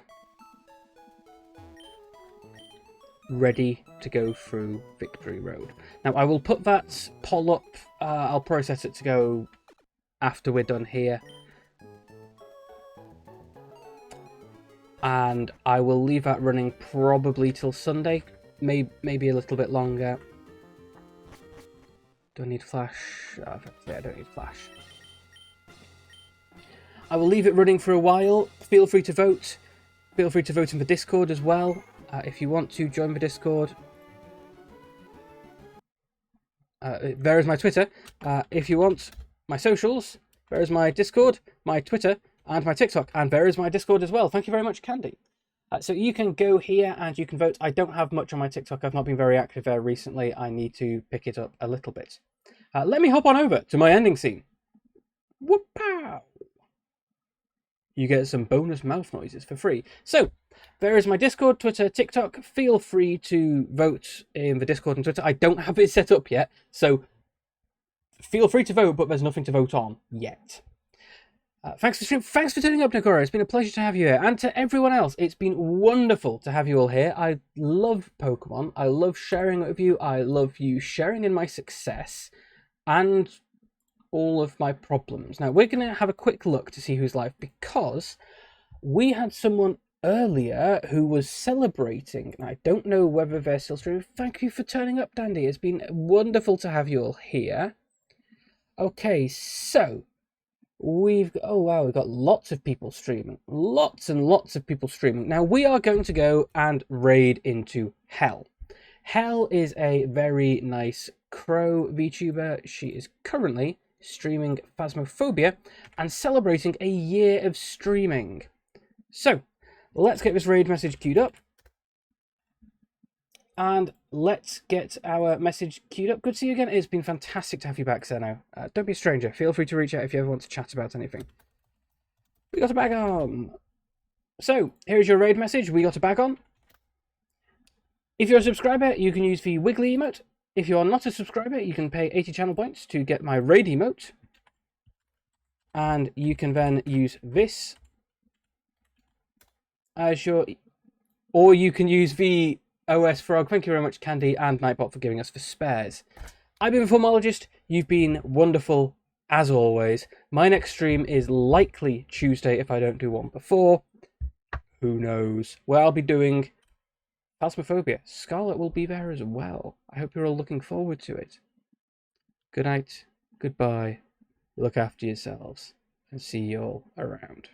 [SPEAKER 2] Ready to go through Victory Road. Now, I will put that poll up. I'll process it to go after we're done here. And I will leave that running probably till Sunday. Maybe a little bit longer. Do I need flash? Oh, yeah, I don't need flash. I will leave it running for a while. Feel free to vote. Feel free to vote in the Discord as well. If you want to join the Discord. There is my Twitter. If you want my socials, there is my Discord, my Twitter, and my TikTok. And there is my Discord as well. Thank you very much, Candy. So you can go here and you can vote. I don't have much on my TikTok. I've not been very active there recently. I need to pick it up a little bit. Let me hop on over to my ending scene. Whoop-pow! You get some bonus mouth noises for free. So, there is my Discord, Twitter, TikTok. Feel free to vote in the Discord and Twitter. I don't have it set up yet, so feel free to vote, but there's nothing to vote on yet. Thanks for stream. Thanks for turning up, Nakora. It's been a pleasure to have you here. And to everyone else, it's been wonderful to have you all here. I love Pokemon. I love sharing it with you. I love you sharing in my success. and all of my problems. Now, we're going to have a quick look to see who's live, because we had someone earlier who was celebrating, and I don't know whether they're still streaming. Thank you for turning up, Dandy. It's been wonderful to have you all here. Okay, so we've got lots of people streaming. Lots and lots of people streaming. Now, we are going to go and raid into Hell. Hell is a very nice crow VTuber. She is currently streaming Phasmophobia and celebrating a year of streaming. So, let's get this raid message queued up. And let's get our message queued up. Good to see you again. It's been fantastic to have you back, Zeno. Don't be a stranger. Feel free to reach out if you ever want to chat about anything. We got a bag on. So, here's your raid message. We got a bag on. If you're a subscriber, you can use the Wiggly emote. If you're not a subscriber, you can pay 80 channel points to get my raid emote. And you can then use this as your... Or you can use the OS Frog. Thank you very much, Candy and Nightbot, for giving us the spares. I've been a Formologist. You've been wonderful, as always. My next stream is likely Tuesday if I don't do one before. Who knows? Where I'll be doing Phasmophobia. Scarlet will be there as well. I hope you're all looking forward to it. Good night. Goodbye. Look after yourselves. And see you all around.